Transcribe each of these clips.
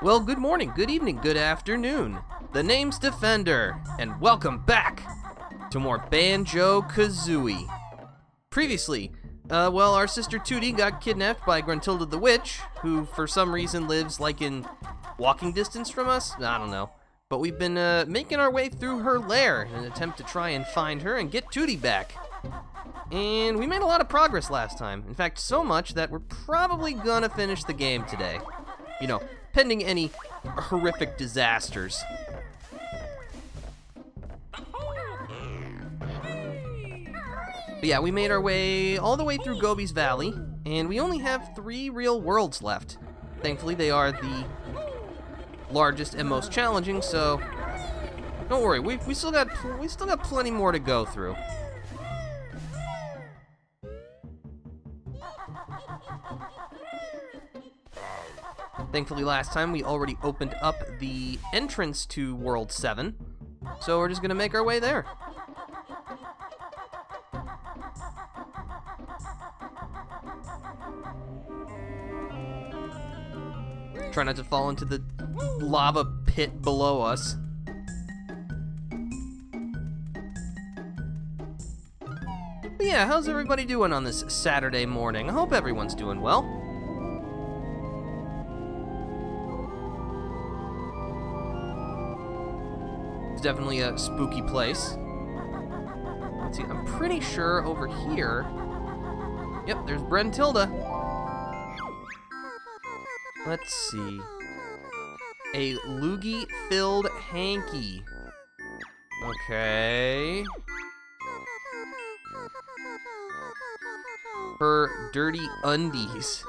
Well, good morning, good evening, good afternoon. The name's Defender, and welcome back to more Banjo-Kazooie. Previously, our sister Tooty got kidnapped by Gruntilda the witch, who for some reason lives like in walking distance from us. I don't know. But we've been making our way through her lair in an attempt to try and find her and get Tooty back. And we made a lot of progress last time. In fact, so much that we're probably gonna finish the game today. You know, pending any horrific disasters. But yeah, we made our way all the way through Gobi's Valley, and we only have 3 real worlds left. Thankfully, they are the largest and most challenging, so don't worry. We still got plenty more to go through. Thankfully, last time we already opened up the entrance to World 7, so we're just gonna make our way there. Try not to fall into the lava pit below us. But yeah, how's everybody doing on this Saturday morning? I hope everyone's doing well. It's definitely a spooky place. Let's see, I'm pretty sure over here... Yep, there's Gruntilda. Let's see. A loogie-filled hanky. Okay. Her dirty undies.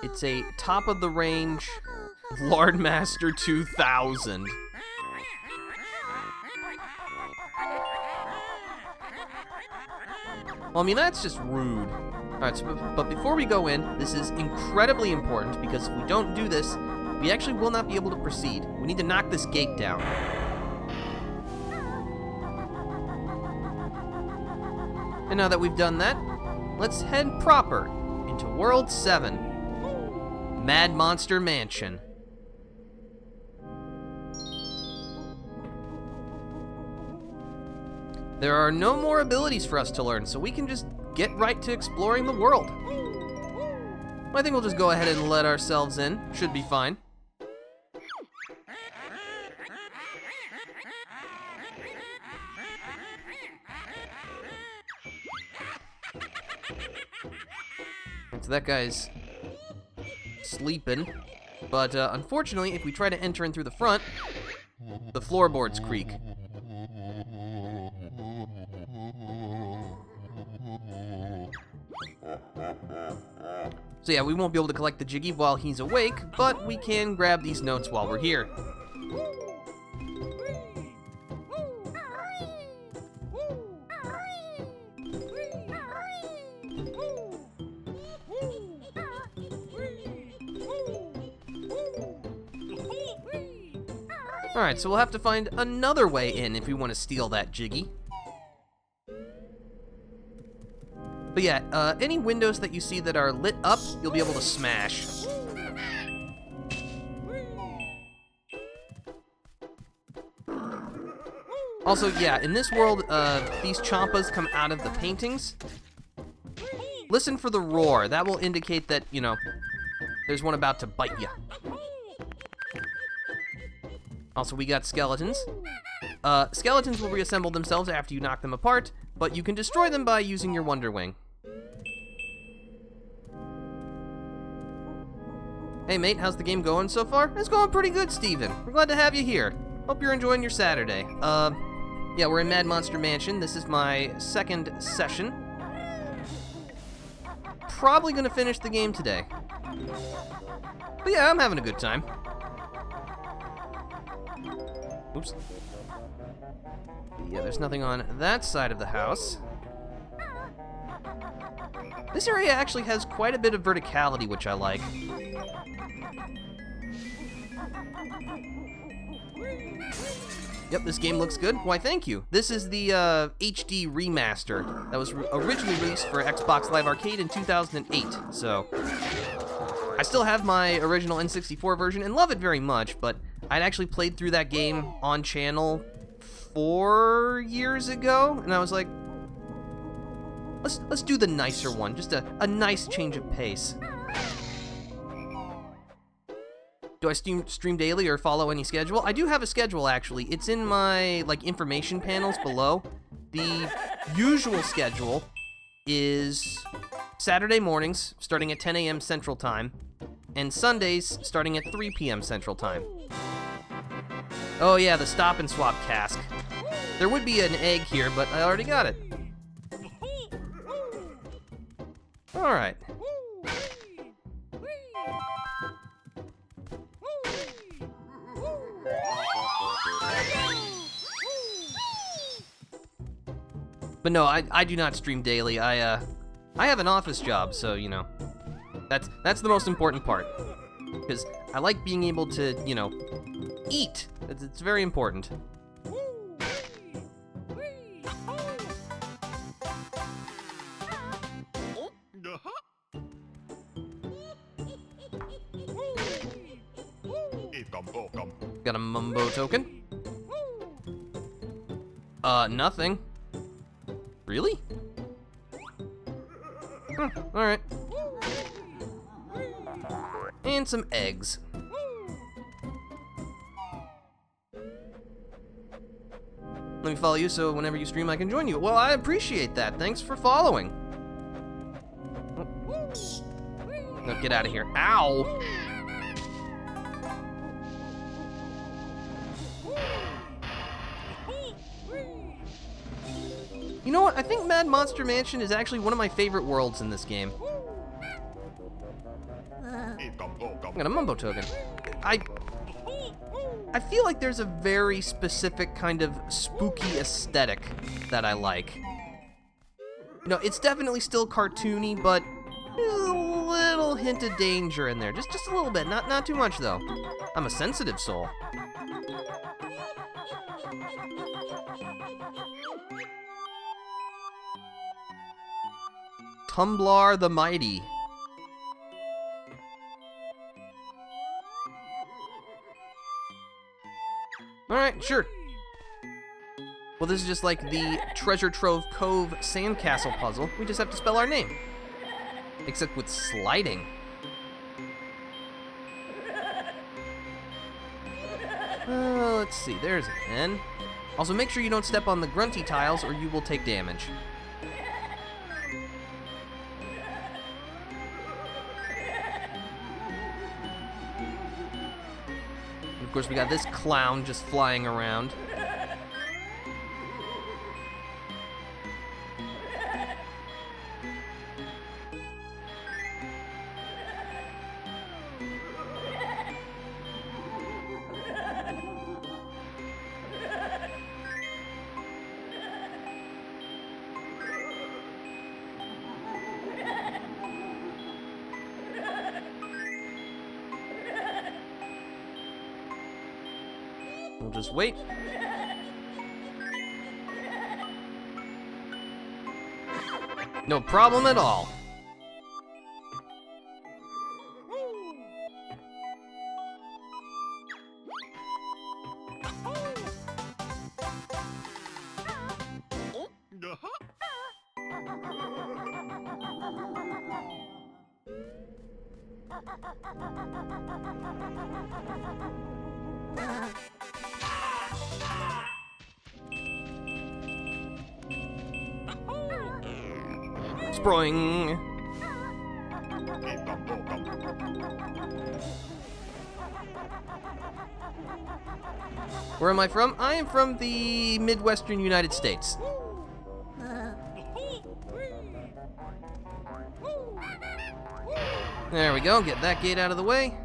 It's a top-of-the-range Lordmaster 2000. Well, I mean, that's just rude. Alright, but before we go in, this is incredibly important, because if we don't do this, we actually will not be able to proceed. We need to knock this gate down. And now that we've done that, let's head proper into World 7. Mad Monster Mansion. There are no more abilities for us to learn, so we can just get right to exploring the world. I think we'll just go ahead and let ourselves in. Should be fine. So that guy's sleeping, but unfortunately, if we try to enter in through the front, the floorboards creak. So yeah, we won't be able to collect the Jiggy while he's awake, but we can grab these notes while we're here. Alright, so we'll have to find another way in if we want to steal that Jiggy. But yeah, any windows that you see that are lit up, you'll be able to smash. Also, yeah, in this world, these Champas come out of the paintings. Listen for the roar. That will indicate that, you know, there's one about to bite you. Also, we got skeletons. Skeletons will reassemble themselves after you knock them apart, but you can destroy them by using your Wonder Wing. Hey mate, how's the game going so far? It's going pretty good, Steven. We're glad to have you here. Hope you're enjoying your Saturday. Yeah, we're in Mad Monster Mansion. This is my 2nd session. Probably gonna finish the game today. But yeah, I'm having a good time. Oops. Yeah, there's nothing on that side of the house. This area actually has quite a bit of verticality, which I like. Yep, this game looks good. Why, thank you. This is the HD remaster that was originally released for Xbox Live Arcade in 2008. So, I still have my original N64 version and love it very much, but I'd actually played through that game on channel 4 years ago, and I was like, let's do the nicer one, just a nice change of pace. Do I stream daily or follow any schedule? I do have a schedule, actually. It's in my information panels below. The usual schedule is Saturday mornings, starting at 10 a.m. Central Time, and Sundays, starting at 3 p.m. Central Time. Oh yeah, the Stop and Swap cask. There would be an egg here, but I already got it. Alright. But no, I do not stream daily. I have an office job, so, you know, that's the most important part. Because I like being able to, you know, eat. It's very important. Got a Mumbo token. Nothing. Really? Huh, alright. And some eggs. Let me follow you so whenever you stream I can join you. Well, I appreciate that. Thanks for following. No, get out of here. Ow! You know what? I think Mad Monster Mansion is actually one of my favorite worlds in this game. I got a Mumbo token. I feel like there's a very specific kind of spooky aesthetic that I like. You know, it's definitely still cartoony, but there's a little hint of danger in there. Just a little bit. Not too much, though. I'm a sensitive soul. Tumblar the Mighty. Alright, sure. Well, this is just like the Treasure Trove Cove sandcastle puzzle. We just have to spell our name. Except with sliding. Let's see, there's an N. Also, make sure you don't step on the Grunty tiles or you will take damage. Of course, we got this clown just flying around. We'll just wait. No problem at all. Sproing. Where am I from? I am from the Midwestern United States. There we go, get that gate out of the way.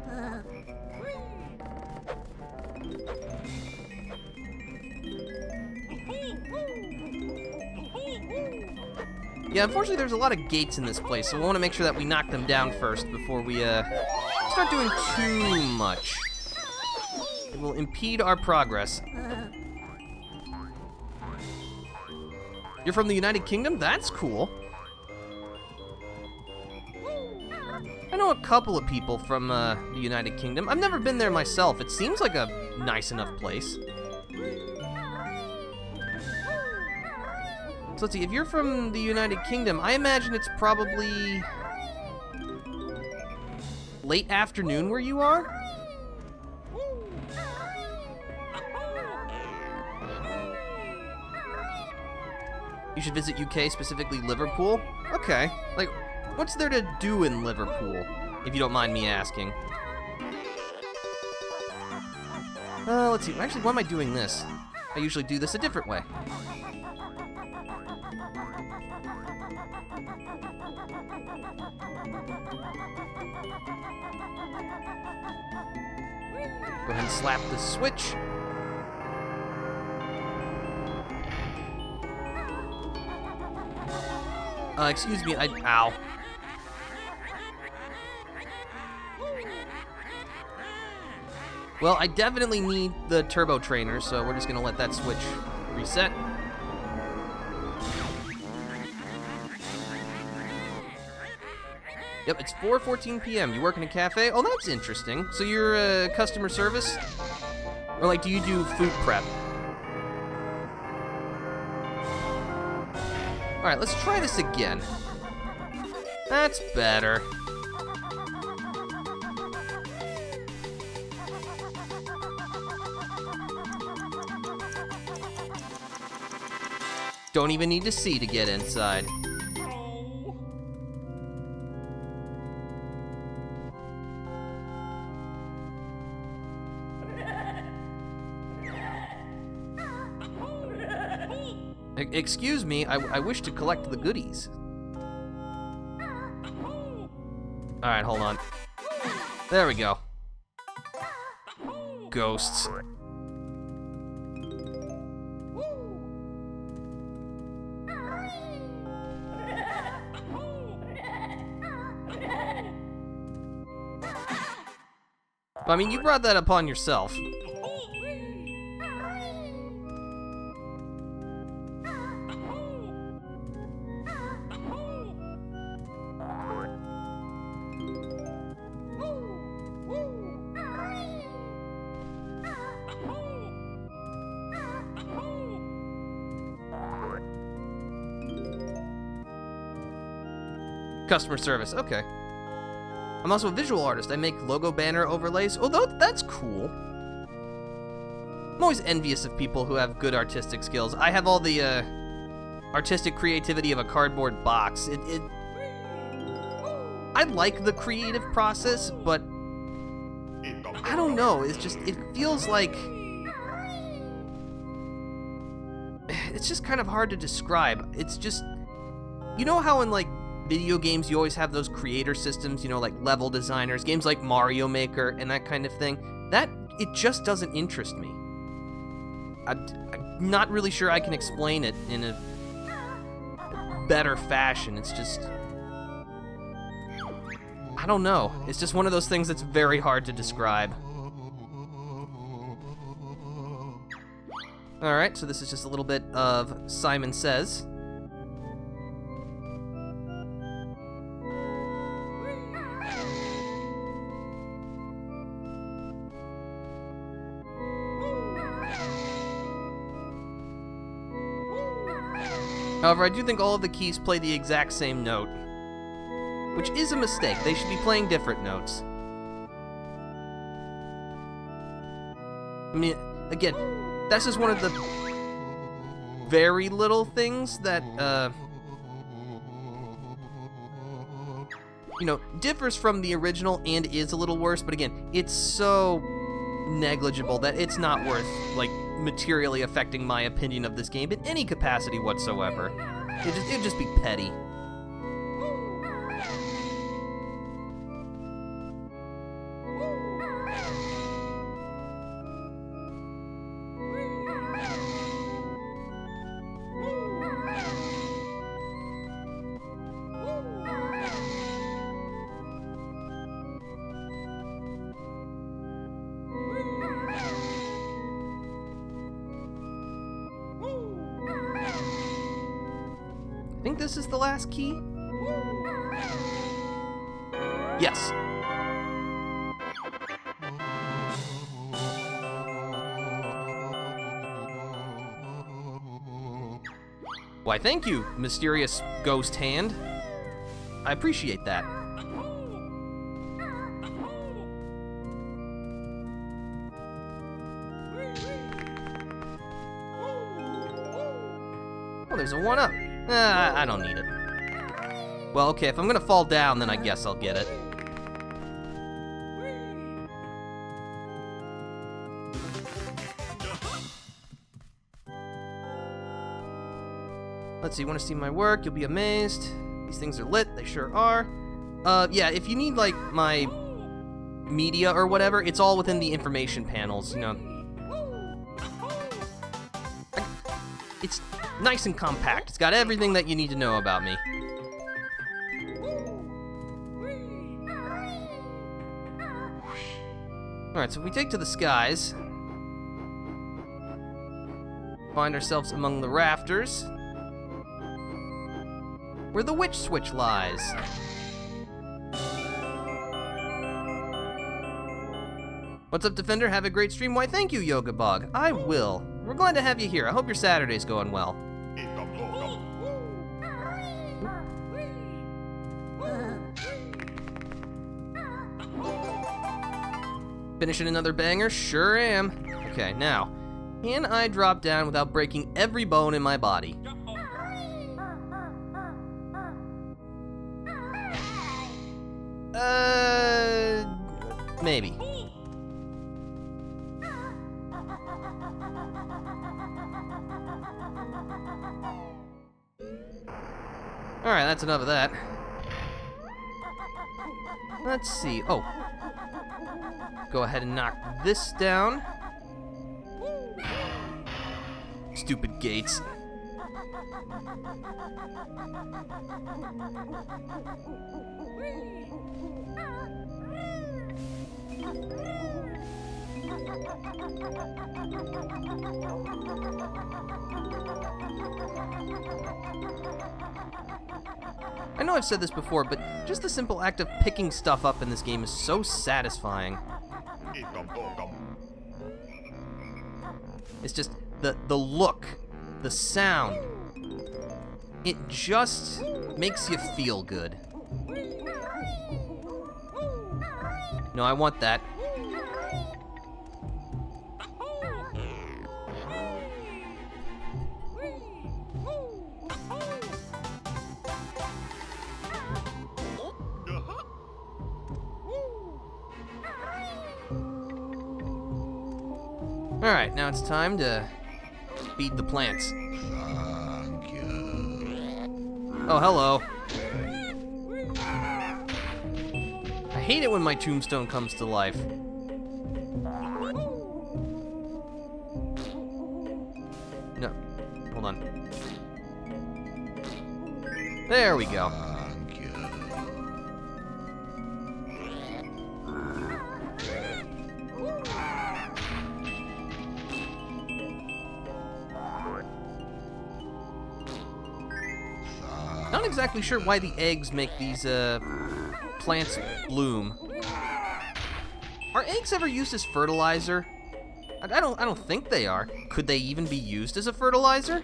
Yeah, unfortunately there's a lot of gates in this place, so we want to make sure that we knock them down first before we start doing too much. It will impede our progress. You're from the United Kingdom? That's cool. I know a couple of people from the United Kingdom. I've never been there myself. It seems like a nice enough place. So let's see, if you're from the United Kingdom, I imagine it's probably late afternoon where you are? You should visit UK, specifically Liverpool? Okay. Like, what's there to do in Liverpool, if you don't mind me asking? Let's see. Actually, why am I doing this? I usually do this a different way. Go ahead and slap the switch. Excuse me, ow. Well, I definitely need the turbo trainer, so we're just gonna let that switch reset. Yep, it's 4:14 p.m. You work in a cafe? Oh, that's interesting. So you're customer service? Or like, do you do food prep? Alright, let's try this again. That's better. Don't even need to see to get inside. Excuse me, I wish to collect the goodies. Alright, hold on. There we go. Ghosts. I mean, you brought that upon yourself. Customer service, okay. I'm also a visual artist. I make logo banner overlays. Oh, that's cool. I'm always envious of people who have good artistic skills. I have all the artistic creativity of a cardboard box. I like the creative process, but I don't know. It's just, it feels like it's just kind of hard to describe. It's just, you know how in like video games you always have those creator systems, you know, like level designers, games like Mario Maker and that kind of thing? That, it just doesn't interest me. I'm not really sure I can explain it in a better fashion. It's just, I don't know. It's just one of those things that's very hard to describe. Alright, so this is just a little bit of Simon Says. However, I do think all of the keys play the exact same note, which is a mistake. They should be playing different notes. I mean, again, that's just one of the very little things that, you know, differs from the original and is a little worse, but again, it's so negligible that it's not worth, like, materially affecting my opinion of this game in any capacity whatsoever. It'd just be petty. I think this is the last key? Yes. Why, thank you, mysterious ghost hand. I appreciate that. Oh, there's a 1-up. I don't need it. Well, okay, if I'm gonna fall down, then I guess I'll get it. Let's see, you want to see my work? You'll be amazed. These things are lit, they sure are. Yeah, if you need, like, my media or whatever, it's all within the information panels, you know. It's nice and compact. It's got everything that you need to know about me. Alright, so if we take to the skies, find ourselves among the rafters, where the witch switch lies. What's up, Defender? Have a great stream. Why, thank you, Yoga Bog. I will. We're glad to have you here. I hope your Saturday's going well. Finishing another banger? Sure am. Okay, now, can I drop down without breaking every bone in my body? Maybe. Alright, that's enough of that. Let's see. Oh. Go ahead and knock this down. Stupid gates. I know I've said this before, but just the simple act of picking stuff up in this game is so satisfying. It's just the look, the sound. It just makes you feel good. No, I want that. Alright, now it's time to feed the plants. Oh, hello. I hate it when my tombstone comes to life. No, hold on. There we go. Not exactly sure why the eggs make these plants bloom. Are eggs ever used as fertilizer? I don't think they are. Could they even be used as a fertilizer?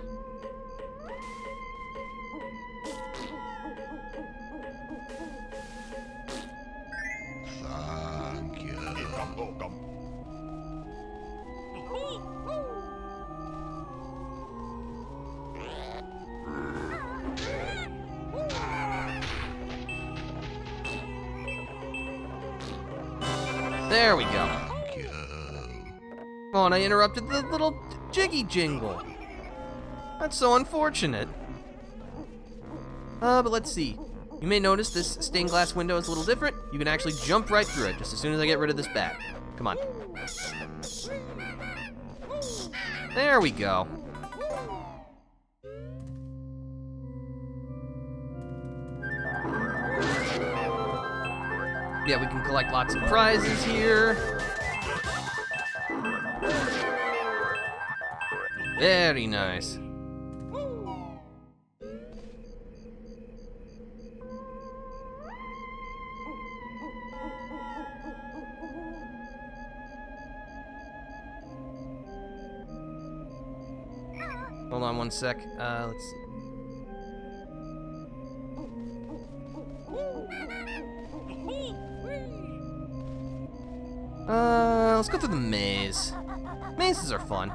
There we go. Oh, and I interrupted the little jiggy jingle. That's so unfortunate. But let's see. You may notice this stained glass window is a little different. You can actually jump right through it just as soon as I get rid of this bat. Come on. There we go. Yeah, we can collect lots of prizes here. Very nice. Hold on one sec. Let's see. Let's go through the maze. Mazes are fun.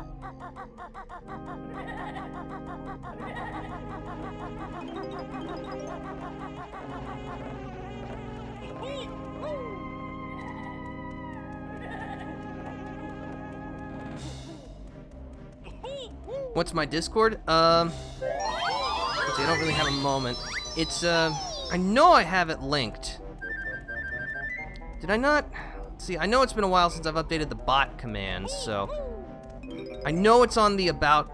What's my Discord? Let's see, I don't really have a moment. It's, I know I have it linked. Did I not? Let's see, I know it's been a while since I've updated the bot commands, so I know it's on the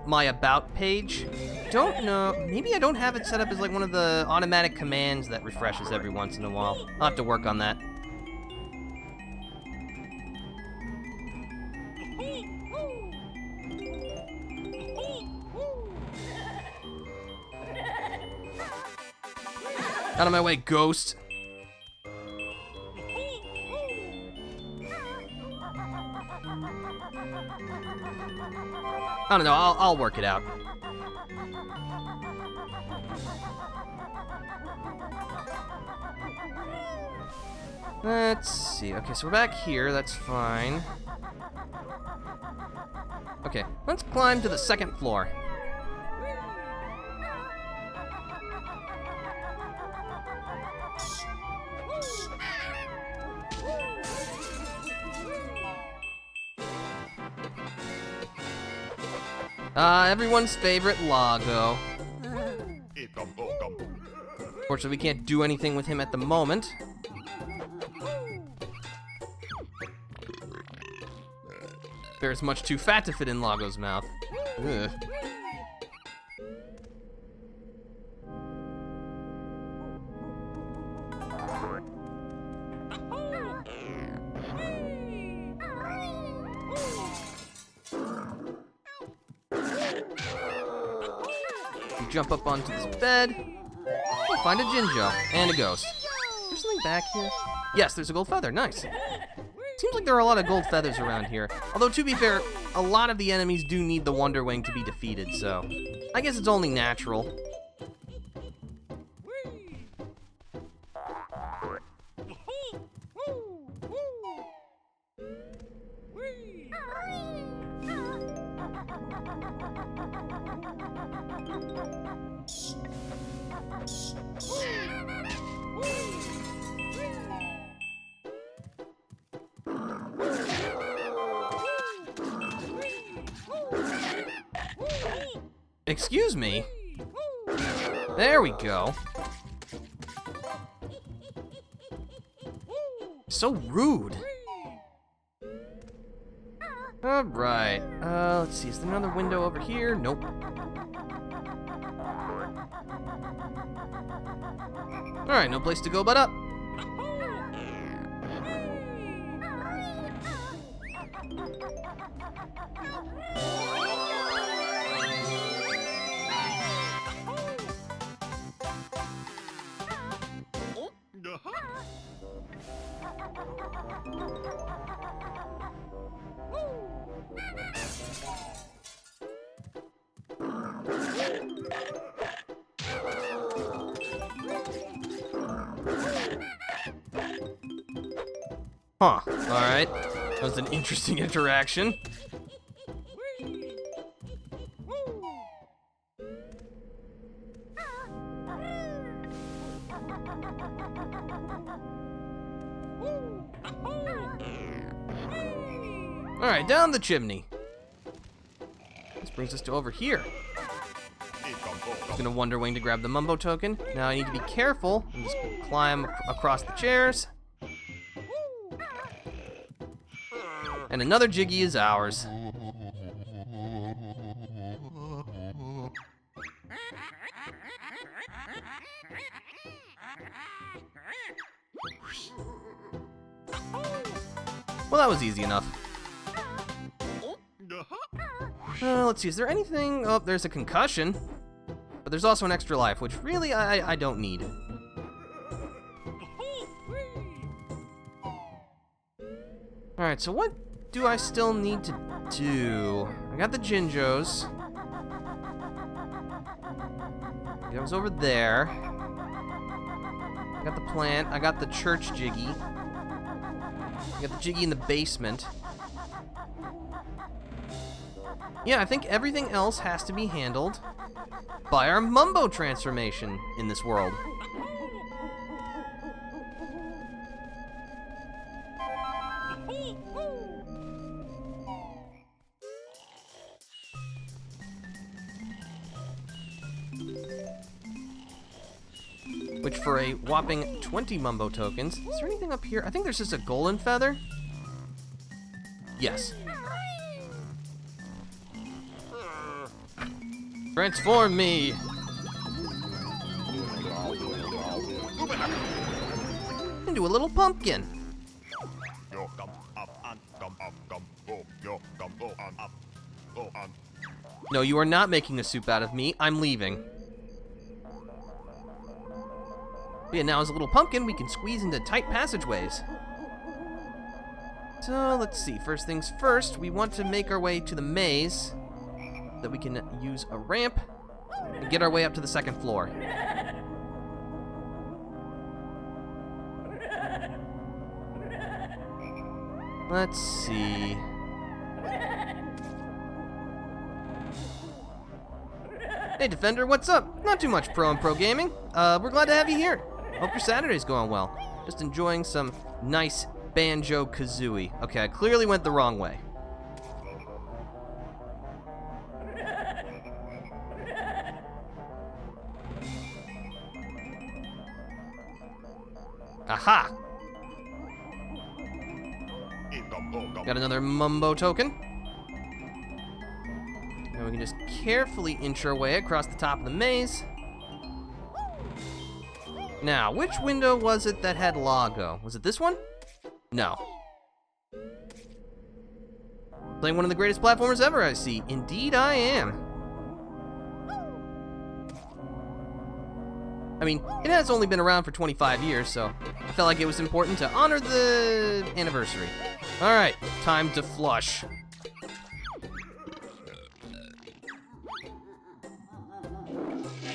my about page. Don't know, maybe I don't have it set up as like one of the automatic commands that refreshes every once in a while. I'll have to work on that. Out of my way, ghost. I don't know, I'll work it out. Let's see, okay, so we're back here, that's fine. Okay, let's climb to the second floor. Everyone's favorite Lago. Unfortunately, we can't do anything with him at the moment. Bear's much too fat to fit in Lago's mouth. Ugh. Jump up onto this bed. We'll find a Jinjo and a ghost. There's something back here. Yes, there's a gold feather. Nice. Seems like there are a lot of gold feathers around here. Although, to be fair, a lot of the enemies do need the Wonder Wing to be defeated, so I guess it's only natural. Excuse me? There we go. So rude. Alright, let's see, is there another window over here? Nope. Alright, no place to go but up. Huh, alright. That was an interesting interaction. Alright, down the chimney. This brings us to over here. I'm gonna Wonder Wing to grab the Mumbo token. Now I need to be careful. I'm just gonna climb across the chairs. And another Jiggy is ours. Well, that was easy enough. Let's see, is there anything? Oh, there's a concussion. But there's also an extra life, which really I don't need. Alright, so what do I still need to do? I got the Jinjos. I was over there. I got the plant. I got the church jiggy. I got the jiggy in the basement. Yeah, I think everything else has to be handled by our Mumbo transformation in this world. Which for a whopping 20 Mumbo tokens. Is there anything up here? I think there's just a golden feather. Yes. Transform me! Into a little pumpkin. No, you are not making a soup out of me. I'm leaving. Yeah, now as a little pumpkin, we can squeeze into tight passageways. So, let's see. First things first, we want to make our way to the maze so that we can use a ramp and get our way up to the second floor. Let's see. Hey, Defender, what's up? Not too much pro and pro gaming. We're glad to have you here. Hope your Saturday's going well. Just enjoying some nice Banjo-Kazooie. Okay, I clearly went the wrong way. Aha! Got another Mumbo token. And we can just carefully inch our way across the top of the maze. Now, which window was it that had Lago? Was it this one? No. Playing one of the greatest platformers ever, I see. Indeed I am. I mean, it has only been around for 25 years, so I felt like it was important to honor the anniversary. Alright, time to flush.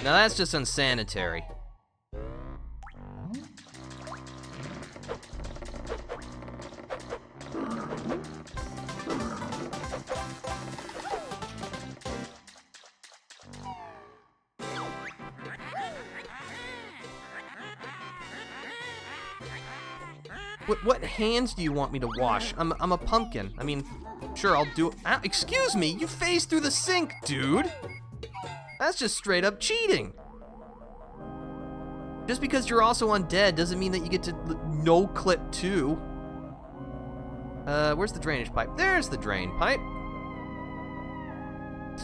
Now that's just unsanitary. What hands do you want me to wash? I'm a pumpkin. I mean, sure, I'll do it. Excuse me, you phased through the sink, dude. That's just straight up cheating. Just because you're also undead doesn't mean that you get to no-clip too. Where's the drainage pipe? There's the drain pipe.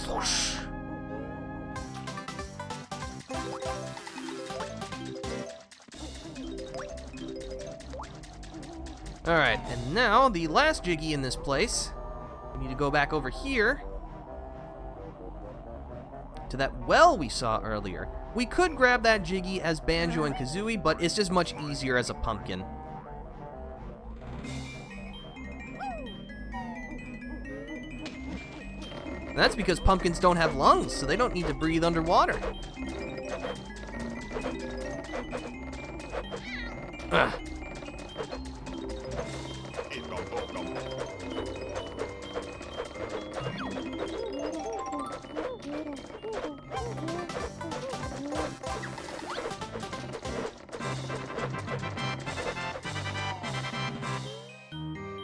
Flush. Alright, and now the last jiggy in this place. We need to go back over here to that well we saw earlier. We could grab that jiggy as Banjo and Kazooie, but it's just much easier as a pumpkin. And that's because pumpkins don't have lungs, so they don't need to breathe underwater. Ugh.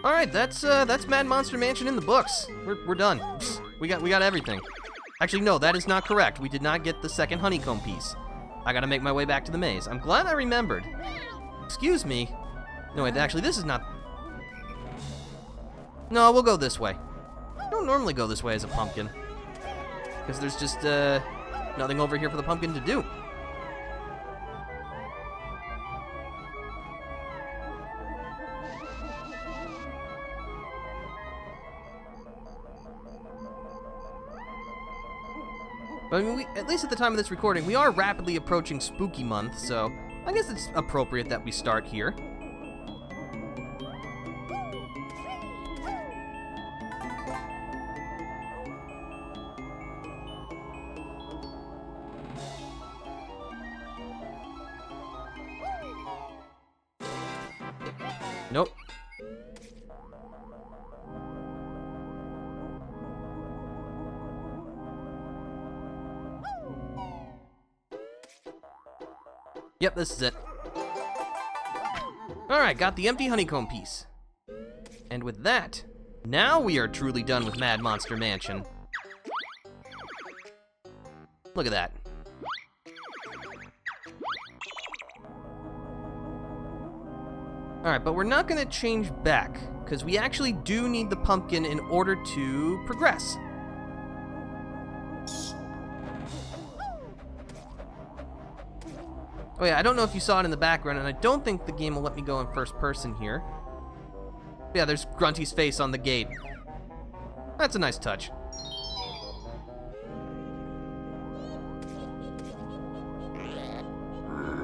All right, that's Mad Monster Mansion in the books. We're done. We got everything. Actually, no, that is not correct. We did not get the second honeycomb piece. I gotta make my way back to the maze. I'm glad I remembered. Excuse me. No, wait, actually, this is not... No, we'll go this way. I don't normally go this way as a pumpkin. Because there's just, nothing over here for the pumpkin to do. But I mean, at least at the time of this recording, we are rapidly approaching Spooky Month, so I guess it's appropriate that we start here. Nope. Yep, this is it. Alright, got the empty honeycomb piece. And with that, now we are truly done with Mad Monster Mansion. Look at that. Alright, but we're not going to change back, because we actually do need the pumpkin in order to progress. Oh yeah, I don't know if you saw it in the background, and I don't think the game will let me go in first person here. Yeah, there's Grunty's face on the gate. That's a nice touch.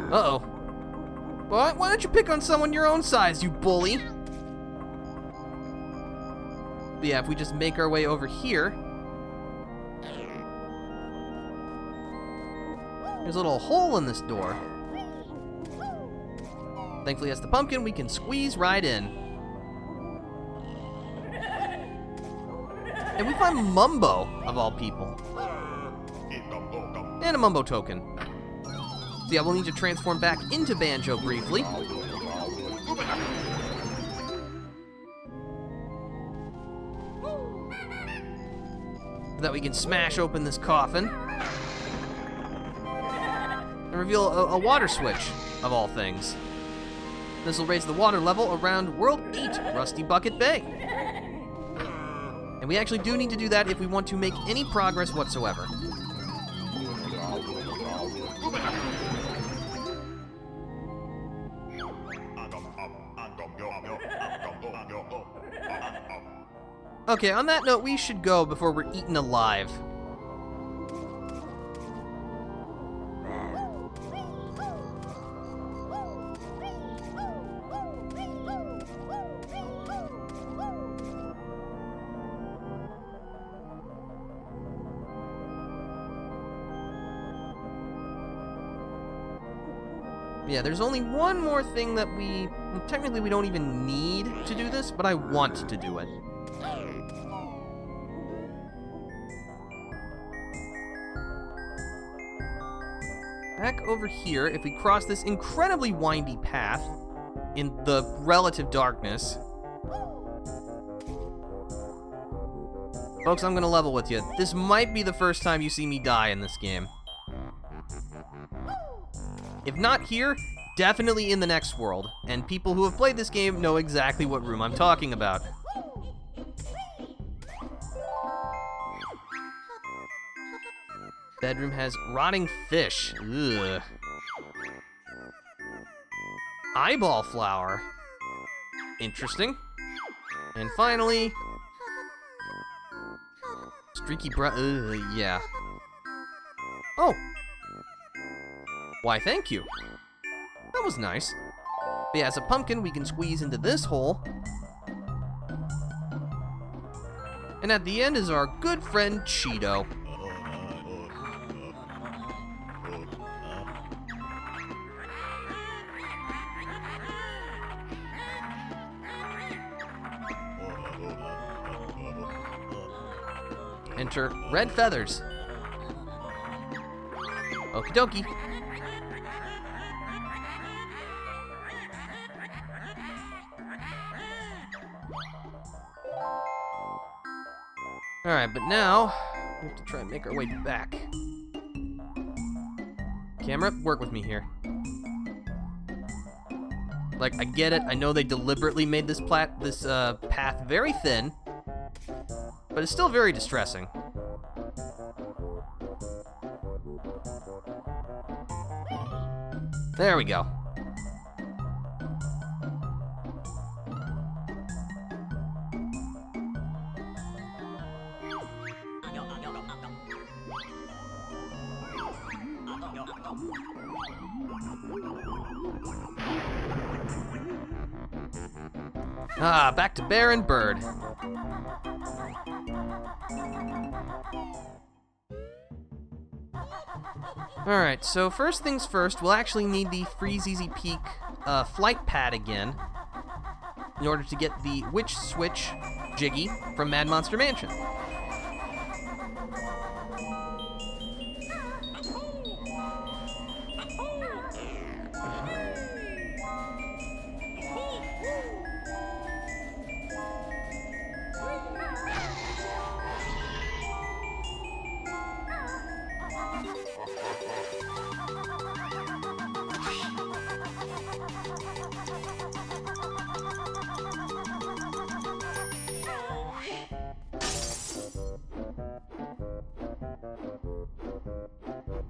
Uh-oh. Why don't you pick on someone your own size, you bully? But yeah, if we just make our way over here. There's a little hole in this door. Thankfully, as the pumpkin, we can squeeze right in. And we find Mumbo, of all people. And a Mumbo token. So yeah, we'll need to transform back into Banjo briefly. So that we can smash open this coffin. And reveal a water switch, of all things. This will raise the water level around World 8, Rusty Bucket Bay. And we actually do need to do that if we want to make any progress whatsoever. Okay, on that note, we should go before we're eaten alive. Yeah, there's only one more thing that technically we don't even need to do this, but I want to do it. Back over here, if we cross this incredibly windy path in the relative darkness. Folks, I'm gonna level with you. This might be the first time you see me die in this game. If not here, definitely in the next world, and people who have played this game know exactly what room I'm talking about. Bedroom has rotting fish. Ugh. Eyeball flower. Interesting. And finally, streaky yeah. Oh. Why, thank you. That was nice. But yeah, as a pumpkin, we can squeeze into this hole. And at the end is our good friend Cheeto. Enter red feathers. Okie dokie. Alright, but now we have to try and make our way back. Camera, work with me here. Like, I get it. I know they deliberately made this path very thin, but it's still very distressing. There we go. Ah, back to Bear and Bird. Alright, so first things first, we'll actually need the Freeze Easy Peak flight pad again. in order to get the Witch Switch Jiggy from Mad Monster Mansion.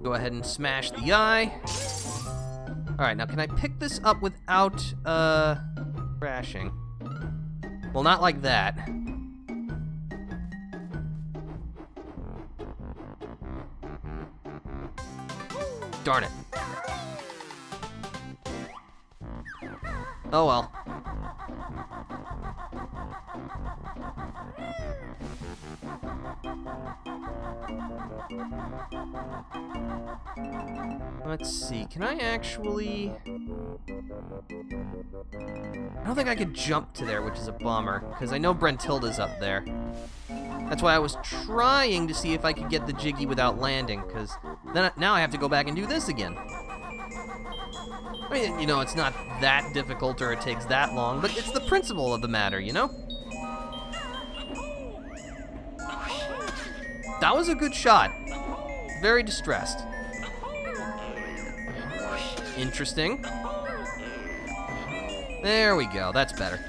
Go ahead and smash the eye. Alright, now can I pick this up without, crashing? Well, not like that. Darn it. Oh well. Let's see, can I actually... I don't think I could jump to there, which is a bummer, because I know Gruntilda's up there. That's why I was trying to see if I could get the Jiggy without landing, because then now I have to go back and do this again. I mean, you know, it's not that difficult or it takes that long, but it's the principle of the matter, you know? That was a good shot. Very distressed. Interesting. There we go, that's better.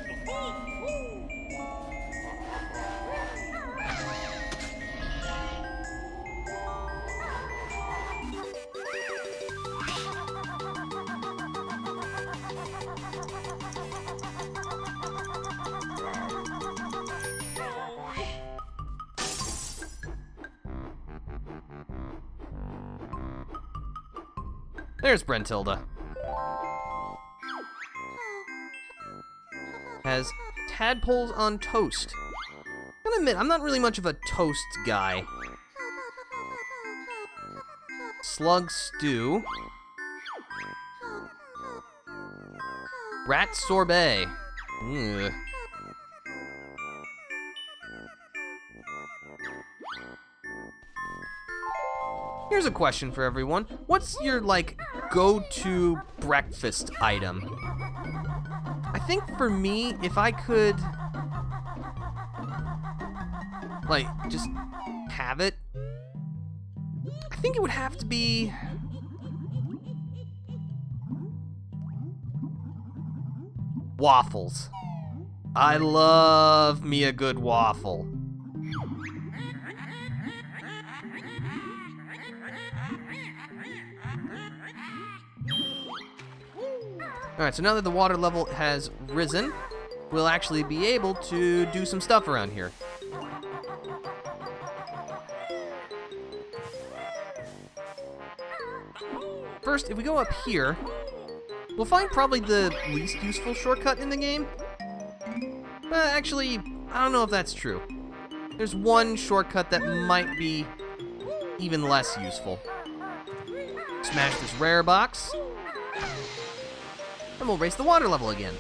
There's Gruntilda. Has tadpoles on toast. I'm gonna admit, I'm not really much of a toast guy. Slug stew. Rat sorbet. Ugh. Here's a question for everyone. What's your, like, go-to breakfast item? I think for me, if I could, like, just have it, I think it would have to be waffles. I love me a good waffle. Alright, so now that the water level has risen, we'll actually be able to do some stuff around here. First, if we go up here, we'll find probably the least useful shortcut in the game. Actually, I don't know if that's true. There's one shortcut that might be even less useful. Smash this rare box. And we'll raise the water level again.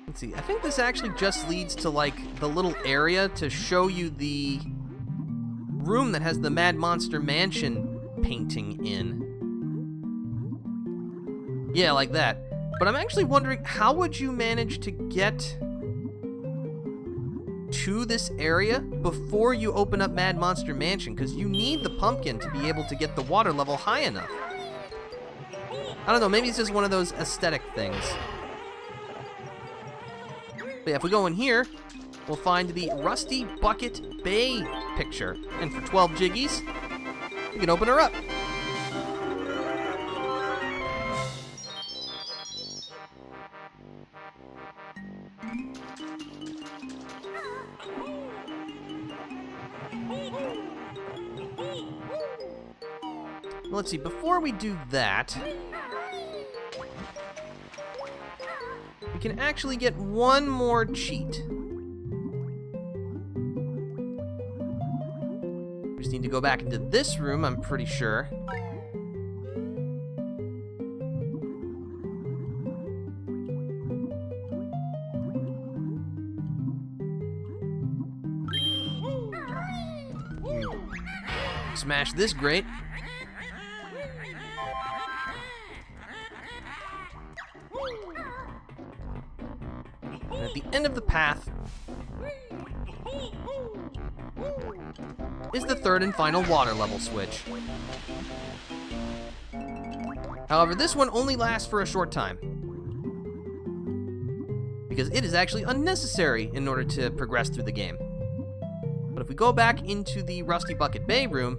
Let's see, I think this actually just leads to, like, the little area to show you the room that has the Mad Monster Mansion painting in. Yeah, like that. But I'm actually wondering, how would you manage to get to this area before you open up Mad Monster Mansion? Because you need the pumpkin to be able to get the water level high enough. I don't know, maybe it's just one of those aesthetic things. But yeah, if we go in here, we'll find the Rusty Bucket Bay picture. And for 12 jiggies, we can open her up. Let's see, before we do that, we can actually get one more cheat. We just need to go back into this room, I'm pretty sure. Smash this grate. And at the end of the path is the third and final water level switch. However, this one only lasts for a short time, because it is actually unnecessary in order to progress through the game. But if we go back into the Rusty Bucket Bay room,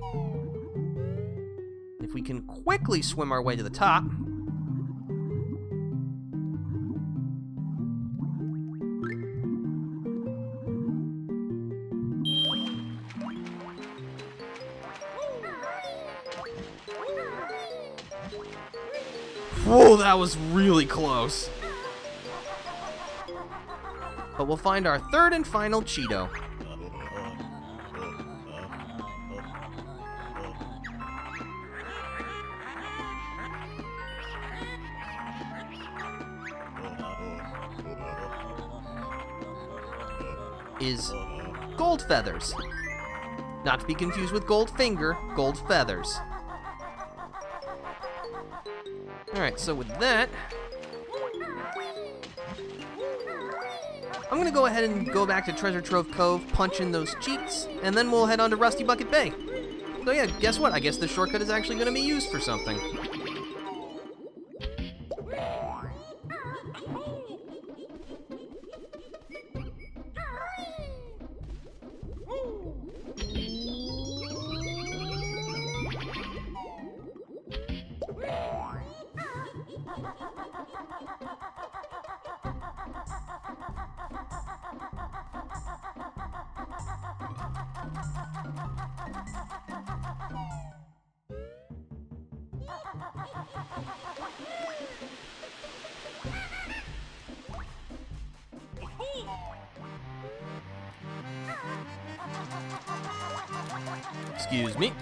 if we can quickly swim our way to the top, whoa, that was really close. But we'll find our third and final Cheeto. Is gold feathers. Not to be confused with gold finger, gold feathers. Alright, so with that, I'm gonna go ahead and go back to Treasure Trove Cove, punch in those cheats, and then we'll head on to Rusty Bucket Bay. So yeah, guess what? I guess this shortcut is actually gonna be used for something. Excuse me.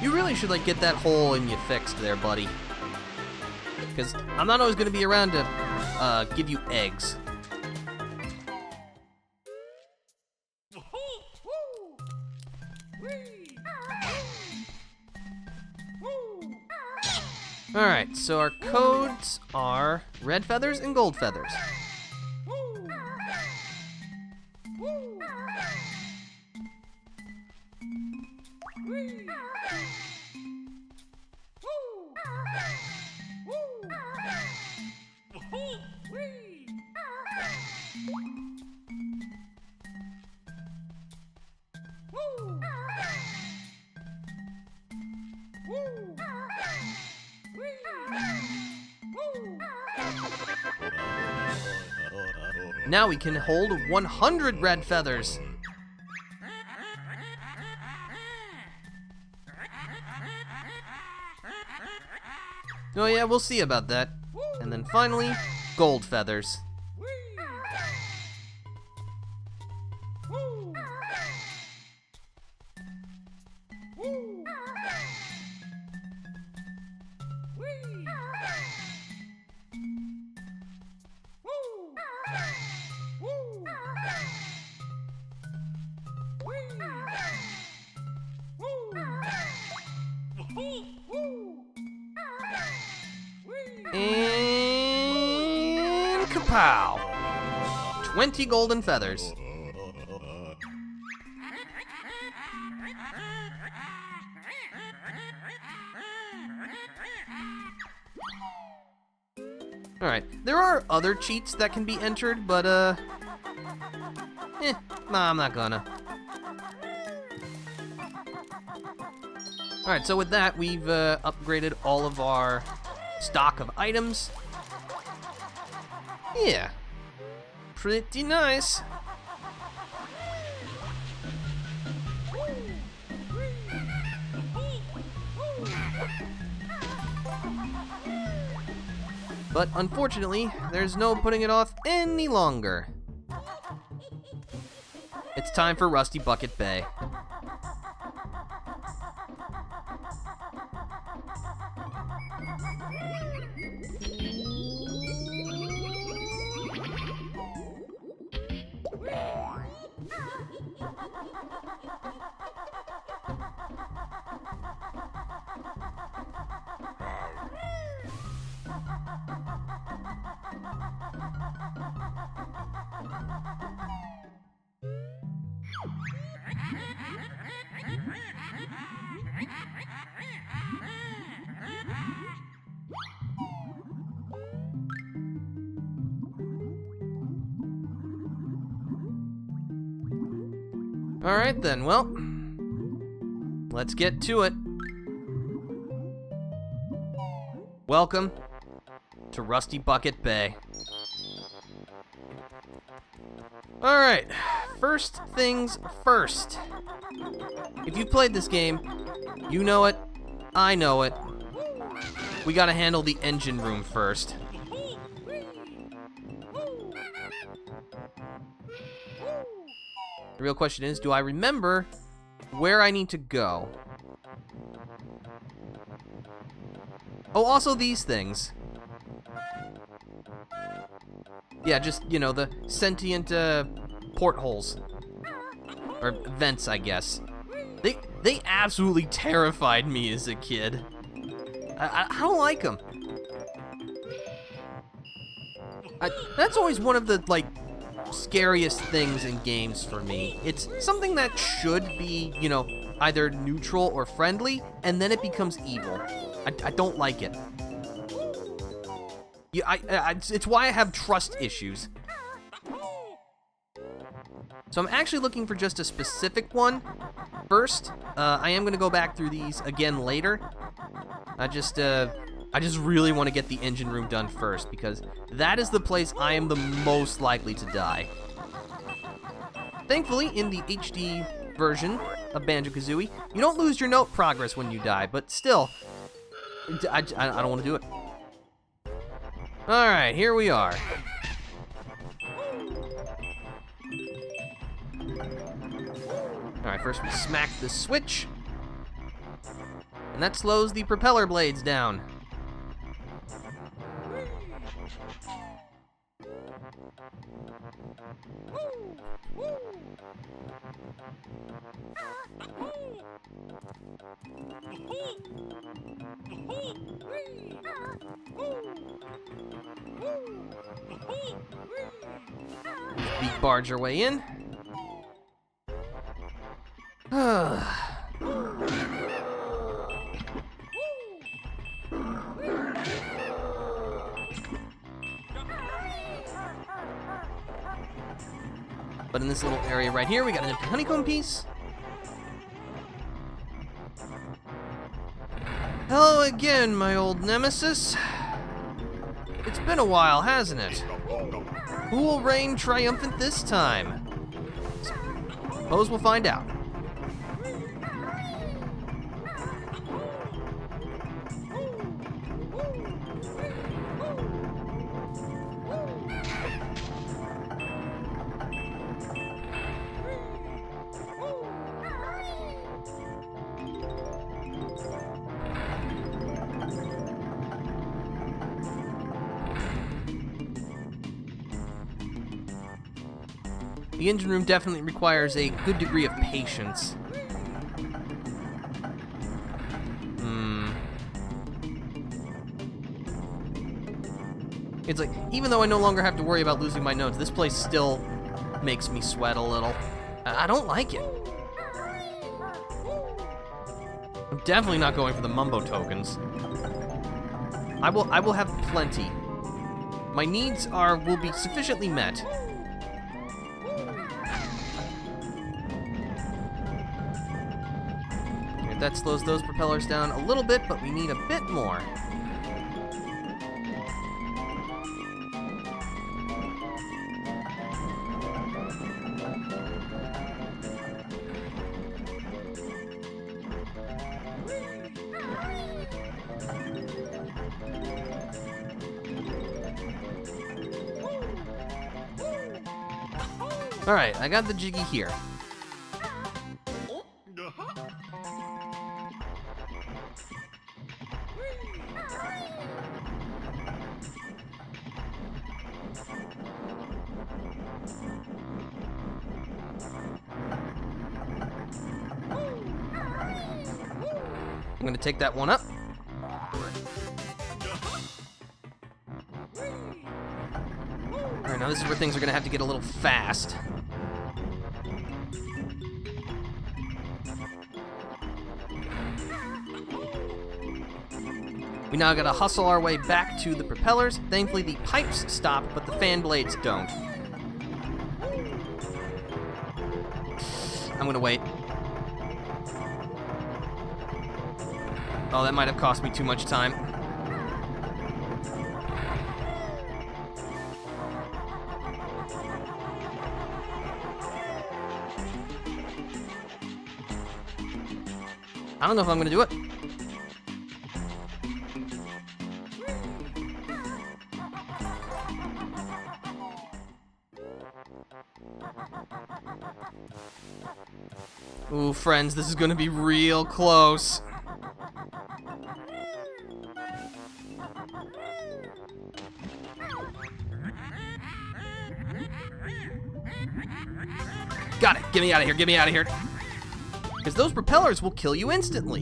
You really should, like, get that hole in you fixed there, buddy. Because I'm not always going to be around to give you eggs. Alright, so our codes are red feathers and gold feathers. Now we can hold 100 red feathers. Oh yeah, we'll see about that. And then finally, gold feathers. And kapow! 20 golden feathers. Alright, there are other cheats that can be entered, but, nah, I'm not gonna. Alright, so with that, we've upgraded all of our stock of items. Yeah, pretty nice. But unfortunately, there's no putting it off any longer. It's time for Rusty Bucket Bay. Alright then, well, let's get to it. Welcome to Rusty Bucket Bay. Alright, first things first. If you've played this game, you know it, I know it. We gotta handle the engine room first. The real question is, do I remember where I need to go? Oh, also these things. Yeah, just, you know, the sentient portholes. Or vents, I guess. They absolutely terrified me as a kid. I don't like them. That's always one of the, like, scariest things in games for me. It's something that should be, you know, either neutral or friendly, and then it becomes evil. I don't like it. It's why I have trust issues. So I'm actually looking for just a specific one first. I am going to go back through these again later. I just really want to get the engine room done first, because that is the place I am the most likely to die. Thankfully, in the HD version of Banjo-Kazooie, you don't lose your note progress when you die, but still, I don't want to do it. Alright, here we are. Alright, first we smack the switch, and that slows the propeller blades down. We barge our way in. But in this little area right here, we got an empty honeycomb piece. Hello again, my old nemesis. It's been a while, hasn't it? Who will reign triumphant this time? Suppose we'll find out. The engine room definitely requires a good degree of patience. It's like, even though I no longer have to worry about losing my notes, this place still makes me sweat a little. I don't like it. I'm definitely not going for the mumbo tokens. I will have plenty. my needs will be sufficiently met. Alright, that slows those propellers down a little bit, but we need a bit more. Alright, I got the jiggy here. I'm gonna take that one up. Alright, now this is where things are gonna have to get a little fast. We now gotta hustle our way back to the propellers. Thankfully, the pipes stop, but the fan blades don't. I'm gonna wait. Oh, that might have cost me too much time. I don't know if I'm gonna do it. Ooh, friends, this is gonna be real close. Got it. Get me out of here. Get me out of here. Because those propellers will kill you instantly.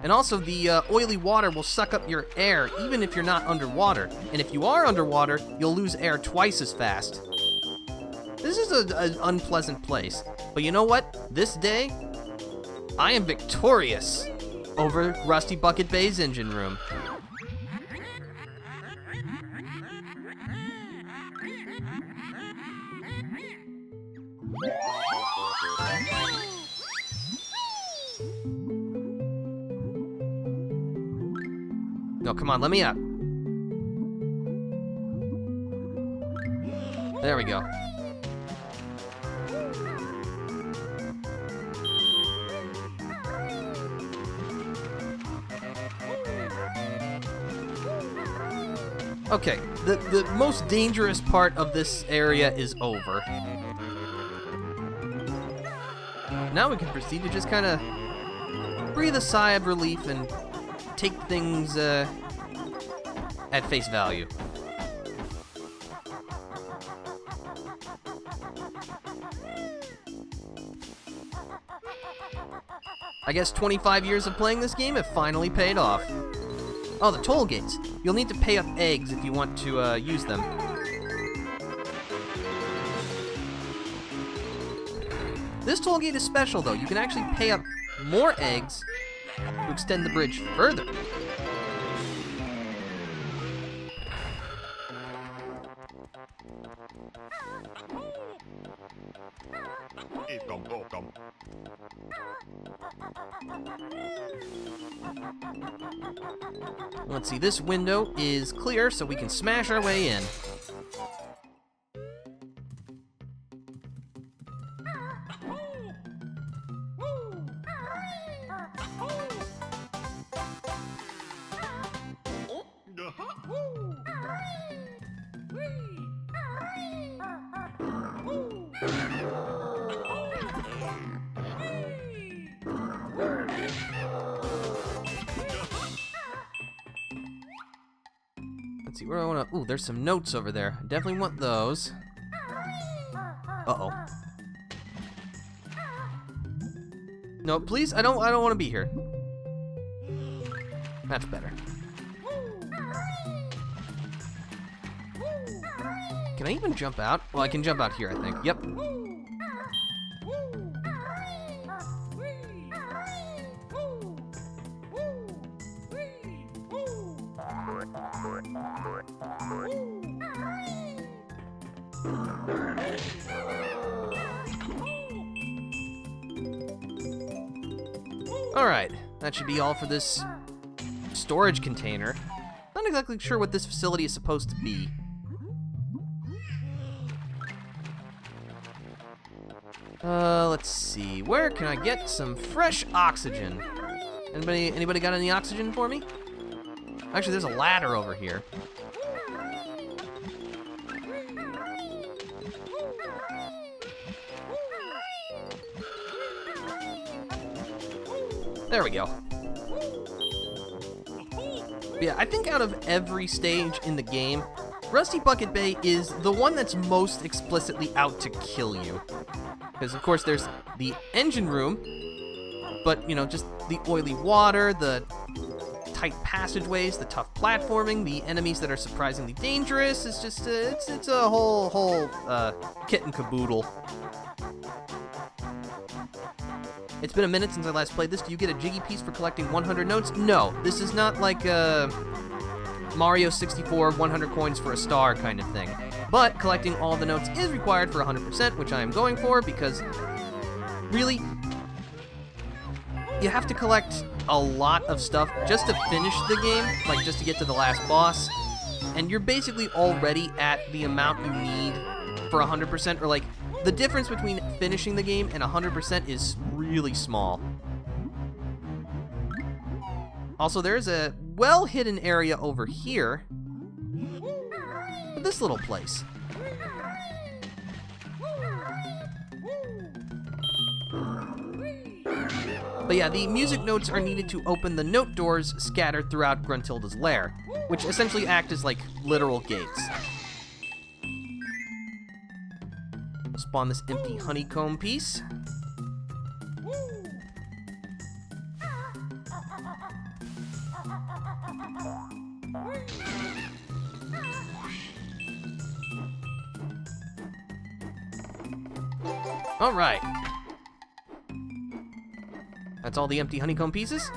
And also, the oily water will suck up your air even if you're not underwater. And if you are underwater, you'll lose air twice as fast. This is an unpleasant place. But you know what? This day, I am victorious over Rusty Bucket Bay's engine room. No, come on, let me out. There we go. Okay, the most dangerous part of this area is over. Now we can proceed to just kind of breathe a sigh of relief and take things at face value. I guess 25 years of playing this game have finally paid off. Oh, the toll gates. You'll need to pay up eggs if you want to use them. This toll gate is special, though. You can actually pay up more eggs to extend the bridge further. Let's see, this window is clear, so we can smash our way in. Let's see, where do I want to... Ooh, there's some notes over there. I definitely want those. Uh-oh. No, please, I don't want to be here. That's better. Can I even jump out? Well, I can jump out here, I think. Yep. Alright, that should be all for this storage container. Not exactly sure what this facility is supposed to be. Let's see. Where can I get some fresh oxygen? Anybody got any oxygen for me? Actually, there's a ladder over here. There we go. Yeah, I think out of every stage in the game, Rusty Bucket Bay is the one that's most explicitly out to kill you. Because, of course, there's the engine room, but, you know, just the oily water, the tight passageways, the tough platforming, the enemies that are surprisingly dangerous. It's just, it's a whole kit and caboodle. It's been a minute since I last played this. Do you get a Jiggy piece for collecting 100 notes? No, this is not like Mario 64 100 coins for a star kind of thing. But collecting all the notes is required for 100%, which I am going for because, really, you have to collect a lot of stuff just to finish the game, like just to get to the last boss, and you're basically already at the amount you need for 100%, or like, the difference between finishing the game and 100% is really small. Also, there's a well-hidden area over here. This little place. But yeah, the music notes are needed to open the note doors scattered throughout Gruntilda's lair, which essentially act as like literal gates. Spawn this empty honeycomb piece. All right. That's all the empty honeycomb pieces.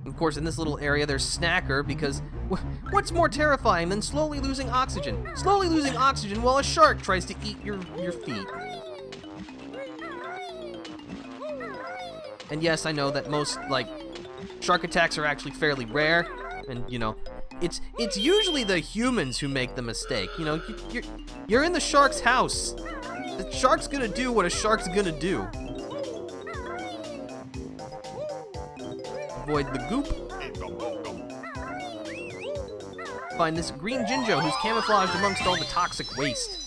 Of course, in this little area, there's Snacker, because what's more terrifying than slowly losing oxygen? Slowly losing oxygen while a shark tries to eat your feet. And yes, I know that most, like, shark attacks are actually fairly rare, and, you know, it's usually the humans who make the mistake. You know, you're in the shark's house. The shark's gonna do what a shark's gonna do. Avoid the goop. Find this green Jinjo who's camouflaged amongst all the toxic waste.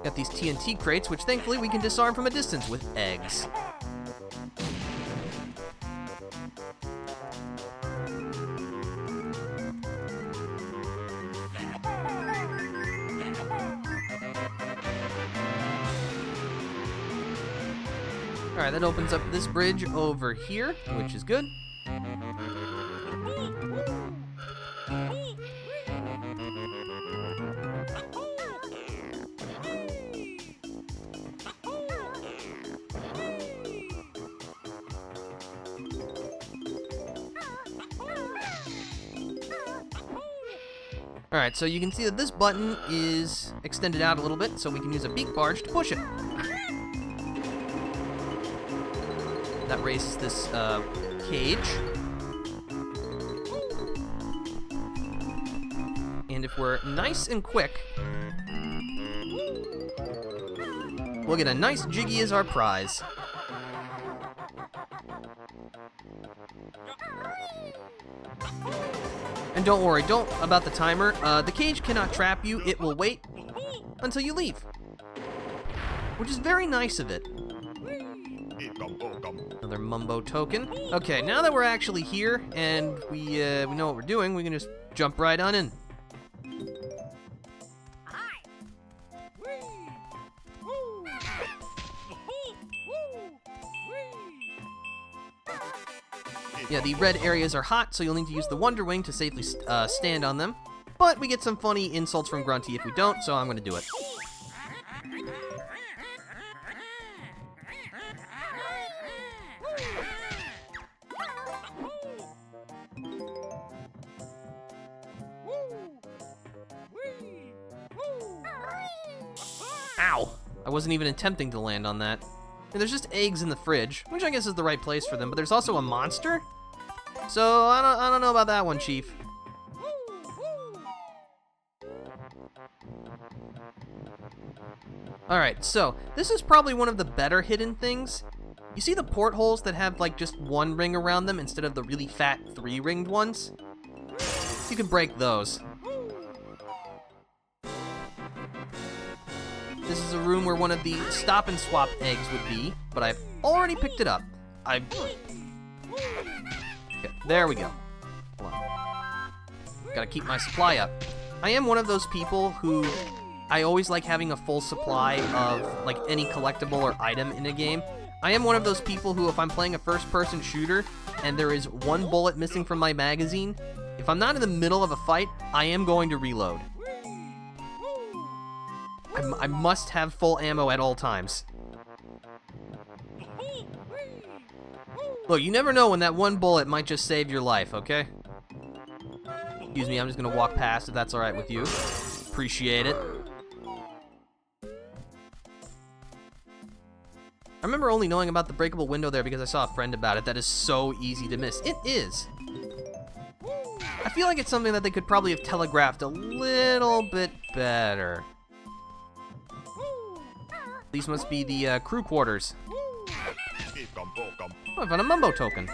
Got these TNT crates, which thankfully we can disarm from a distance with eggs. Alright, that opens up this bridge over here, which is good. Alright, so you can see that this button is extended out a little bit, so we can use a beak barge to push it. That raises this cage. And if we're nice and quick, we'll get a nice Jiggy as our prize. And don't worry, about the timer. The cage cannot trap you. It will wait until you leave, which is very nice of it. Another Mumbo token. Okay, now that we're actually here and we know what we're doing, we can just jump right on in. Yeah, the red areas are hot, so you'll need to use the Wonder Wing to safely stand on them. but we get some funny insults from Grunty if we don't, so I'm gonna do it. Ow! I wasn't even attempting to land on that. And there's just eggs in the fridge, which I guess is the right place for them, but there's also a monster? So, I don't know about that one, Chief. Alright, so, this is probably one of the better hidden things. You see the portholes that have, like, just one ring around them instead of the really fat 3-ringed ones? You can break those. This is a room where one of the stop and swap eggs would be, but I've already picked it up. Okay, there we go. Hold on. Gotta keep my supply up. I am one of those people who I always like having a full supply of like any collectible or item in a game. I am one of those people who, if I'm playing a first-person shooter and there is one bullet missing from my magazine, if I'm not in the middle of a fight, I am going to reload. I must have full ammo at all times. Look, you never know when that one bullet might just save your life, okay? Excuse me, I'm just gonna walk past if that's alright with you. Appreciate it. I remember only knowing about the breakable window there because I saw a friend about it. That is so easy to miss. It is. I feel like it's something that they could probably have telegraphed a little bit better. These must be the crew quarters. Oh, I found a Mumbo token.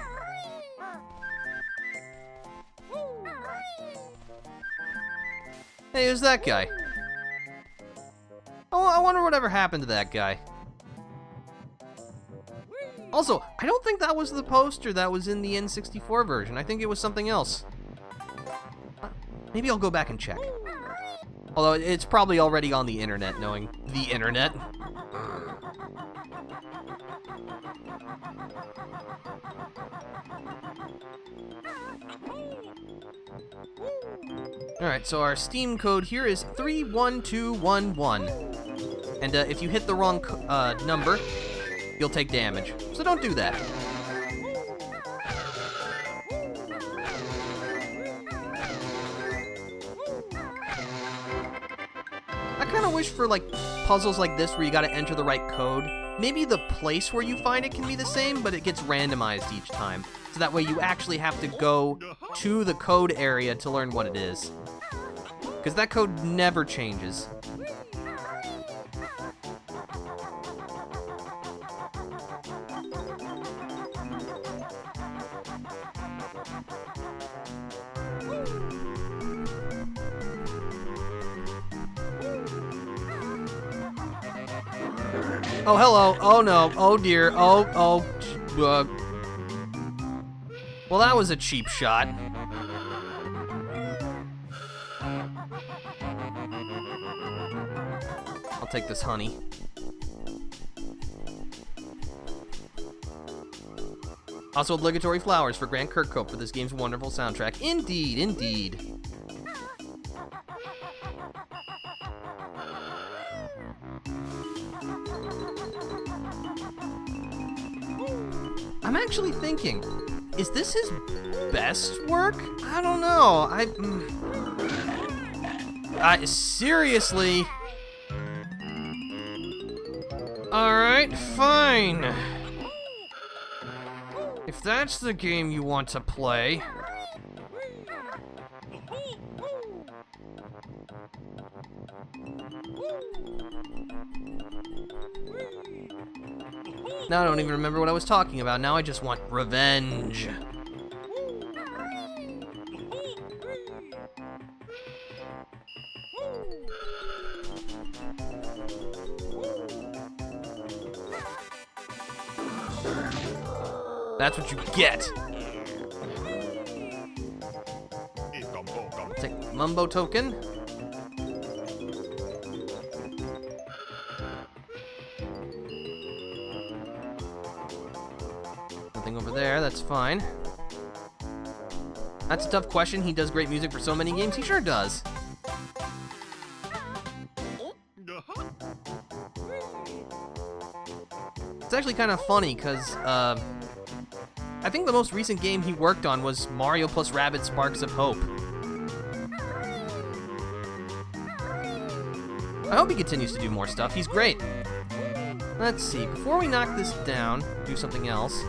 Hey, who's that guy? Oh, I wonder whatever happened to that guy. Also, I don't think that was the poster that was in the N64 version. I think it was something else. Maybe I'll go back and check. Although it's probably already on the internet, knowing the internet. Alright, so our Steam code here is 31211. And if you hit the wrong number, you'll take damage. So don't do that. I kind of wish for like puzzles like this where you gotta enter the right code. Maybe the place where you find it can be the same, but it gets randomized each time. So that way you actually have to go to the code area to learn what it is. Because that code never changes. Oh, hello. Oh, no. Oh, dear. Oh. Well, that was a cheap shot. I'll take this honey. Also, obligatory flowers for Grant Kirkhope for this game's wonderful soundtrack. Indeed, indeed. I'm actually thinking, is this his best work? I don't know. Seriously? Alright, fine. If that's the game you want to play. Now I don't even remember what I was talking about. Now I just want revenge. That's what you get. I'll take the Mumbo token. Nothing over there, that's fine. That's a tough question. He does great music for so many games. He sure does. It's actually kind of funny because I think the most recent game he worked on was Mario plus Rabbids Sparks of Hope. I hope he continues to do more stuff. He's great. Let's see. Before we knock this down, do something else.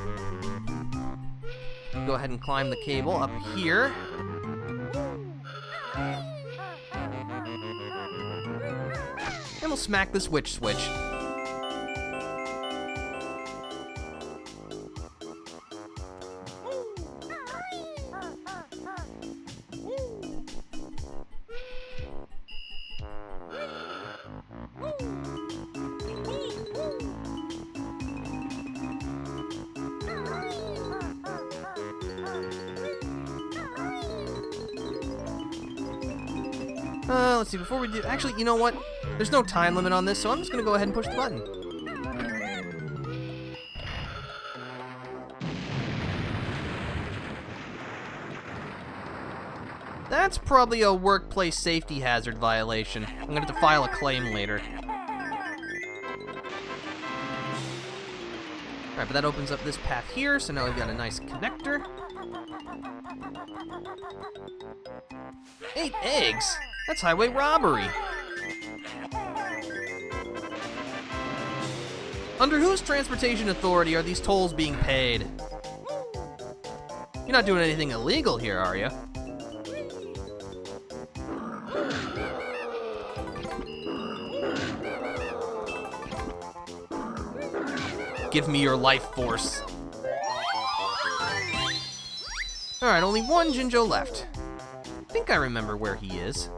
Go ahead and climb the cable up here. And we'll smack this witch switch. Let's see, before we do... Actually, you know what? There's no time limit on this, so I'm just going to go ahead and push the button. That's probably a workplace safety hazard violation. I'm going to have to file a claim later. Alright, but that opens up this path here, so now we've got a nice connector. 8 eggs? That's highway robbery. Under whose transportation authority are these tolls being paid? You're not doing anything illegal here, are you? Give me your life force. Alright, only one Jinjo left. I think I remember where he is.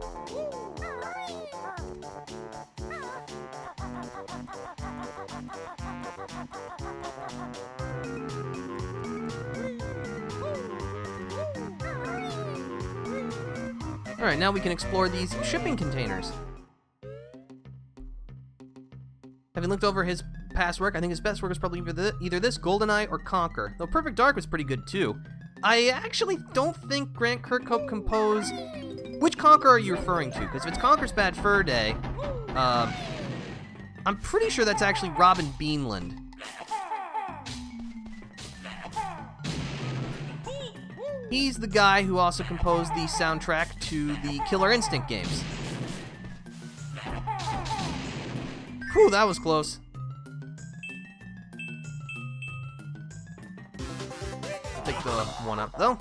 Alright, now we can explore these shipping containers. Having looked over his past work, I think his best work is probably either this, GoldenEye, or Conquer. Though Perfect Dark was pretty good too. I actually don't think Grant Kirkhope composed... Which Conquer are you referring to? Because if it's Conquer's Bad Fur Day, I'm pretty sure that's actually Robin Beanland. He's the guy who also composed the soundtrack to the Killer Instinct games. Whew, that was close. I'll take the one up, though.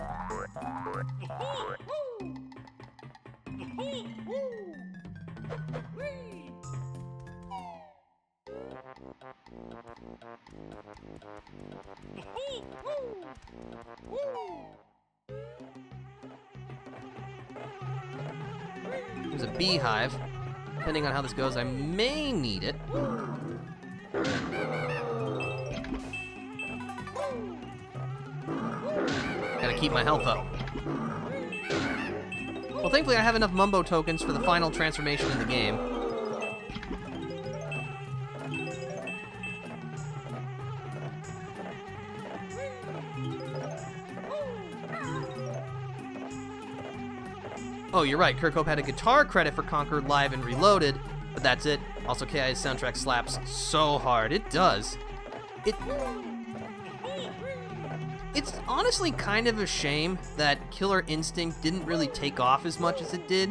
There's a beehive. Depending on how this goes, I may need it. Gotta keep my health up. Well, thankfully I have enough Mumbo tokens for the final transformation in the game. Oh, you're right, Kirkhope had a guitar credit for Conquer Live and Reloaded, but that's it. Also, KI's soundtrack slaps so hard. It does. It's honestly kind of a shame that Killer Instinct didn't really take off as much as it did.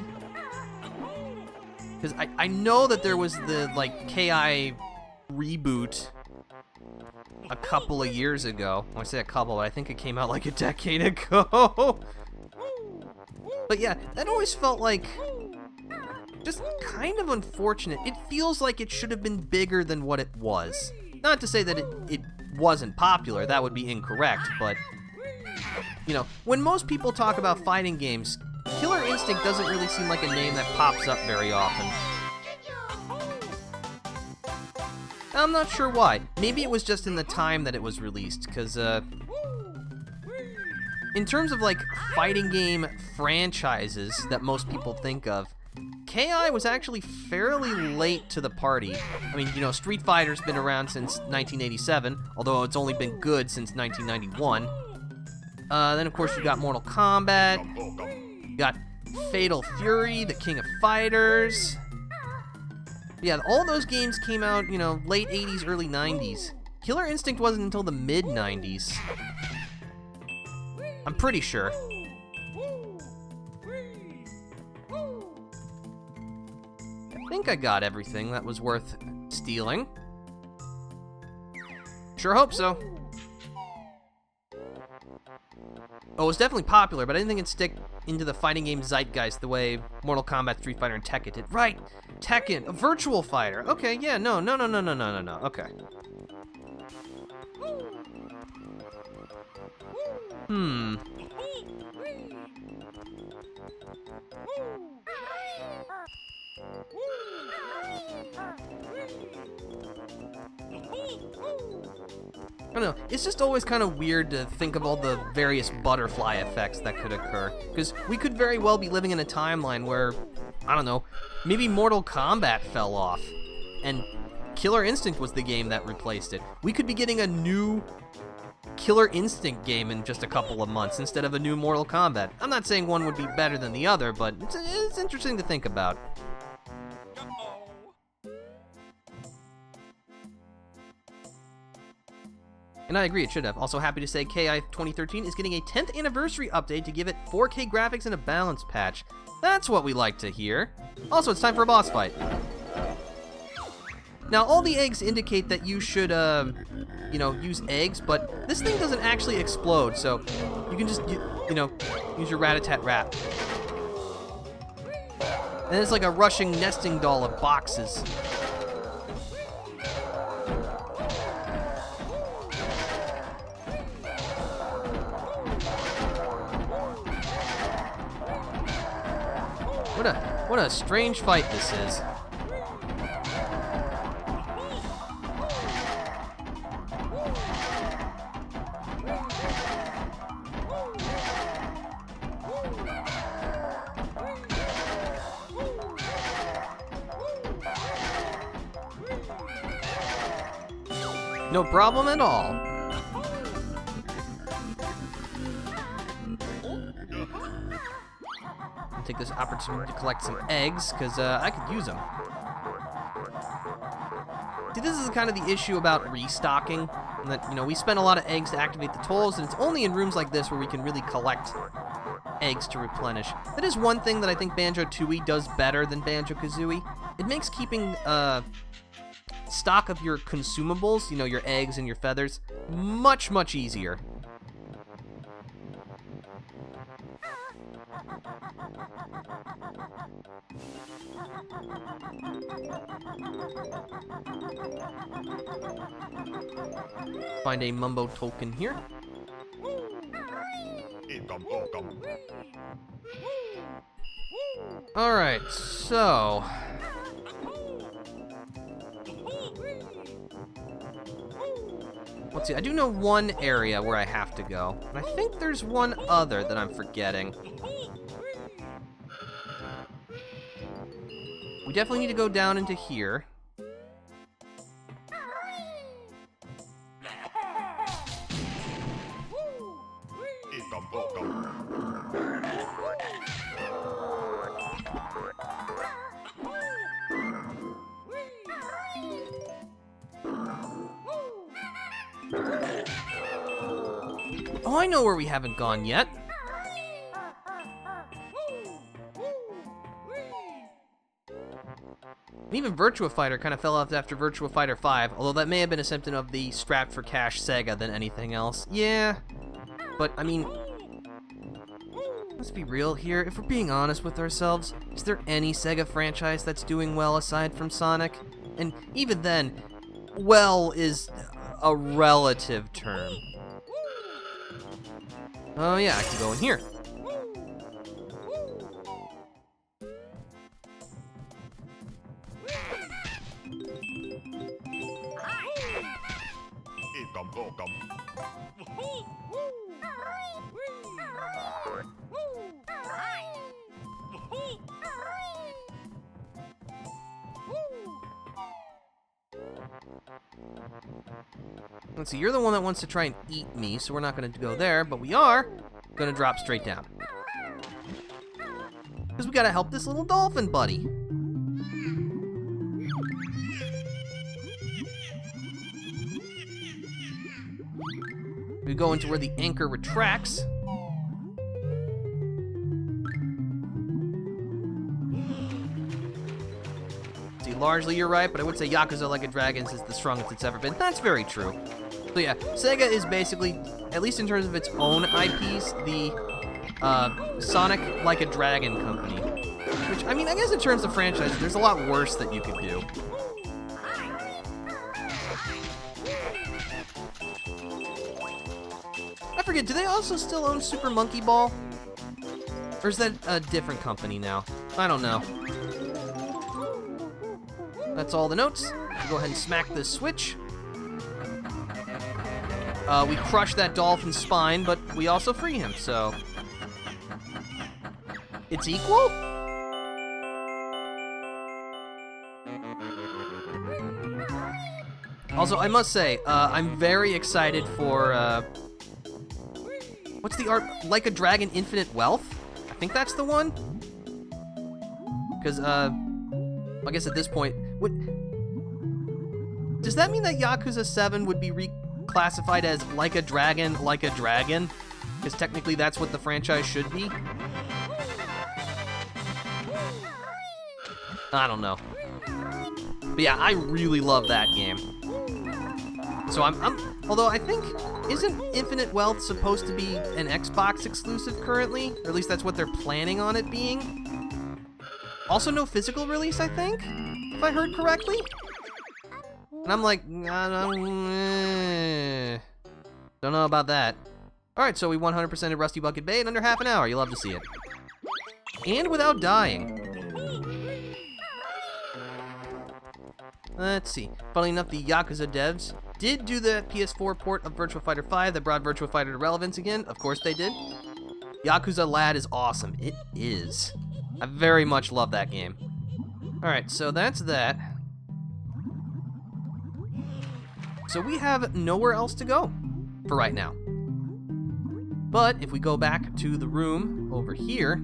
Because I know that there was the, like, KI reboot a couple of years ago. Well, I say a couple, but I think it came out like a decade ago. But yeah, that always felt like just kind of unfortunate. It feels like it should have been bigger than what it was. Not to say that it wasn't popular, that would be incorrect, but, you know, when most people talk about fighting games, Killer Instinct doesn't really seem like a name that pops up very often. I'm not sure why. Maybe it was just in the time that it was released, because, in terms of, like, fighting game franchises that most people think of, KI was actually fairly late to the party. I mean, you know, Street Fighter's been around since 1987, although it's only been good since 1991. Then, of course, you got Mortal Kombat. You got Fatal Fury, the King of Fighters. Yeah, all those games came out, you know, late 80s, early 90s. Killer Instinct wasn't until the mid-90s. I'm pretty sure. I think I got everything that was worth stealing. Sure hope so. Oh, it was definitely popular, but I didn't think it'd stick into the fighting game zeitgeist the way Mortal Kombat, Street Fighter, and Tekken did. Right! Tekken, a virtual fighter. Okay, yeah, no. Okay. I don't know, it's just always kind of weird to think of all the various butterfly effects that could occur, because we could very well be living in a timeline where, I don't know, maybe Mortal Kombat fell off, and Killer Instinct was the game that replaced it. We could be getting a new Killer Instinct game in just a couple of months instead of a new Mortal Kombat. I'm not saying one would be better than the other, but it's interesting to think about. And I agree, it should have. Also happy to say KI 2013 is getting a 10th anniversary update to give it 4K graphics and a balance patch. That's what we like to hear. Also, it's time for a boss fight. Now, all the eggs indicate that you should, you know, use eggs, but this thing doesn't actually explode, so you can just, you know, use your rat-a-tat-rat. And it's like a rushing nesting doll of boxes. What a strange fight this is. No problem at all. Take this opportunity to collect some eggs, because I could use them. See, this is kind of the issue about restocking, that, you know, we spend a lot of eggs to activate the tolls, and it's only in rooms like this where we can really collect eggs to replenish. That is one thing that I think Banjo-Tooie does better than Banjo-Kazooie. It makes keeping stock of your consumables, you know, your eggs and your feathers, much, much easier. Find a Mumbo token here. Alright, so... let's see, I do know one area where I have to go, and I think there's one other that I'm forgetting. We definitely need to go down into here. Oh, I know where we haven't gone yet. And even Virtua Fighter kind of fell off after Virtua Fighter 5, although that may have been a symptom of the strapped for cash Sega than anything else. Yeah, but I mean, let's be real here. If we're being honest with ourselves, is there any Sega franchise that's doing well aside from Sonic? And even then, well is a relative term. Oh yeah, I can go in here. Let's see, you're the one that wants to try and eat me, so we're not going to go there, but we are going to drop straight down. Because we got to help this little dolphin buddy. We go into where the anchor retracts. See, largely you're right, but I would say Yakuza Like a Dragon is the strongest it's ever been. That's very true. So yeah, Sega is basically, at least in terms of its own IPs, the Sonic Like a Dragon company. Which, I mean, I guess in terms of franchises, there's a lot worse that you could do. I forget, do they also still own Super Monkey Ball? Or is that a different company now? I don't know. That's all the notes. We'll go ahead and smack this switch. We crush that dolphin's spine, but we also free him, so... It's equal? Also, I must say, I'm very excited for, what's the art? Like a Dragon Infinite Wealth? I think that's the one? Because, I guess at this point... Does that mean that Yakuza 7 would be reclassified as Like a Dragon, Like a Dragon? Because technically that's what the franchise should be? I don't know. But yeah, I really love that game. So although I think, isn't Infinite Wealth supposed to be an Xbox exclusive currently? Or at least that's what they're planning on it being? Also no physical release, I think? If I heard correctly? And I'm like, don't know about that. Alright, so we 100%ed Rusty Bucket Bay in under half an hour. You'll love to see it. And without dying. Let's see. Funnily enough, the Yakuza devs did do the PS4 port of Virtua Fighter 5 that brought Virtua Fighter to relevance again. Of course they did. Yakuza Lad is awesome. It is. I very much love that game. Alright, so that's that. So we have nowhere else to go for right now. But if we go back to the room over here...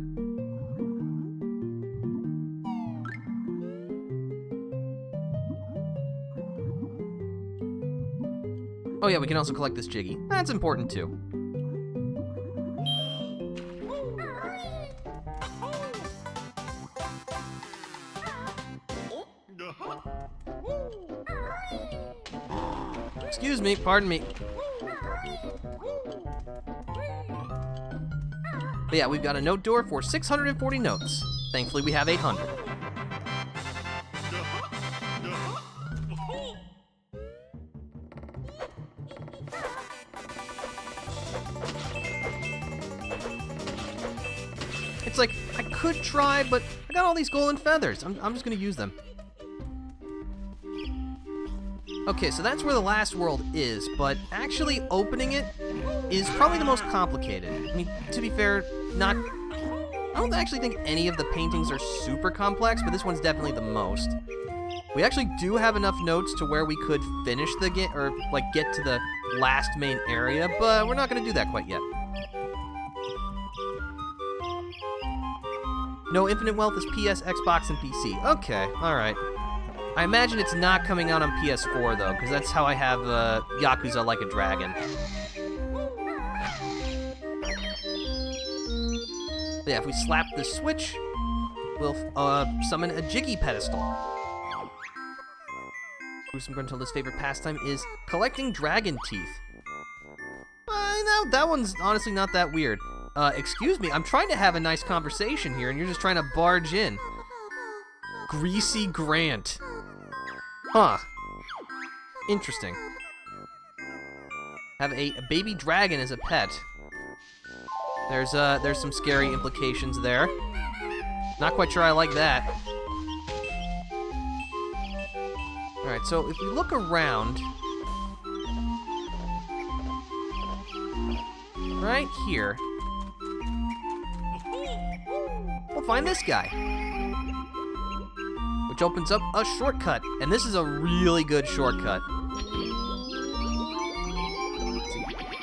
Oh yeah, we can also collect this Jiggy. That's important too. Excuse me, pardon me. But yeah, we've got a note door for 640 notes. Thankfully, we have 800. It's like, I could try, but I got all these golden feathers. I'm just gonna use them. Okay, so that's where the last world is, but actually opening it is probably the most complicated. I mean, to be fair, I don't actually think any of the paintings are super complex, but this one's definitely the most. We actually do have enough notes to where we could finish the game, or like get to the last main area, but we're not gonna do that quite yet. No, Infinite Wealth is PS, Xbox, and PC. Okay, alright. I imagine it's not coming out on PS4, though, because that's how I have Yakuza Like a Dragon. But yeah, if we slap the switch, we'll summon a Jiggy pedestal. Gruesome Gruntilda's favorite pastime is collecting dragon teeth. No, that one's honestly not that weird. Excuse me, I'm trying to have a nice conversation here, and you're just trying to barge in. Greasy Grant. Huh. Interesting. Have a baby dragon as a pet. There's some scary implications there. Not quite sure I like that. Alright, so if we look around... right here... we'll find this guy. Which which opens up a shortcut, and this is a really good shortcut.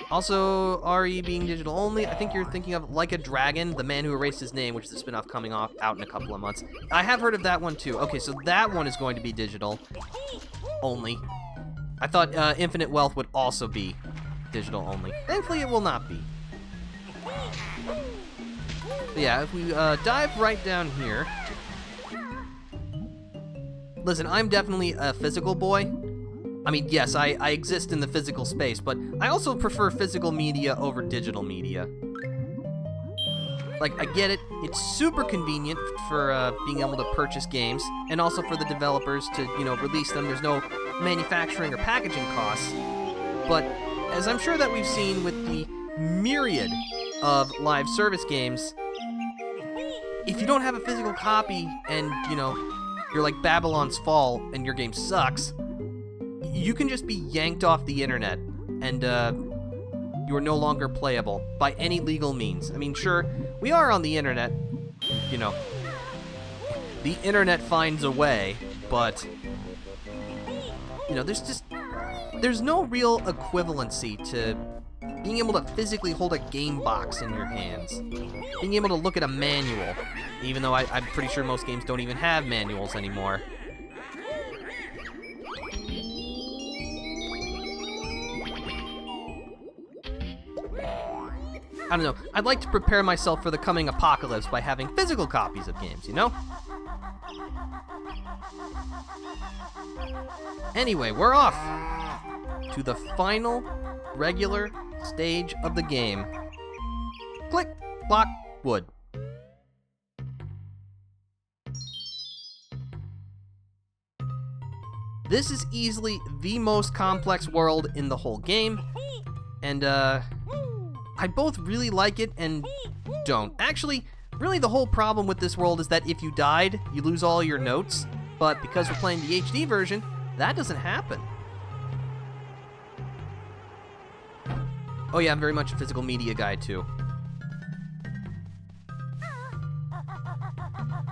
Also, RE being digital only, I think you're thinking of Like a Dragon, The Man Who Erased His Name, which is a spin-off coming out in a couple of months. I have heard of that one too. Okay, so that one is going to be digital only. I thought Infinite Wealth would also be digital only. Thankfully, it will not be. But yeah, if we dive right down here. Listen, I'm definitely a physical boy. I mean, yes, I exist in the physical space, but I also prefer physical media over digital media. Like, I get it, it's super convenient for being able to purchase games, and also for the developers to, you know, release them. There's no manufacturing or packaging costs. But, as I'm sure that we've seen with the myriad of live service games, if you don't have a physical copy and, you know, you're like Babylon's Fall and your game sucks, you can just be yanked off the internet, and you are no longer playable by any legal means. I mean, sure, we are on the internet, you know, the internet finds a way, but, you know, there's no real equivalency to being able to physically hold a game box in your hands, being able to look at a manual, even though I'm pretty sure most games don't even have manuals anymore. I don't know, I'd like to prepare myself for the coming apocalypse by having physical copies of games, you know? Anyway, we're off to the final regular stage of the game. Click, block, wood. This is easily the most complex world in the whole game, and I both really like it and don't. Actually, really the whole problem with this world is that if you died, you lose all your notes, but because we're playing the HD version, that doesn't happen. Oh yeah, I'm very much a physical media guy too.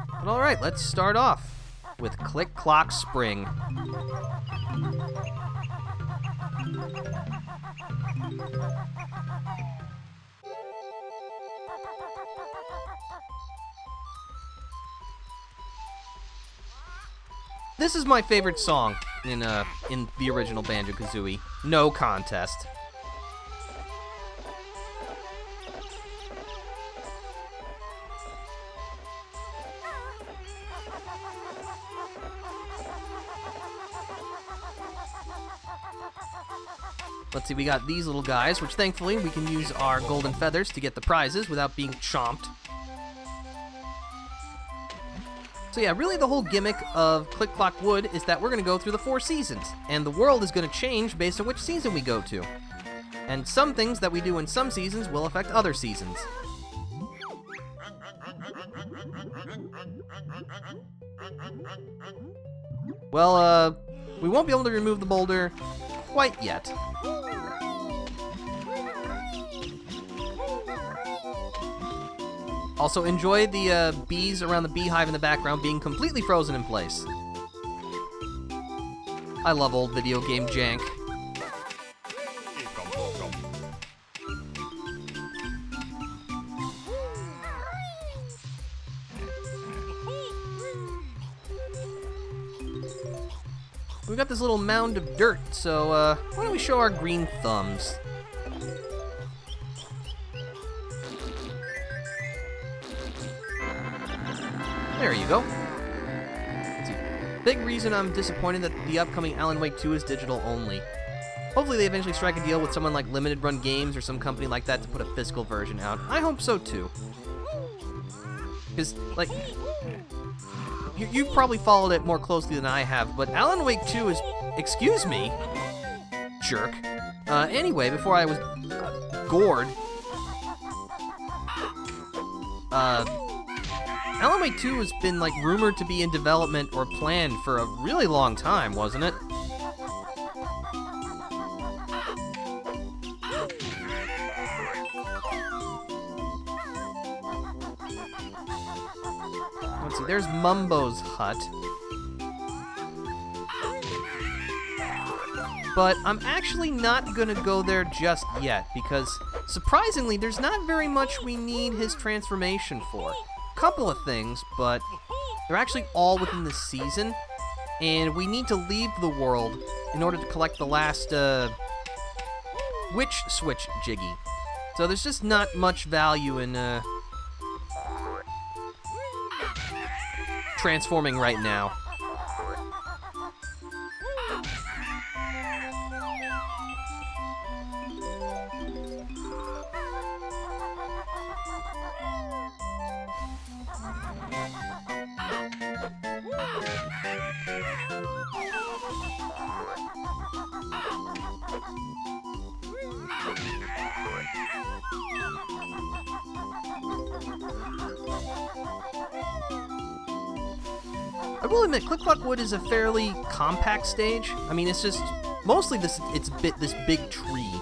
But alright, let's start off with Click Clock Spring. This is my favorite song in the original Banjo-Kazooie. No contest. Let's see, we got these little guys, which thankfully we can use our golden feathers to get the prizes without being chomped. So yeah, really the whole gimmick of Click Clock Wood is that we're going to go through the 4 seasons, and the world is going to change based on which season we go to. And some things that we do in some seasons will affect other seasons. Well, we won't be able to remove the boulder quite yet. Also, enjoy the bees around the beehive in the background being completely frozen in place. I love old video game jank. We got this little mound of dirt, so why don't we show our green thumbs? There you go. Let's see. Big reason I'm disappointed that the upcoming Alan Wake 2 is digital only. Hopefully they eventually strike a deal with someone like Limited Run Games or some company like that to put a physical version out. I hope so too. Because, like, you've probably followed it more closely than I have, but Alan Wake 2 is... Excuse me? Jerk. Anyway, before I was gored... Alan Wake 2 has been, like, rumored to be in development or planned for a really long time, wasn't it? Let's see, there's Mumbo's hut. but I'm actually not gonna go there just yet, because surprisingly, there's not very much we need his transformation for. Couple of things, but they're actually all within the season, and we need to leave the world in order to collect the last, Witch Switch Jiggy. So there's just not much value in, transforming right now. I will admit, Click Wood is a fairly compact stage. I mean, it's just mostly this big tree,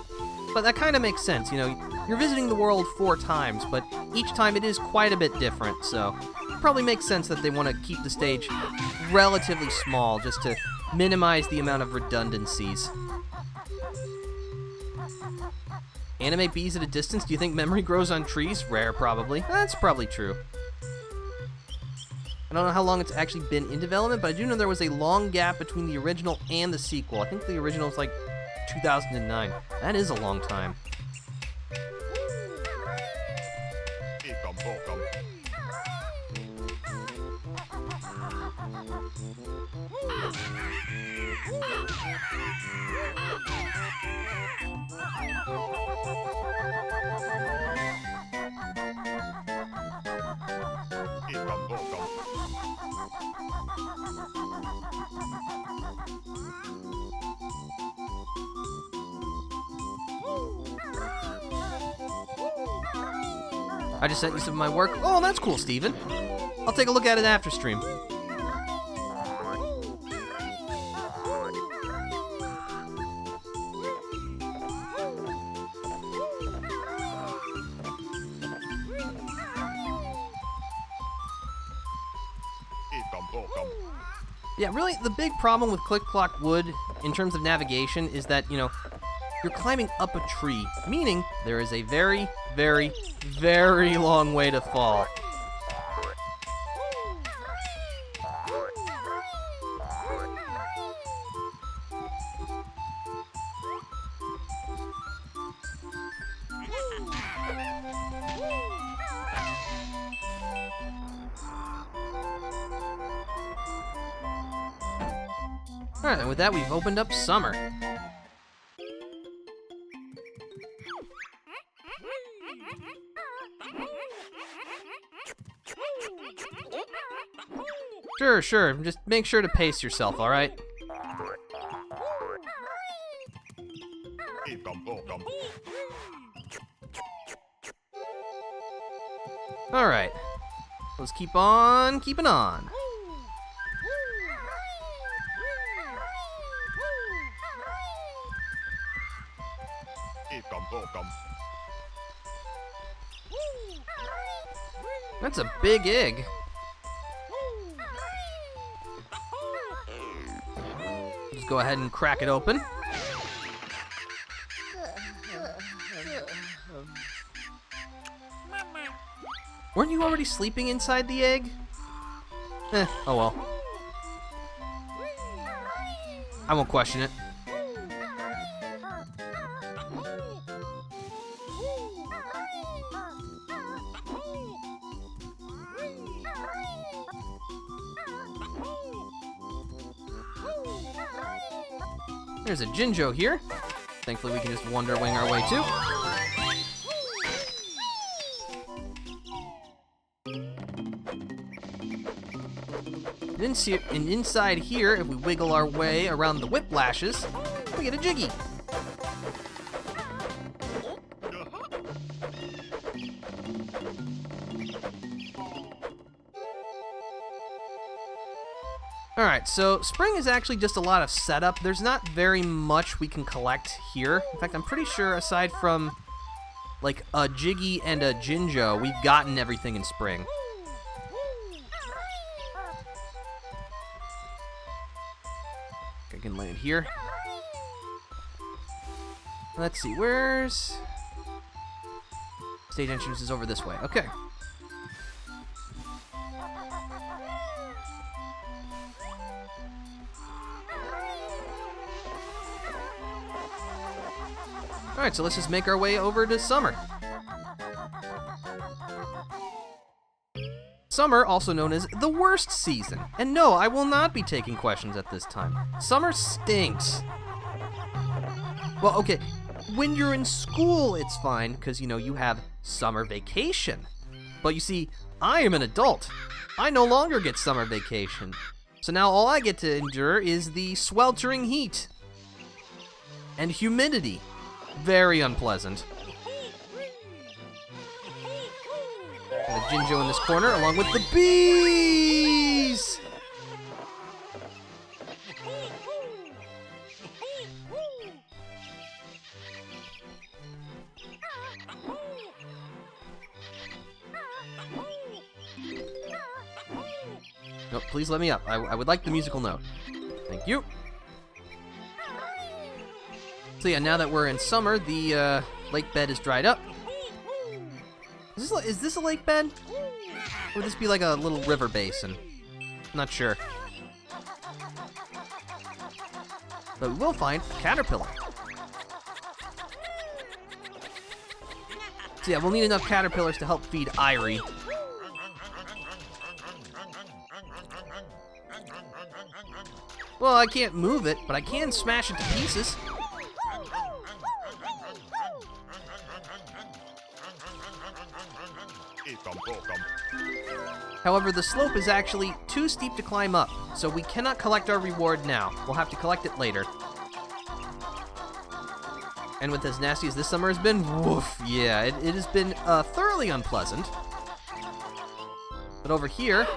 but that kind of makes sense. You know, you're visiting the world 4 times, but each time it is quite a bit different. So it probably makes sense that they want to keep the stage relatively small, just to minimize the amount of redundancies. Animate bees at a distance? Do you think memory grows on trees? Rare, probably. That's probably true. I don't know how long it's actually been in development, but I do know there was a long gap between the original and the sequel. I think the original is like 2009. That is a long time. I just sent you some of my work. Oh, that's cool, Steven. I'll take a look at it after stream. Yeah, really, the big problem with Click Wood in terms of navigation is that, you know, you're climbing up a tree, meaning there is a very, very, very long way to fall. Alright, and with that, we've opened up summer. Sure. Just make sure to pace yourself, alright? Alright. Let's keep on keeping on. That's a big egg. Just go ahead and crack it open. Weren't you already sleeping inside the egg? Oh well. I won't question it. There's a Jinjo here. Thankfully, we can just Wonder Wing our way too. And inside here, if we wiggle our way around the whiplashes, we get a Jiggy. Alright, so spring is actually just a lot of setup. There's not very much we can collect here. In fact, I'm pretty sure aside from like a Jiggy and a Jinjo, we've gotten everything in spring. I can land here. Let's see, where's... Stage entrance is over this way. Okay. Alright, so let's just make our way over to summer. Summer, also known as the worst season. And no, I will not be taking questions at this time. Summer stinks. Well, okay, when you're in school, it's fine, because, you know, you have summer vacation. But you see, I am an adult. I no longer get summer vacation. So now all I get to endure is the sweltering heat. And humidity. Very unpleasant. Got a Jinjo in this corner, along with the bees! No, please let me up. I would like the musical note. Thank you. So yeah, now that we're in summer, the lake bed is dried up. Is this a lake bed? Or would this be like a little river basin? I'm not sure. But we will find a caterpillar. So yeah, we'll need enough caterpillars to help feed Irie. Well, I can't move it, but I can smash it to pieces. However, the slope is actually too steep to climb up, so we cannot collect our reward now. We'll have to collect it later. And with as nasty as this summer has been, woof, yeah, it has been thoroughly unpleasant. But over here,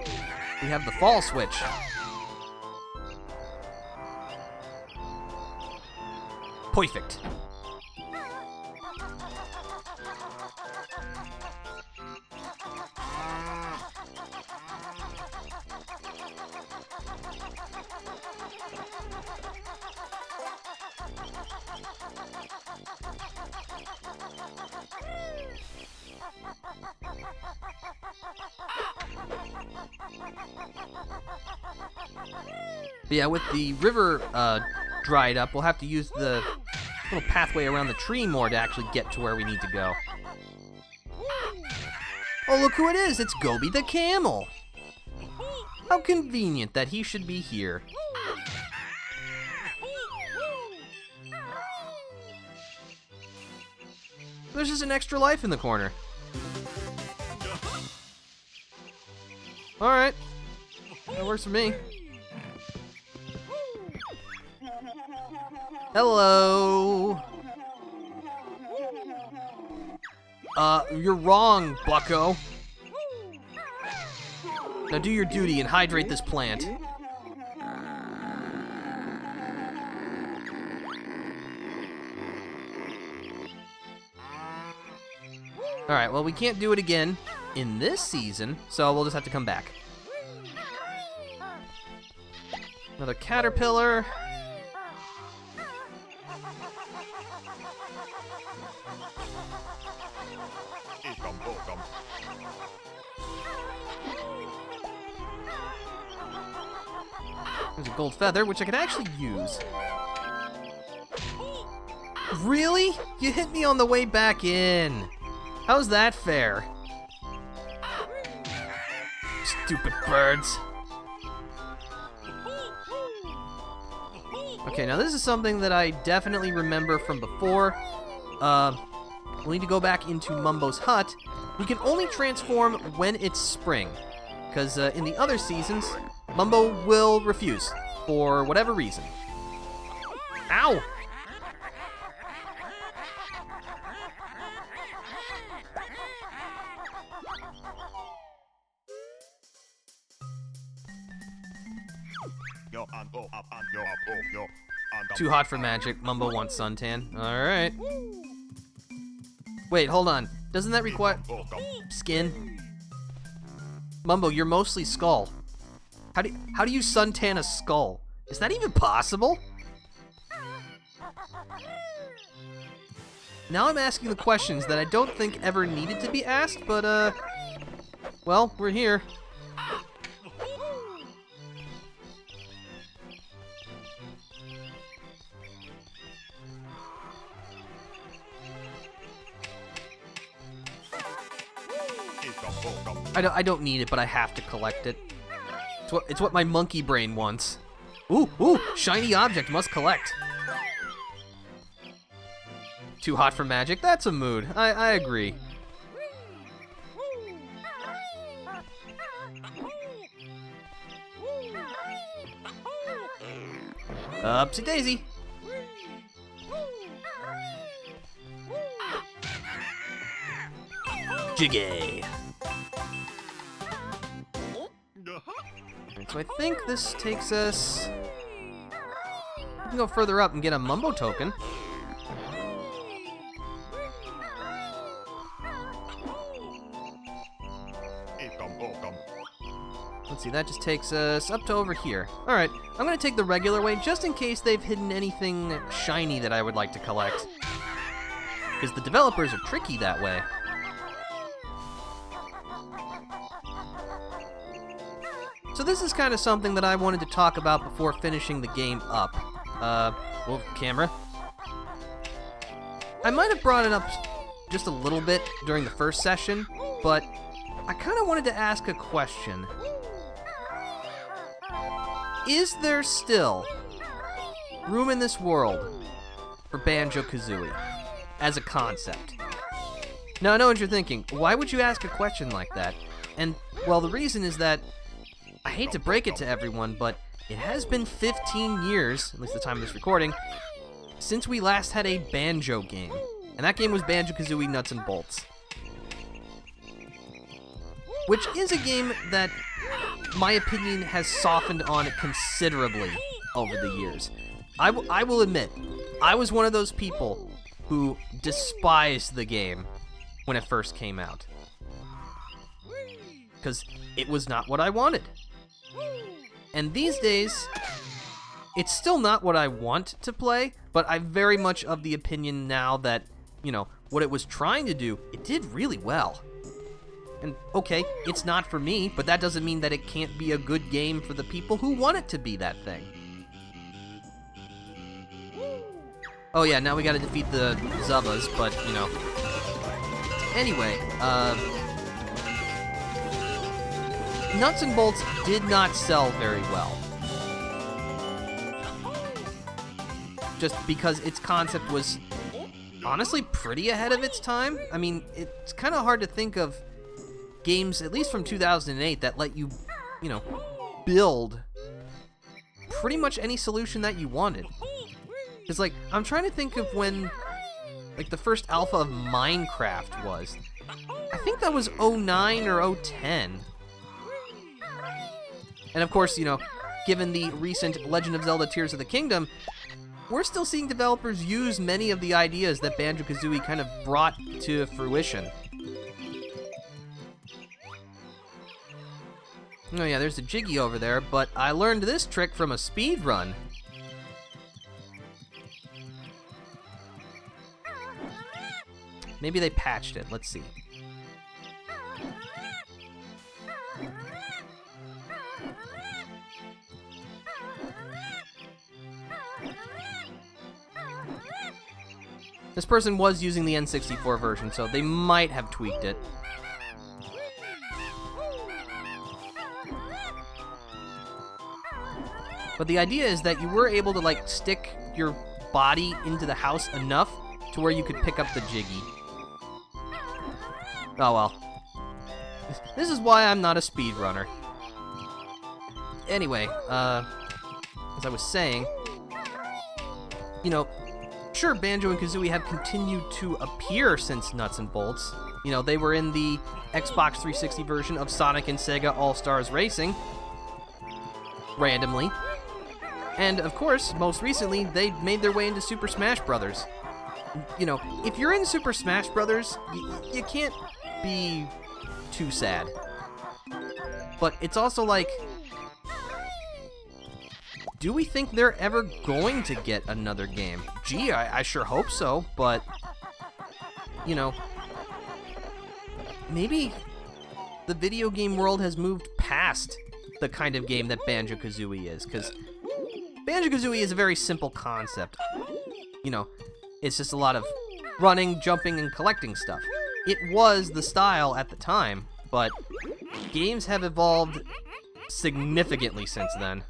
we have the fall switch. Perfect. But yeah, with the river dried up, we'll have to use the little pathway around the tree more to actually get to where we need to go. Oh, look who it is! It's Gobi the camel! How convenient that he should be here. There's just an extra life in the corner. Alright. That works for me. Hello! You're wrong, bucko. Now do your duty and hydrate this plant. Alright, well, we can't do it again in this season, so we'll just have to come back. Another caterpillar. There's a gold feather, which I could actually use. Really? You hit me on the way back in. How's that fair? Stupid birds. Okay, now this is something that I definitely remember from before. We'll need to go back into Mumbo's hut. We can only transform when it's spring, because in the other seasons, Mumbo will refuse, for whatever reason. Ow! Too hot for magic. Mumbo wants suntan. Alright. Wait, hold on. Doesn't that require skin? Mumbo, you're mostly skull. How do you suntan a skull? Is that even possible? Now I'm asking the questions that I don't think ever needed to be asked, but, well, we're here. I don't need it, but I have to collect it. It's what my monkey brain wants. Ooh, shiny object, must collect. Too hot for magic? That's a mood. I agree. Upsy daisy. Jiggy. So I think this takes us... We can go further up and get a Mumbo token. Let's see, that just takes us up to over here. Alright, I'm gonna take the regular way just in case they've hidden anything shiny that I would like to collect. Because the developers are tricky that way. So this is kind of something that I wanted to talk about before finishing the game up. Well, camera. I might have brought it up just a little bit during the first session, but I kind of wanted to ask a question. Is there still room in this world for Banjo-Kazooie as a concept? Now, I know what you're thinking. Why would you ask a question like that? And, well, the reason is that I hate to break it to everyone, but it has been 15 years, at least the time of this recording, since we last had a Banjo game. And that game was Banjo-Kazooie Nuts and Bolts. Which is a game that my opinion has softened on considerably over the years. I will admit, I was one of those people who despised the game when it first came out. Because it was not what I wanted. And these days, it's still not what I want to play, but I'm very much of the opinion now that, you know, what it was trying to do, it did really well. And, okay, it's not for me, but that doesn't mean that it can't be a good game for the people who want it to be that thing. Oh yeah, now we gotta defeat the Zubbas, but, you know. Anyway, Nuts and Bolts did not sell very well. Just because its concept was honestly pretty ahead of its time. I mean, it's kind of hard to think of games, at least from 2008, that let you, you know, build pretty much any solution that you wanted. Because, like, I'm trying to think of when, like, the first alpha of Minecraft was. I think that was 09 or 010. And of course, you know, given the recent Legend of Zelda Tears of the Kingdom, we're still seeing developers use many of the ideas that Banjo-Kazooie kind of brought to fruition. Oh yeah, there's a Jiggy over there, but I learned this trick from a speed run. Maybe they patched it, let's see. This person was using the N64 version, so they might have tweaked it. But the idea is that you were able to, like, stick your body into the house enough to where you could pick up the Jiggy. Oh well. This is why I'm not a speedrunner. Anyway, as I was saying, you know, sure, Banjo and Kazooie have continued to appear since Nuts and Bolts. You know, they were in the Xbox 360 version of Sonic and Sega All-Stars Racing. Randomly. And, of course, most recently, they made their way into Super Smash Bros. You know, if you're in Super Smash Bros., you can't be too sad. But it's also like, do we think they're ever going to get another game? Gee, I sure hope so, but you know, maybe the video game world has moved past the kind of game that Banjo-Kazooie is, because Banjo-Kazooie is a very simple concept. You know, it's just a lot of running, jumping, and collecting stuff. It was the style at the time, but games have evolved significantly since then.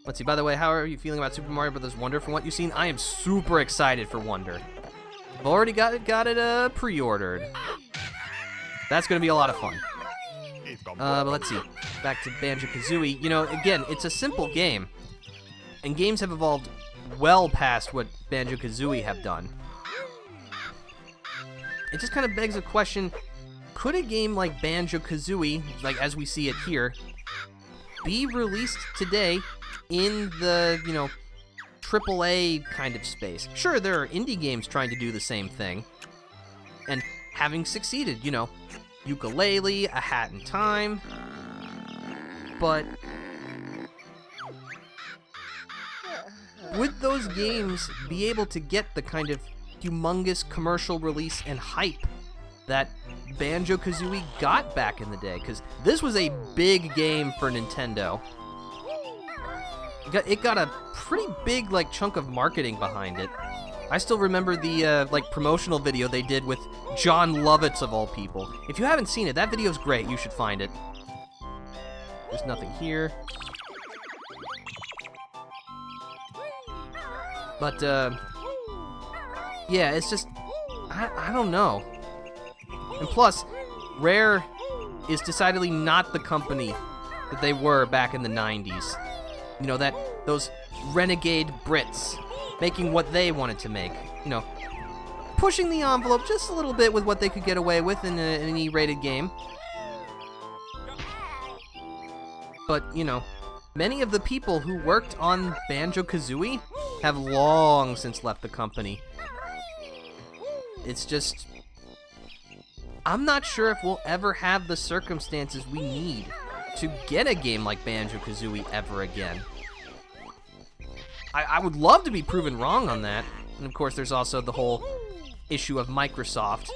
Let's see, by the way, how are you feeling about Super Mario Bros. Wonder from what you've seen? I am super excited for Wonder. I've already got it pre-ordered. That's going to be a lot of fun. But let's see. Back to Banjo-Kazooie. You know, again, it's a simple game. And games have evolved well past what Banjo-Kazooie have done. It just kind of begs a question, could a game like Banjo-Kazooie, like as we see it here, be released today in the, you know, AAA kind of space? Sure, there are indie games trying to do the same thing, and having succeeded, you know, Yooka-Laylee, A Hat in Time, but would those games be able to get the kind of humongous commercial release and hype that Banjo-Kazooie got back in the day? Because this was a big game for Nintendo. It got a pretty big, like, chunk of marketing behind it. I still remember the, like, promotional video they did with John Lovitz, of all people. If you haven't seen it, that video's great. You should find it. There's nothing here. But, yeah, it's just, I don't know. And plus, Rare is decidedly not the company that they were back in the 90s. You know, those renegade Brits making what they wanted to make. You know, pushing the envelope just a little bit with what they could get away with in an E-rated game. But, you know, many of the people who worked on Banjo-Kazooie have long since left the company. It's just, I'm not sure if we'll ever have the circumstances we need to get a game like Banjo-Kazooie ever again. I would love to be proven wrong on that. And of course, there's also the whole issue of Microsoft.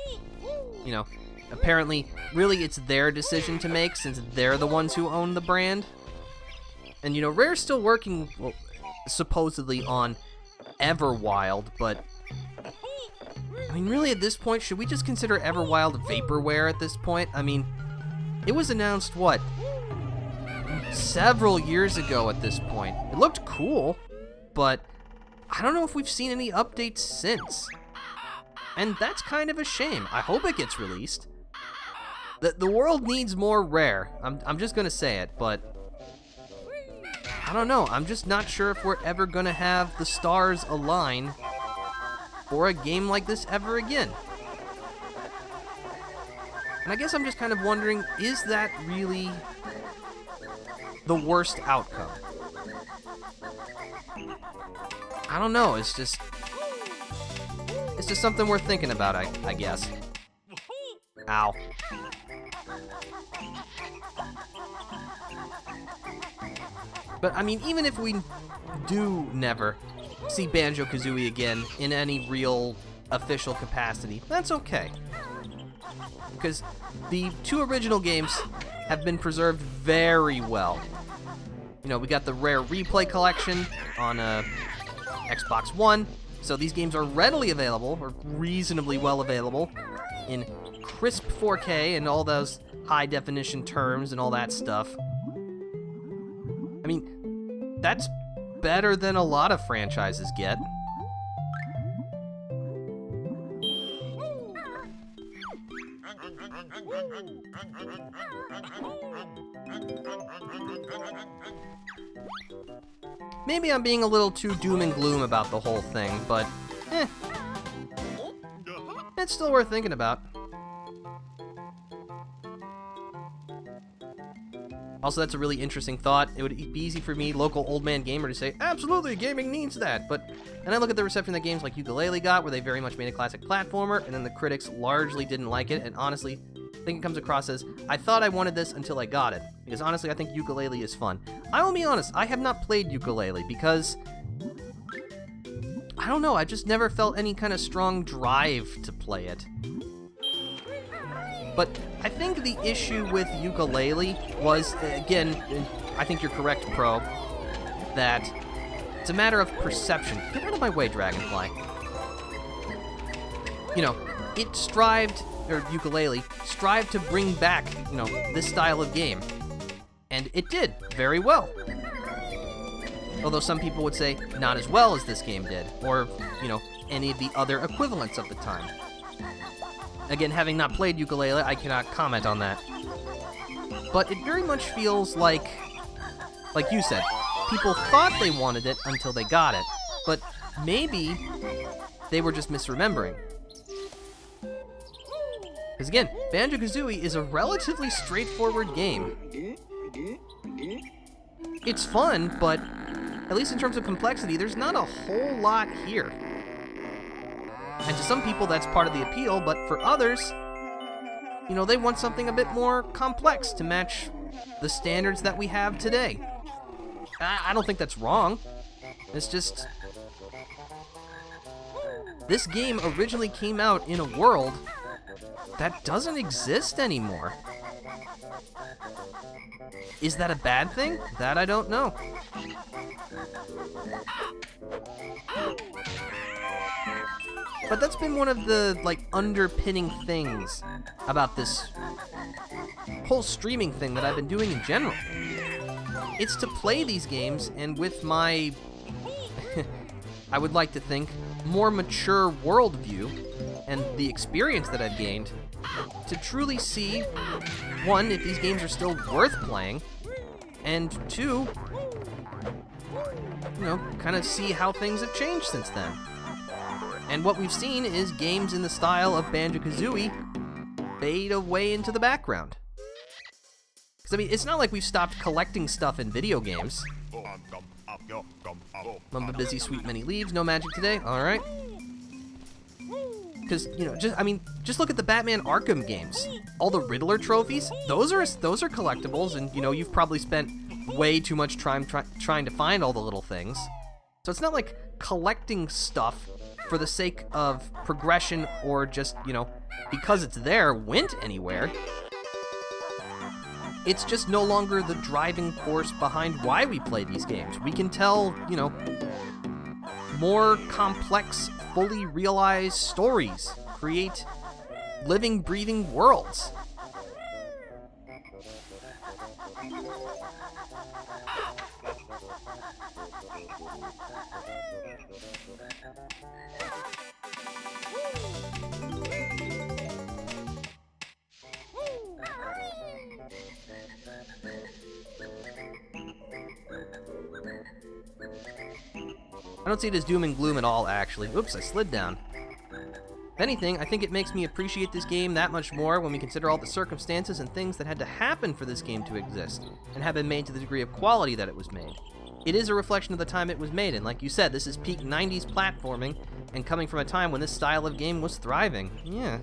You know, apparently, really it's their decision to make since they're the ones who own the brand. And, you know, Rare's still working, well, supposedly on Everwild, but I mean, really at this point, should we just consider Everwild vaporware at this point? I mean, it was announced, what, several years ago at this point. It looked cool, but I don't know if we've seen any updates since. And that's kind of a shame. I hope it gets released. The world needs more Rare. I'm just gonna say it, but I don't know. I'm just not sure if we're ever gonna have the stars align for a game like this ever again. And I guess I'm just kind of wondering, is that really the worst outcome? I don't know. It's just something worth thinking about, I guess. Ow. But, I mean, even if we do never see Banjo-Kazooie again in any real official capacity, that's okay. Because the two original games have been preserved very well. You know, we got the Rare Replay Collection on Xbox One, so these games are readily available, or reasonably well available, in crisp 4K and all those high-definition terms and all that stuff. I mean, that's better than a lot of franchises get. Maybe I'm being a little too doom and gloom about the whole thing, but it's still worth thinking about. Also, that's a really interesting thought. It would be easy for me, local old man gamer, to say, absolutely, gaming needs that, but then I look at the reception that games like Yooka-Laylee got, where they very much made a classic platformer, and then the critics largely didn't like it, and honestly, I think it comes across as, I thought I wanted this until I got it, because honestly, I think Yooka-Laylee is fun. I will be honest, I have not played Yooka-Laylee, because I don't know, I just never felt any kind of strong drive to play it. But I think the issue with Yooka-Laylee was, again, I think you're correct, Pro, that it's a matter of perception. Get out of my way, Dragonfly. You know, it strived, or Yooka-Laylee, strived to bring back, you know, this style of game. And it did very well. Although some people would say not as well as this game did, or, you know, any of the other equivalents of the time. Again, having not played Yooka-Laylee, I cannot comment on that. But it very much feels like you said, people thought they wanted it until they got it, but maybe they were just misremembering. Because again, Banjo-Kazooie is a relatively straightforward game. It's fun, but at least in terms of complexity, there's not a whole lot here. And to some people, that's part of the appeal, but for others, you know, they want something a bit more complex to match the standards that we have today. I don't think that's wrong. It's just... this game originally came out in a world that doesn't exist anymore. Is that a bad thing? That I don't know. But that's been one of the, like, underpinning things about this whole streaming thing that I've been doing in general. It's to play these games, and with my, I would like to think, more mature worldview and the experience that I've gained, to truly see, one, if these games are still worth playing, and two, you know, kind of see how things have changed since then. And what we've seen is games in the style of Banjo-Kazooie fade away into the background. Because, I mean, it's not like we've stopped collecting stuff in video games. I'm busy, sweet many leaves, no magic today, alright. Because, you know, just look at the Batman Arkham games. All the Riddler trophies, those are collectibles, and, you know, you've probably spent way too much time trying to find all the little things. So it's not like collecting stuff for the sake of progression or just, you know, because it's there, went anywhere. It's just no longer the driving force behind why we play these games. We can tell, you know, more complex, fully realized stories, create living, breathing worlds. I don't see it as doom and gloom at all, actually. Oops, I slid down. If anything, I think it makes me appreciate this game that much more when we consider all the circumstances and things that had to happen for this game to exist, and have been made to the degree of quality that it was made. It is a reflection of the time it was made, and like you said, this is peak 90s platforming, and coming from a time when this style of game was thriving. Yeah.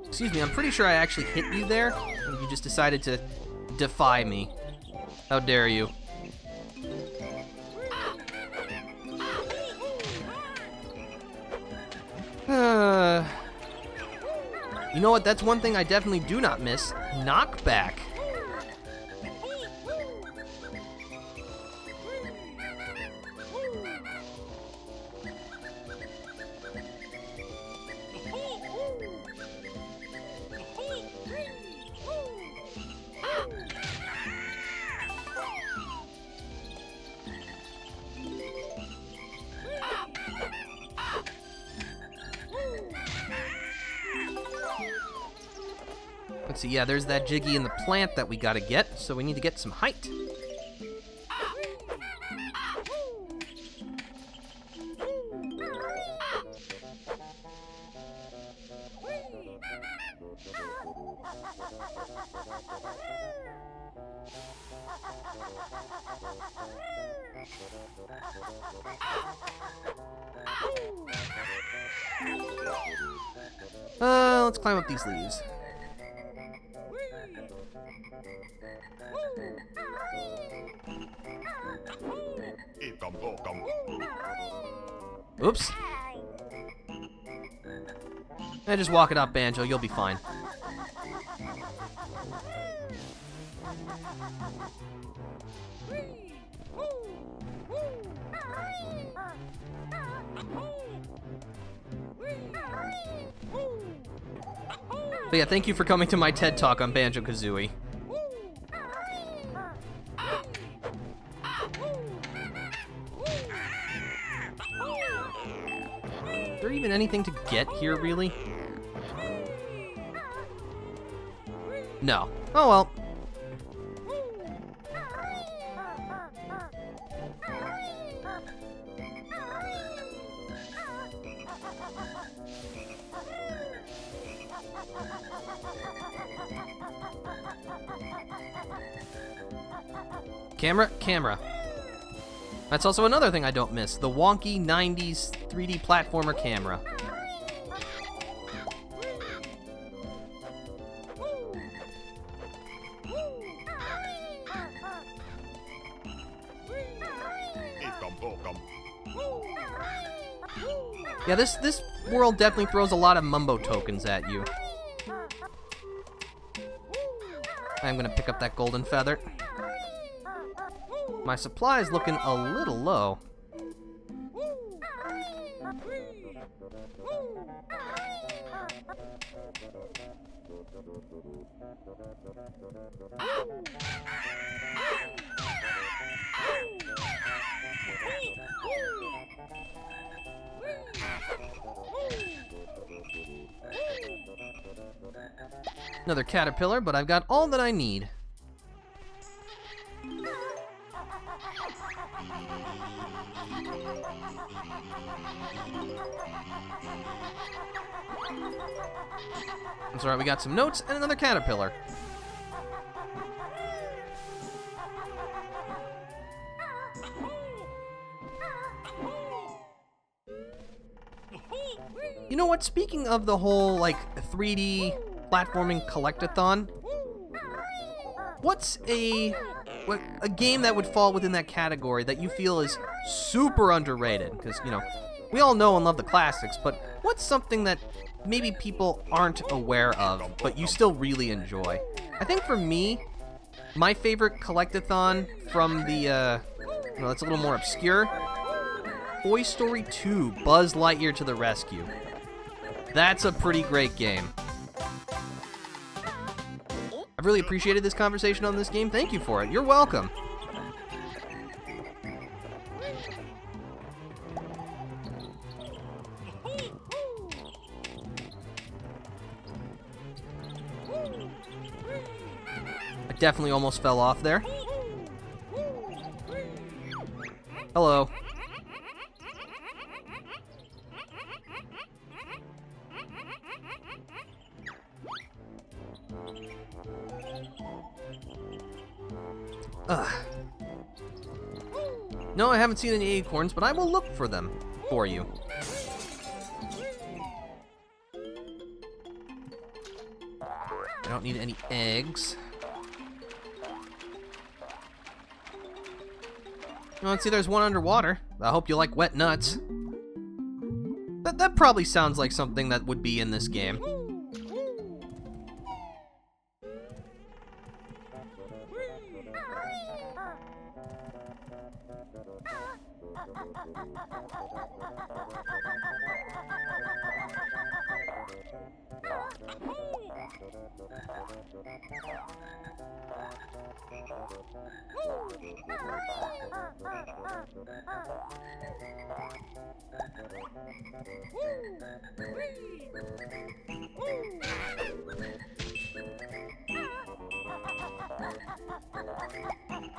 Excuse me, I'm pretty sure I actually hit you there, and you just decided to defy me. How dare you? You know what, that's one thing I definitely do not miss. Knockback. Let's see, yeah, there's that Jiggy in the plant that we gotta get, so we need to get some height. Let's climb up these leaves. Oops. Just walk it up, Banjo. You'll be fine. But yeah, thank you for coming to my TED Talk on Banjo-Kazooie. Is there even anything to get here, really? No. Oh well. Camera. That's also another thing I don't miss. The wonky 90s 3D platformer camera. Yeah, this world definitely throws a lot of mumbo tokens at you. I'm gonna pick up that golden feather. My supply is looking a little low. Another caterpillar, but I've got all that I need. That's alright, we got some notes and another caterpillar. You know what? Speaking of the whole, like, 3D platforming collectathon, what's a game that would fall within that category that you feel is super underrated? Because, you know, we all know and love the classics, but what's something that maybe people aren't aware of, but you still really enjoy? I think for me, my favorite collectathon from the, well, that's a little more obscure, Toy Story 2, Buzz Lightyear to the Rescue. That's a pretty great game. I've really appreciated this conversation on this game. Thank you for it. You're welcome. I definitely almost fell off there. Hello. Ugh. No, I haven't seen any acorns, but I will look for them for you. I don't need any eggs. Oh, let's see, there's one underwater. I hope you like wet nuts. That probably sounds like something that would be in this game.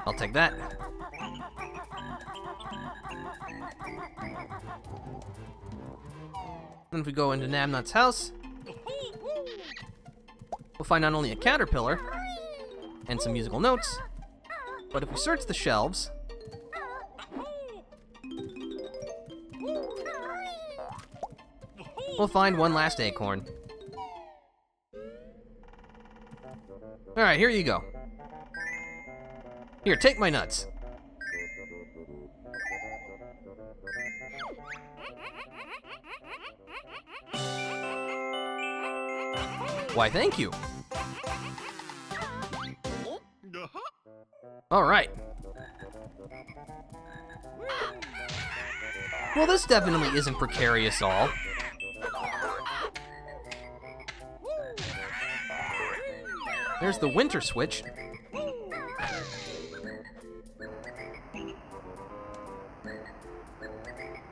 I'll take that. And if we go into Nabnut's house, we'll find not only a caterpillar and some musical notes, But if we search the shelves... we'll find one last acorn. Alright, here you go. Here, take my nuts. Why, thank you. Alright. Well, this definitely isn't precarious all. There's the winter switch.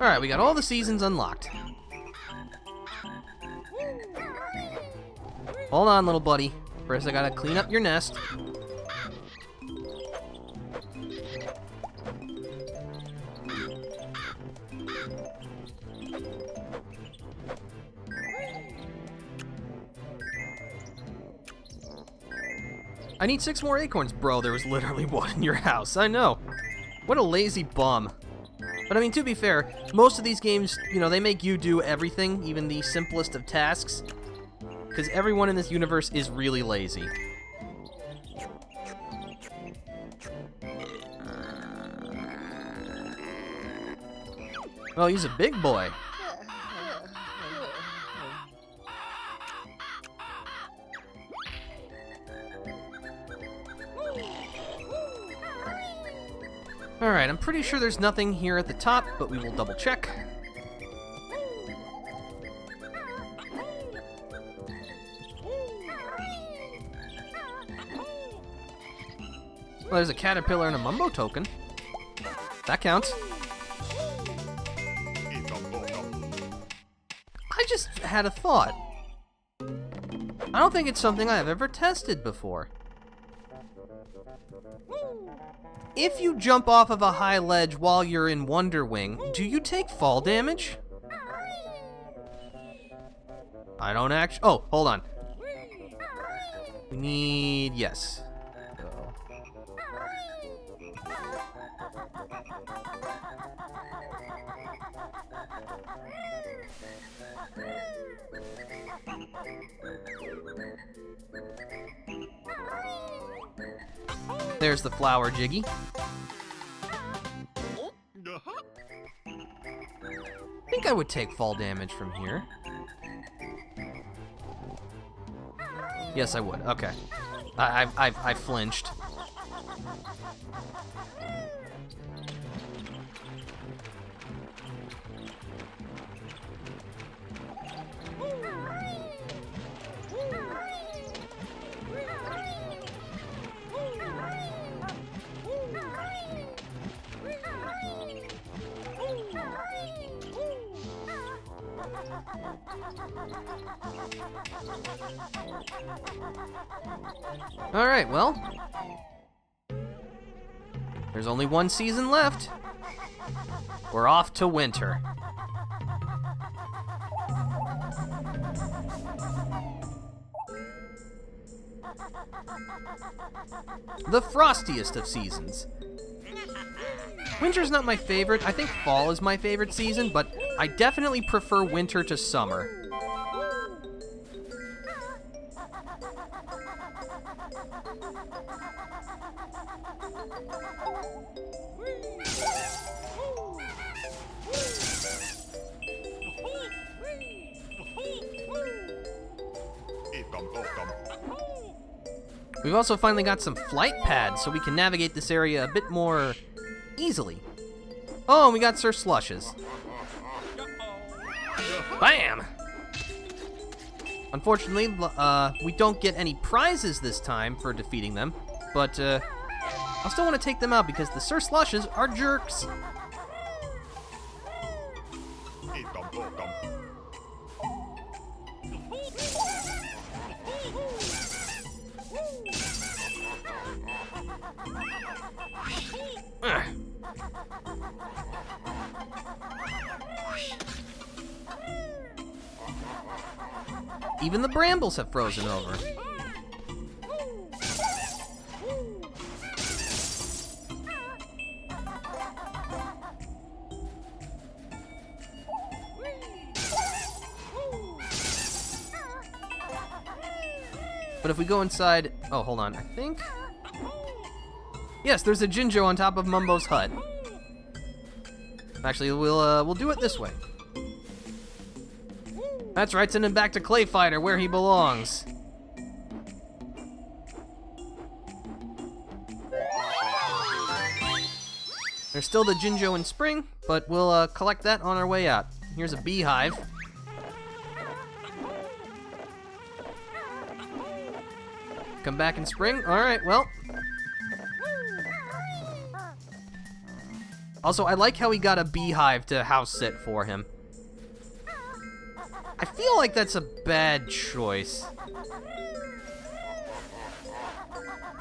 Alright, we got all the seasons unlocked. Hold on, little buddy. First, I gotta clean up your nest. I need 6 more acorns. Bro, there was literally one in your house. I know. What a lazy bum. But I mean, to be fair, most of these games, you know, they make you do everything, even the simplest of tasks. Because everyone in this universe is really lazy. Oh, he's a big boy. Alright, I'm pretty sure there's nothing here at the top, but we will double check. Well, there's a caterpillar and a mumbo token. That counts. I just had a thought. I don't think it's something I've ever tested before. If you jump off of a high ledge while you're in Wonder Wing, do you take fall damage? I don't actually... oh, hold on. We need... yes. There's the flower Jiggy. I think I would take fall damage from here. Yes, I would. Okay. I flinched. Alright, well, there's only one season left. We're off to winter. The frostiest of seasons. Winter's not my favorite. I think fall is my favorite season, but I definitely prefer winter to summer. We've also finally got some flight pads, so we can navigate this area a bit more easily. Oh, and we got Sir Slushes. Bam! Unfortunately, we don't get any prizes this time for defeating them, but I still want to take them out because the Sir Slushes are jerks. Even the brambles have frozen over. But if we go inside... Oh, hold on. I think... Yes, there's a Jinjo on top of Mumbo's hut. Actually, we'll do it this way. That's right, send him back to Clay Fighter, where he belongs. There's still the Jinjo in spring, but we'll collect that on our way out. Here's a beehive. Come back in spring? Alright, well. Also, I like how he got a beehive to house sit for him. I feel like that's a bad choice.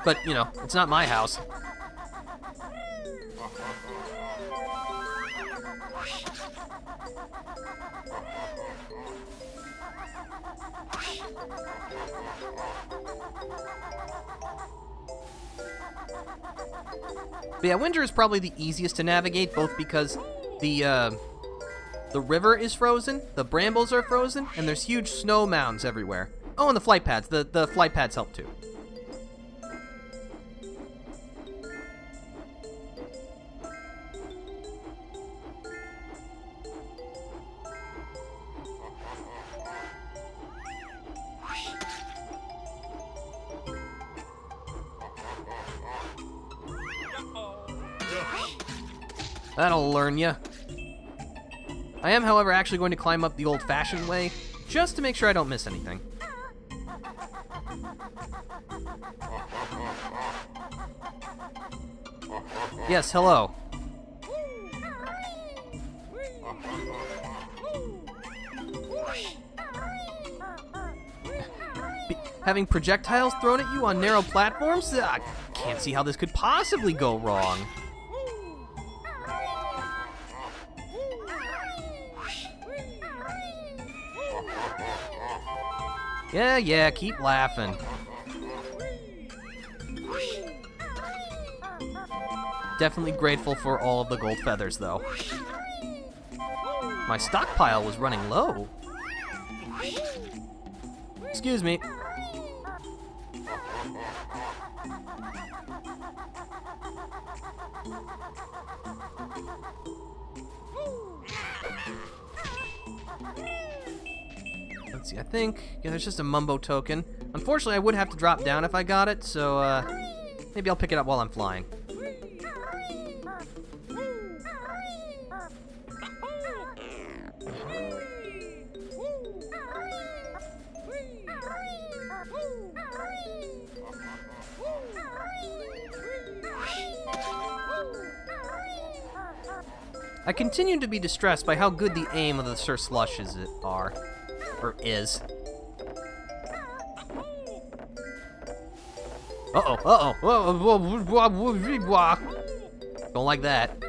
But, you know, it's not my house. But yeah, winter is probably the easiest to navigate, both because the river is frozen, the brambles are frozen, and there's huge snow mounds everywhere. Oh, and the flight pads. The flight pads help too. That'll learn ya. I am, however, actually going to climb up the old-fashioned way, just to make sure I don't miss anything. Yes, hello. Having projectiles thrown at you on narrow platforms? I can't see how this could possibly go wrong. Yeah, keep laughing. Definitely grateful for all of the gold feathers, though. My stockpile was running low. Excuse me. Let's see, I think, yeah, there's just a Mumbo token. Unfortunately, I would have to drop down if I got it, so maybe I'll pick it up while I'm flying. I continue to be distressed by how good the aim of the Sir Slushes are. Or is. Don't like that.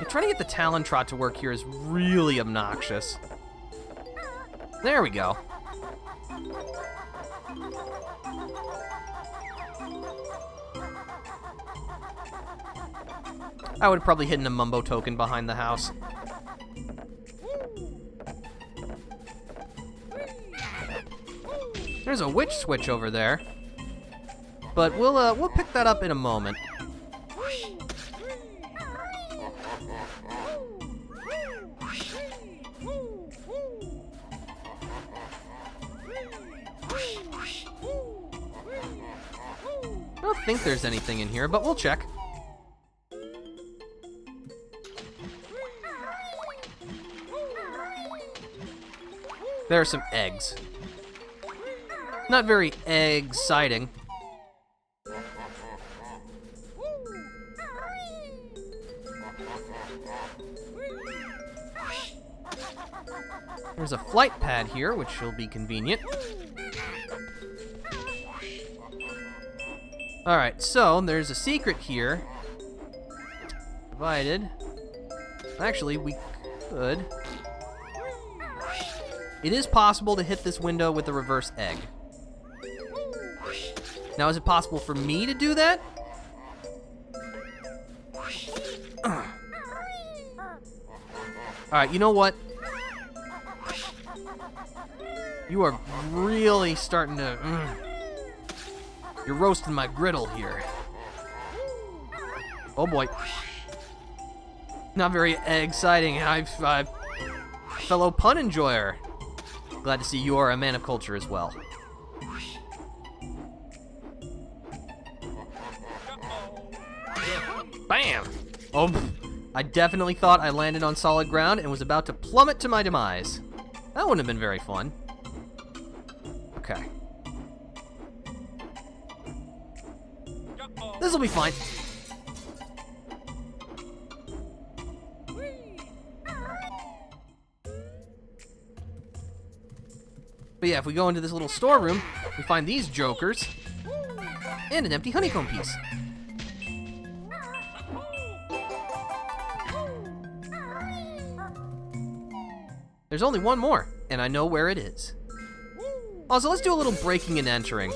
Trying to get the Talon Trot to work here is really obnoxious. There we go. I would have probably hidden a Mumbo token behind the house. There's a witch switch over there, but we'll pick that up in a moment. I don't think there's anything in here, but we'll check. There are some eggs. Not very exciting. There's a flight pad here, which will be convenient. Alright, so there's a secret here. Provided. Actually, we could. It is possible to hit this window with a reverse egg. Now, is it possible for me to do that? Alright, you know what? You are really starting to... You're roasting my griddle here. Oh boy. Not very exciting, fellow pun enjoyer. Glad to see you are a man of culture as well. Bam! Oh, I definitely thought I landed on solid ground and was about to plummet to my demise. That wouldn't have been very fun. Okay. This'll be fine. But yeah, if we go into this little storeroom, we find these jokers and an empty honeycomb piece. There's only one more, and I know where it is. Also, let's do a little breaking and entering.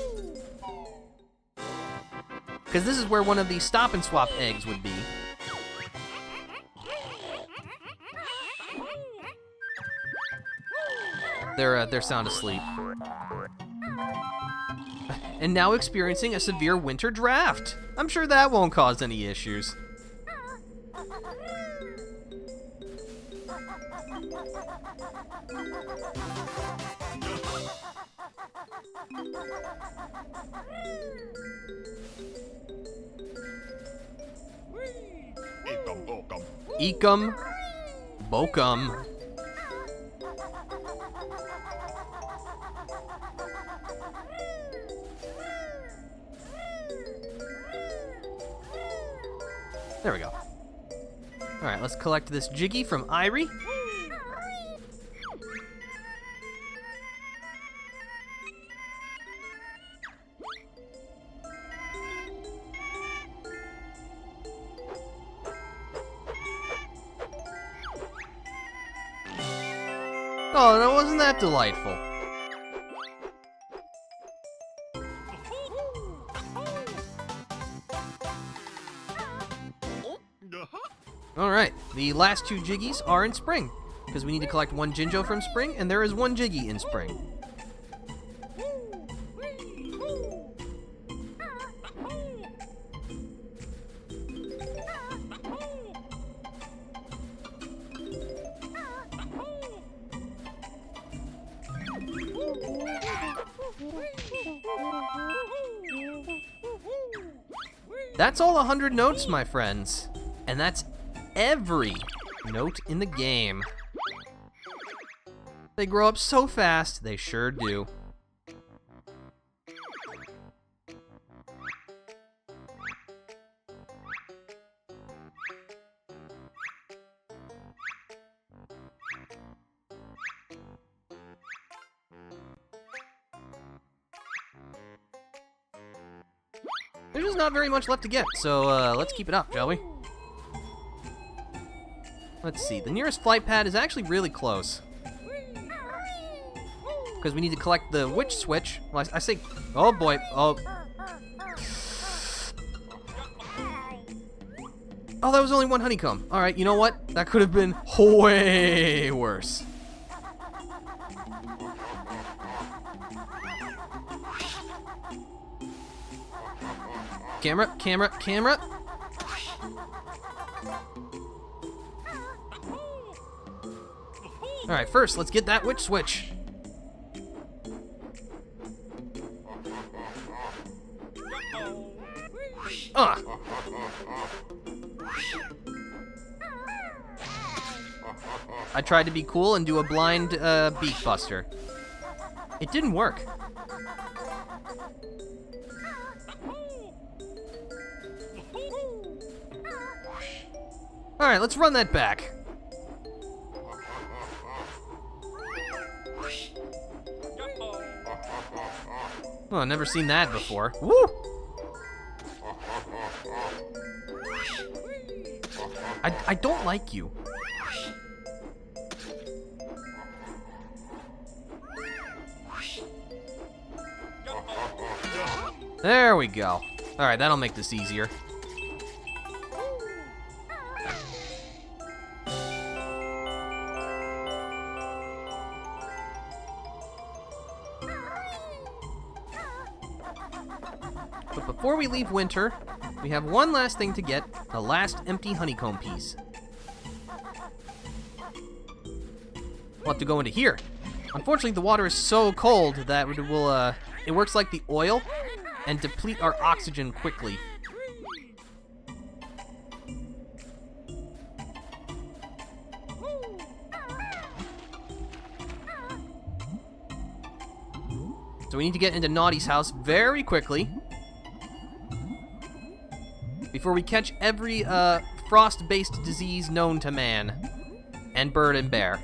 Because this is where one of the stop and swap eggs would be. They're sound asleep. And now experiencing a severe winter draft. I'm sure that won't cause any issues. Eekum, bokum. There we go. Alright, let's collect this Jiggy from Irie. Oh, no, wasn't that delightful? Alright, the last two Jiggies are in Spring, because we need to collect one Jinjo from Spring, and there is one Jiggy in Spring. That's all 100 notes, my friends. And that's every note in the game. They grow up so fast, they sure do. There's just not very much left to get, so let's keep it up, shall we? Let's see, the nearest flight pad is actually really close. Because we need to collect the witch switch. Well, I say, oh boy, oh. Oh, that was only one honeycomb. Alright, you know what? That could have been way worse. Camera, camera, camera. Alright, first, let's get that witch switch. I tried to be cool and do a blind beak buster. It didn't work. Alright, let's run that back. Oh, I've never seen that before. Woo! I don't like you. There we go. Alright, that'll make this easier. But before we leave winter, we have one last thing to get, the last empty honeycomb piece. We'll have to go into here. Unfortunately, the water is so cold that it works like the oil and deplete our oxygen quickly. So we need to get into Naughty's house very quickly before we catch every frost-based disease known to man and bird and bear.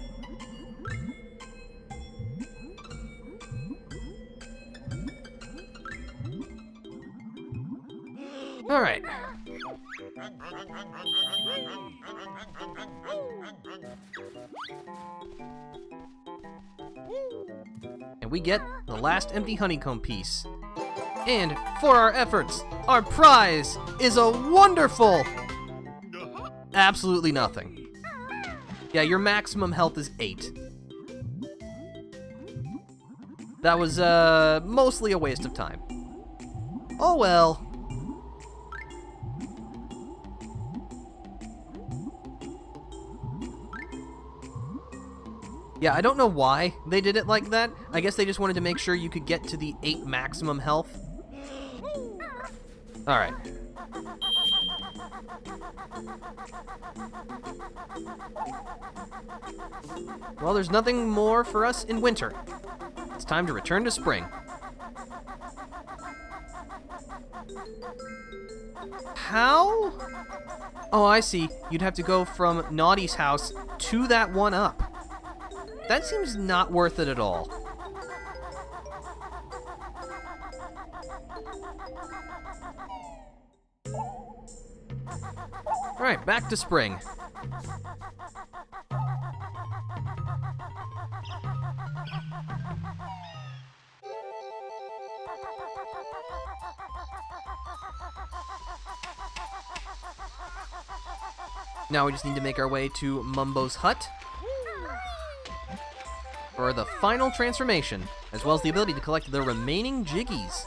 All right. And we get the last empty honeycomb piece. And for our efforts, our prize is a wonderful... absolutely nothing. Yeah, your maximum health is 8. That was mostly a waste of time. Oh well. Yeah, I don't know why they did it like that. I guess they just wanted to make sure you could get to the 8 maximum health. Alright. Well, there's nothing more for us in winter. It's time to return to spring. How? Oh, I see. You'd have to go from Naughty's house to that one up. That seems not worth it at all. Alright, back to spring. Now we just need to make our way to Mumbo's hut for the final transformation, as well as the ability to collect the remaining Jiggies.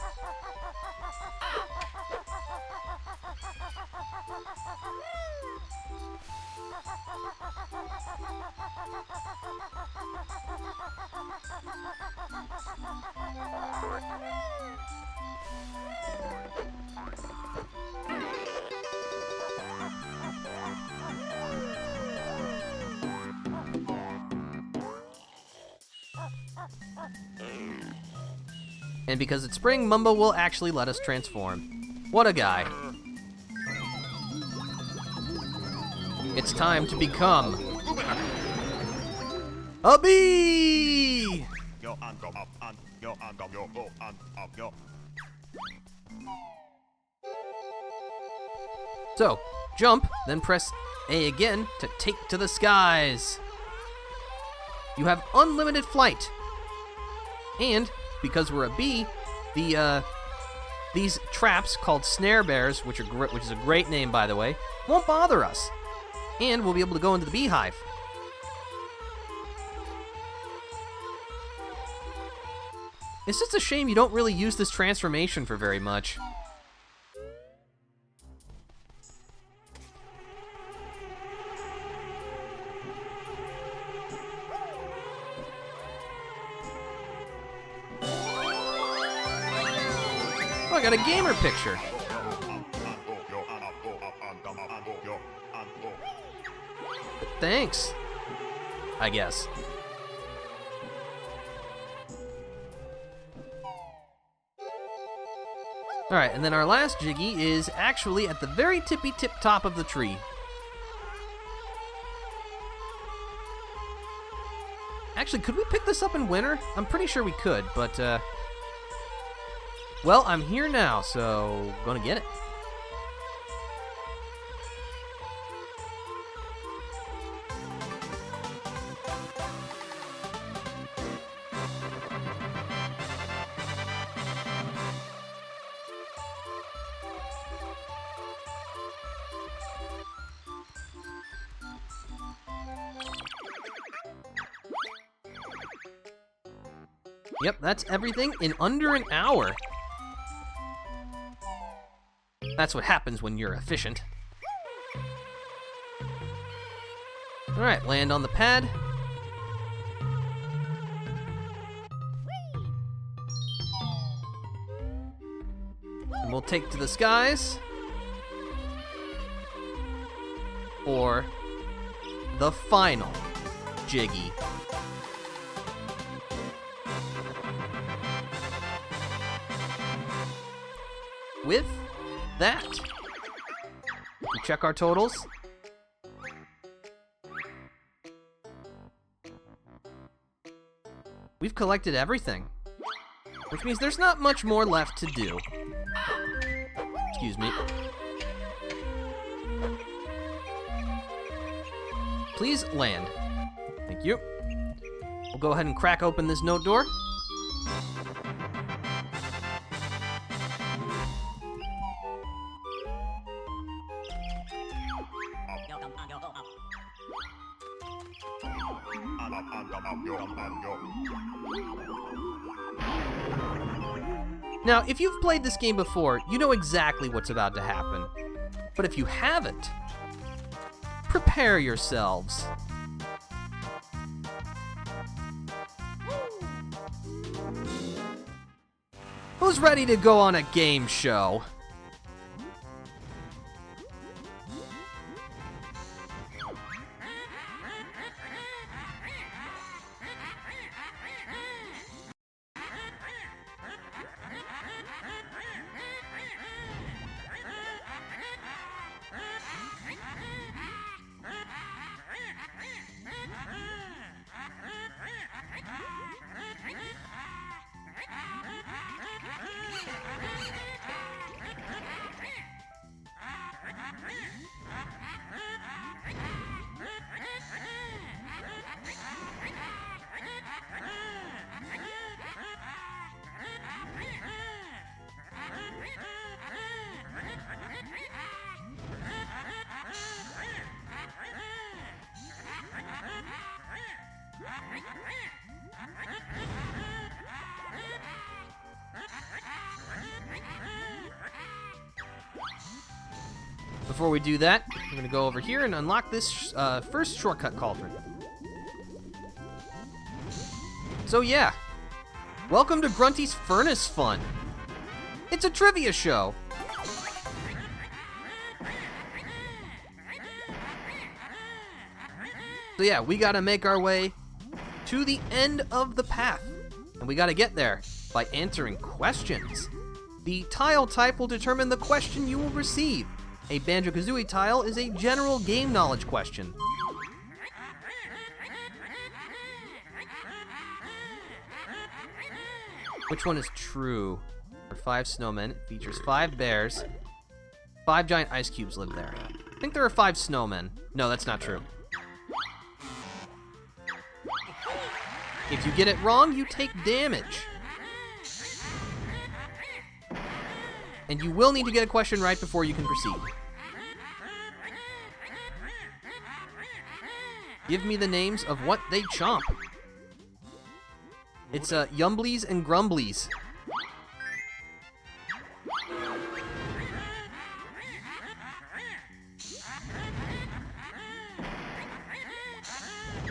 And because it's spring, Mumbo will actually let us transform. What a guy. It's time to become a bee! So, jump, then press A again to take to the skies. You have unlimited flight. And because we're a bee, these traps called snare bears, which is a great name by the way, won't bother us, and we'll be able to go into the beehive. It's just a shame you don't really use this transformation for very much. Oh, I got a gamer picture. Thanks, I guess. Alright, and then our last Jiggy is actually at the very tippy-tip top of the tree. Actually, could we pick this up in winter? I'm pretty sure we could, but, well, I'm here now, so gonna get it. Yep, that's everything in under an hour. That's what happens when you're efficient. Alright, land on the pad. And we'll take to the skies for the final Jiggy. With that, we check our totals. We've collected everything, which means there's not much more left to do. Excuse me. Please land. Thank you. We'll go ahead and crack open this note door. Now, if you've played this game before, you know exactly what's about to happen. But if you haven't, prepare yourselves. Who's ready to go on a game show? Before we do that, we're going to go over here and unlock this first shortcut cauldron. So yeah, welcome to Grunty's Furnace Fun. It's a trivia show. So yeah, we gotta make our way to the end of the path, and we gotta get there by answering questions. The tile type will determine the question you will receive. A Banjo-Kazooie tile is a general game knowledge question. Which one is true? For 5 snowmen, it features 5 bears. 5 giant ice cubes live there. I think there are 5 snowmen. No, that's not true. If you get it wrong, you take damage. And you will need to get a question right before you can proceed. Give me the names of what they chomp. It's Yumblies and Grumblies.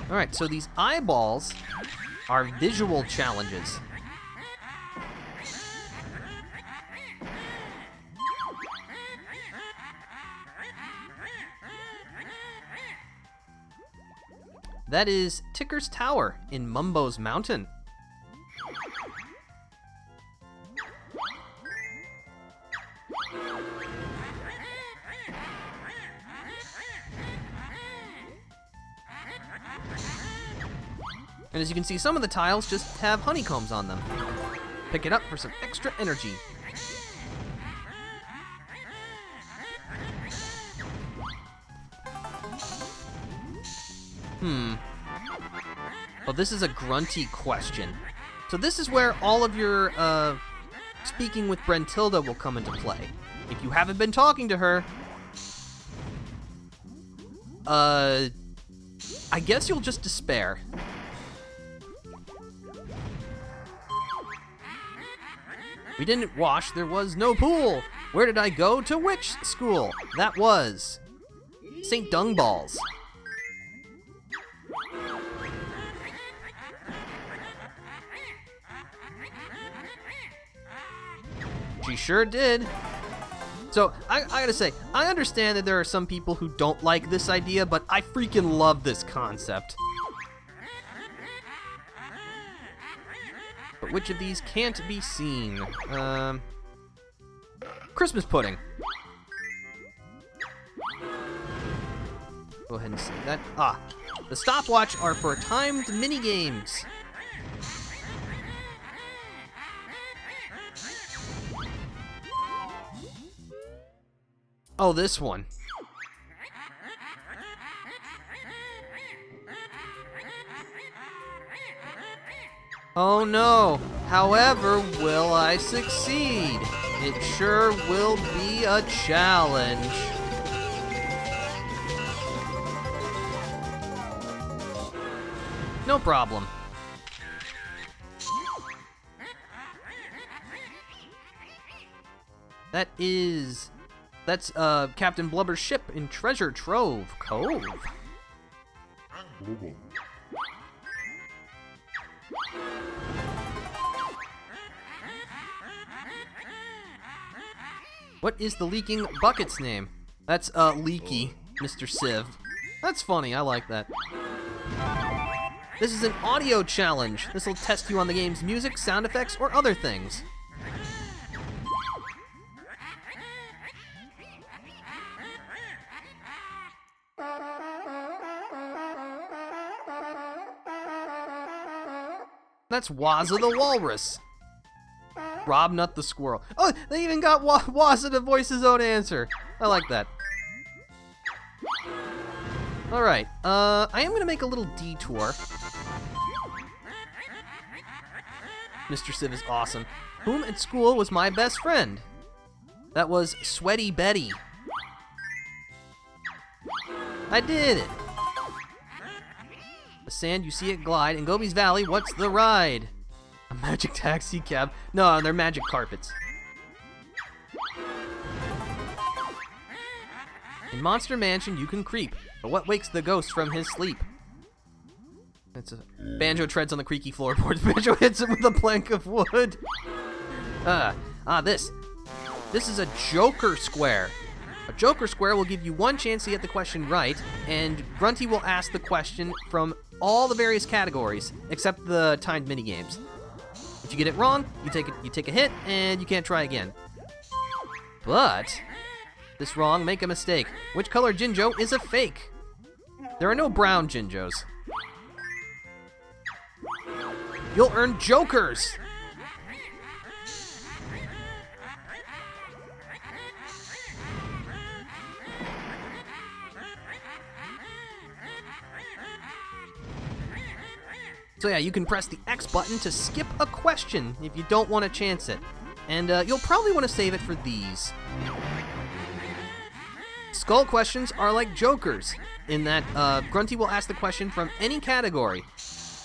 Alright, so these eyeballs are visual challenges. That is Ticker's Tower in Mumbo's Mountain. And as you can see, some of the tiles just have honeycombs on them. Pick it up for some extra energy. Oh, this is a Grunty question. So this is where all of your speaking with Gruntilda will come into play. If you haven't been talking to her, I guess you'll just despair. We didn't wash, there was no pool. Where did I go to which school? That was St. Dungballs. She sure did. So, I gotta say, I understand that there are some people who don't like this idea, but I freaking love this concept. But which of these can't be seen? Christmas pudding. Go ahead and see that. Ah, the stopwatch are for timed mini-games. Oh, this one. Oh no, however, will I succeed? It sure will be a challenge. No problem. That's Captain Blubber's ship in Treasure Trove Cove. What is the leaking bucket's name? That's Leaky, Mr. Civ. That's funny, I like that. This is an audio challenge. This will test you on the game's music, sound effects, or other things. That's Wazza the Walrus. Rob Nut the Squirrel. Oh, they even got Wazza to voice his own answer. I like that. Alright, I am going to make a little detour. Mr. Civ is awesome. Whom at school was my best friend? That was Sweaty Betty. I did it. The sand you see it glide. In Gobi's Valley, what's the ride? A magic taxi cab. No, they're magic carpets. In Monster Mansion, you can creep. But what wakes the ghost from his sleep? It's a Banjo treads on the creaky floorboards. Banjo hits him with a plank of wood. This is a Joker square. A Joker square will give you one chance to get the question right, and Grunty will ask the question from all the various categories, except the timed minigames. If you get it wrong, you take a hit, and you can't try again. But this wrong, make a mistake. Which color Jinjo is a fake? There are no brown Jinjos. You'll earn Jokers! So yeah, you can press the X button to skip a question if you don't want to chance it. And you'll probably want to save it for these. Skull questions are like Jokers, in that Grunty will ask the question from any category.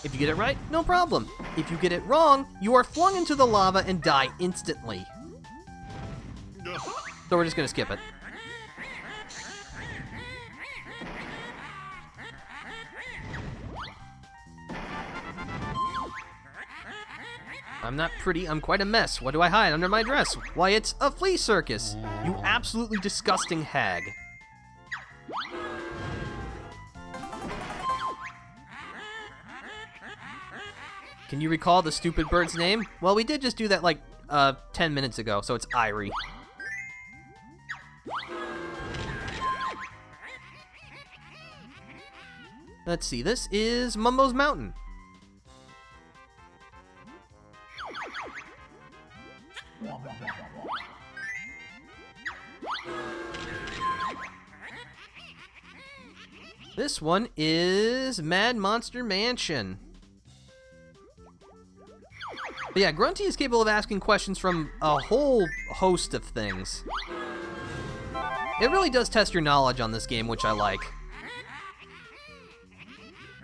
If you get it right, no problem. If you get it wrong, you are flung into the lava and die instantly. So we're just gonna skip it. I'm not pretty, I'm quite a mess. What do I hide under my dress? Why, it's a flea circus. You absolutely disgusting hag. Can you recall the stupid bird's name? Well, we did just do that like 10 minutes ago, so it's Irie. Let's see, this is Mumbo's Mountain. This one is Mad Monster Mansion. But yeah, Grunty is capable of asking questions from a whole host of things. It really does test your knowledge on this game, which I like.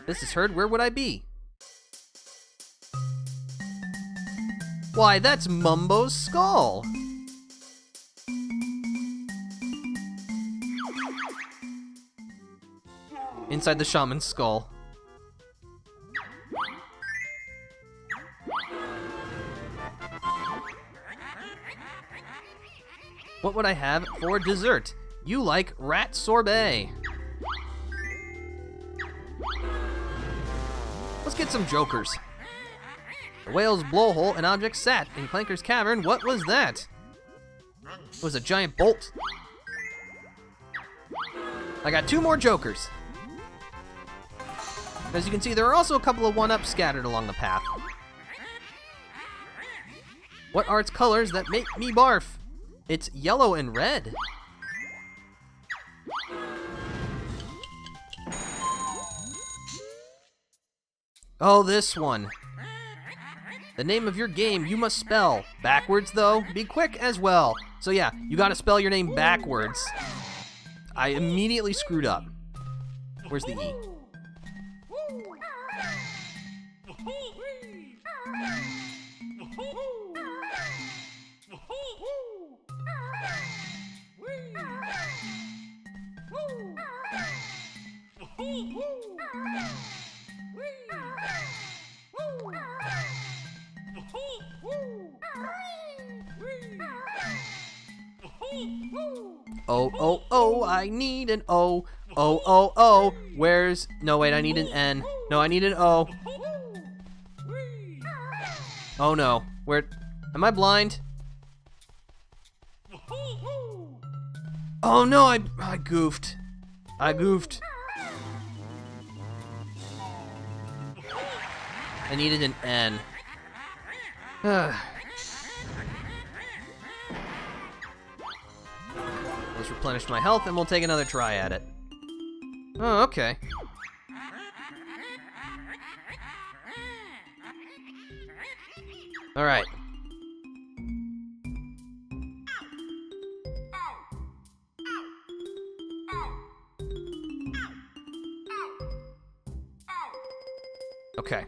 This is heard, where would I be? Why, that's Mumbo's skull. inside the shaman's skull. What would I have for dessert? You like rat sorbet. Let's get some jokers. The whale's blowhole, an object sat in Clanker's cavern. What was that? It was a giant bolt. I got 2 more jokers. As you can see, there are also a couple of 1-ups scattered along the path. What are its colors that make me barf? It's yellow and red. Oh, this one. The name of your game you must spell. Backwards, though. Be quick as well. So yeah, you gotta spell your name backwards. I immediately screwed up. Where's the E? Oh, oh, oh, I need an O. Oh, oh, oh, where's... No, wait, I need an N. No, I need an O. Oh, no. Where... Am I blind? Oh, no, I goofed. I goofed. I needed an N. Let's replenish my health and we'll take another try at it. Oh, okay. Alright. Okay.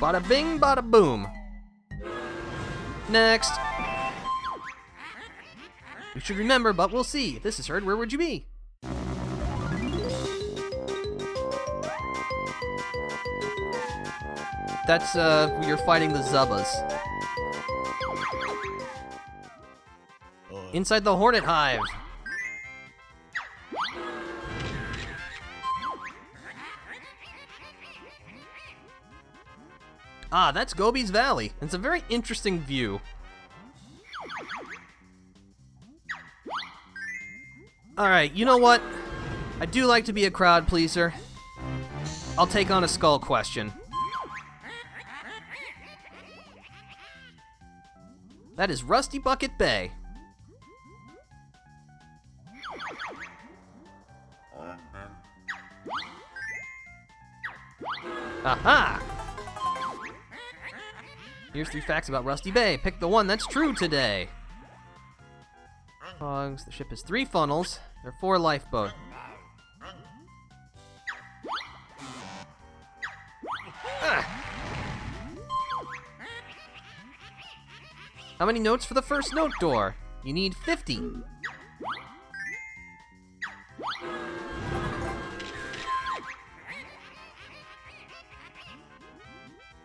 Bada bing, bada boom. Next. You should remember, but we'll see. If this is heard, where would you be? That's, you're fighting the Zubbas. Inside the Hornet Hive. Ah, that's Gobi's Valley. It's a very interesting view. Alright, you know what? I do like to be a crowd pleaser. I'll take on a skull question. That is Rusty Bucket Bay. Aha! Here's 3 facts about Rusty Bay. Pick the one that's true today. Hogs. The ship has 3 funnels. There are 4 lifeboats. How many notes for the first note door? You need 50.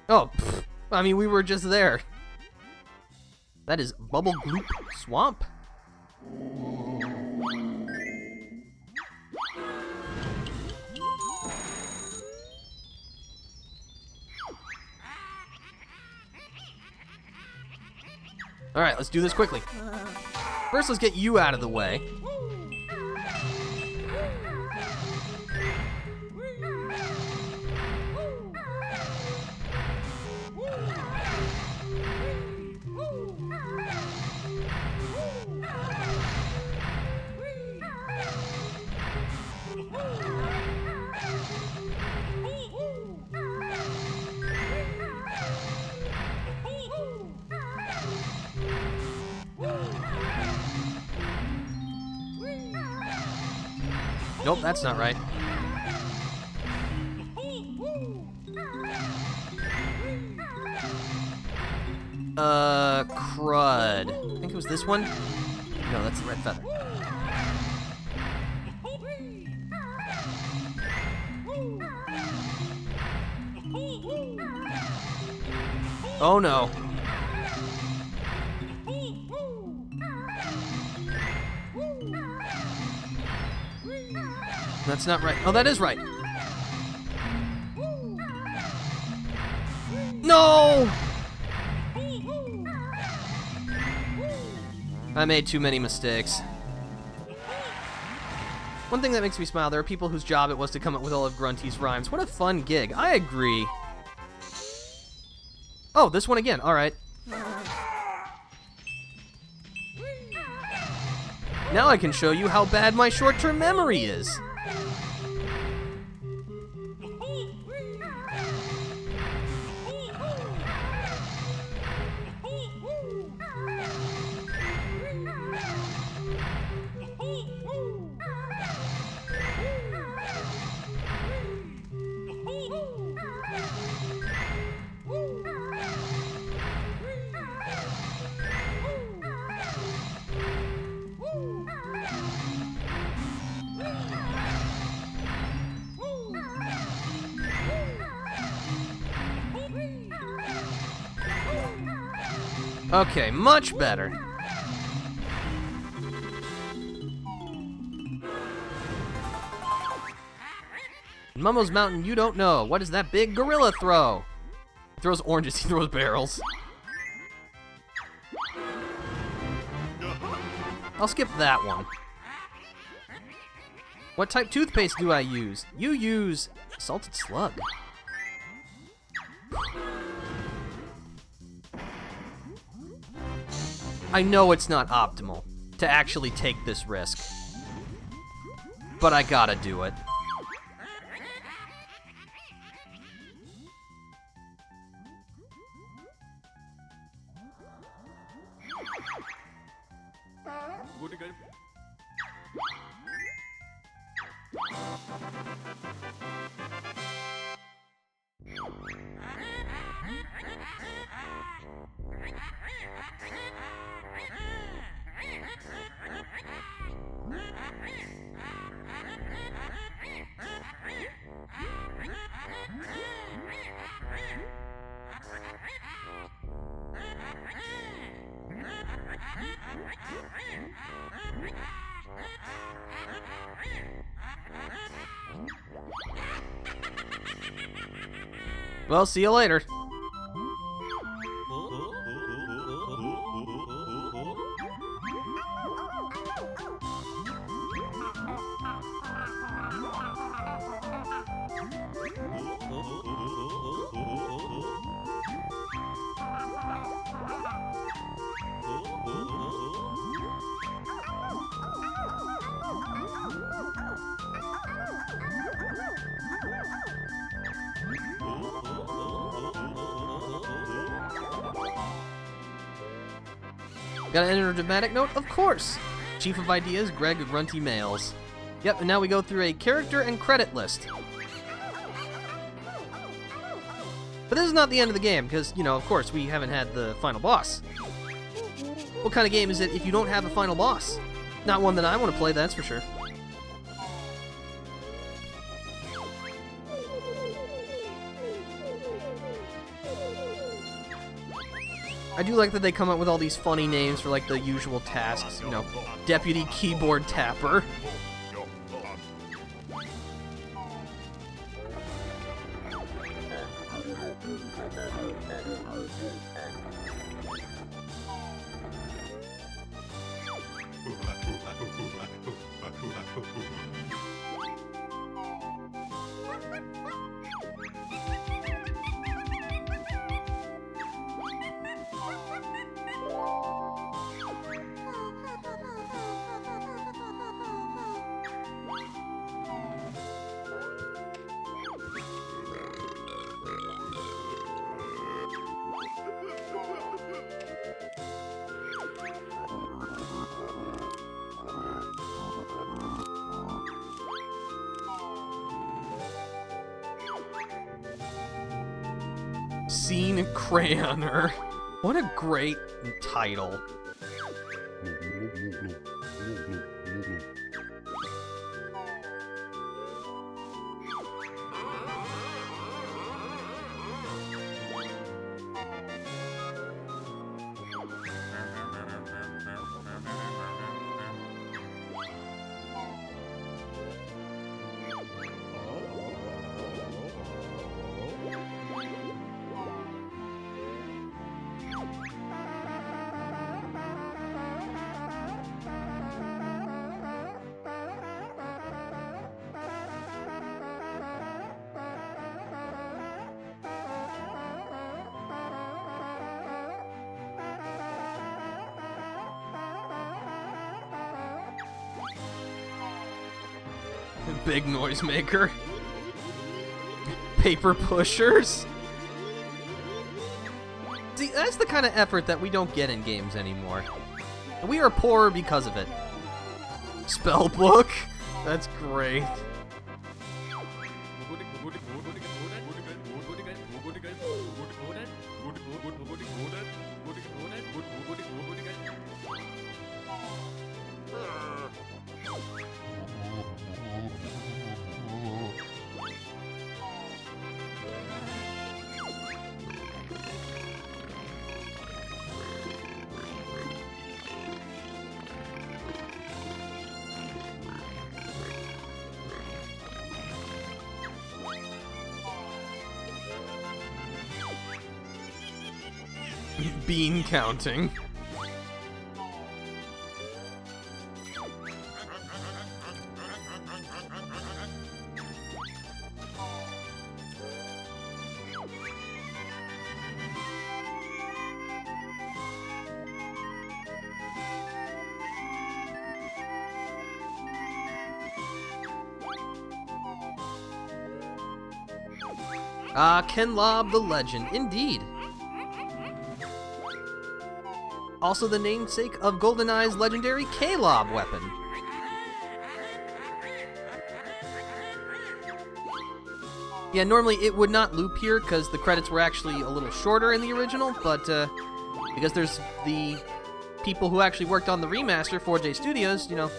Oh, pfft. I mean, we were just there. That is Bubble Gloop Swamp. Alright, let's do this quickly. First, let's get you out of the way. Nope, that's not right. Crud. I think it was this one? No, that's the red feather. Oh no. That's not right. Oh, that is right. No! I made too many mistakes. One thing that makes me smile, there are people whose job it was to come up with all of Grunty's rhymes. What a fun gig. I agree. Oh, this one again. All right. Now I can show you how bad my short-term memory is. Okay, much better. In Momo's Mountain, you don't know. What does that big gorilla throw? He throws oranges, he throws barrels. I'll skip that one. What type toothpaste do I use? You use salted slug. I know it's not optimal to actually take this risk, but I gotta do it. Well, see you later. Gotta enter a dramatic note? Of course! Chief of Ideas, Greg Grunty Mails. Yep, and now we go through a character and credit list. But this is not the end of the game, because, you know, of course, we haven't had the final boss. What kind of game is it if you don't have a final boss? Not one that I want to play, that's for sure. I do like that they come up with all these funny names for, like, the usual tasks, you know, Deputy Keyboard Tapper. Scene Crayoner. What a great title. Big noisemaker. Paper pushers. See, that's the kind of effort that we don't get in games anymore. We are poorer because of it. Spellbook? That's great. Bean counting. Ken Lob the Legend, indeed. Also the namesake of GoldenEye's legendary K-Lob weapon. Yeah, normally it would not loop here because the credits were actually a little shorter in the original, but because there's the people who actually worked on the remaster, 4J Studios, you know,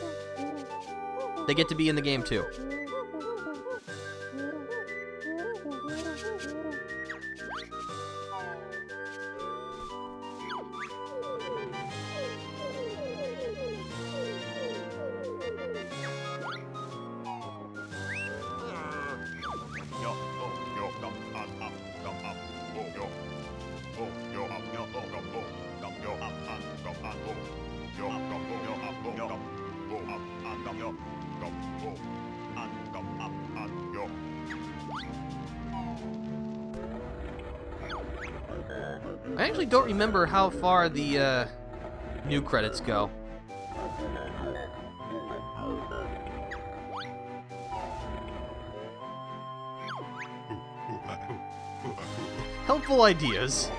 they get to be in the game too. I actually don't remember how far the new credits go. Helpful ideas.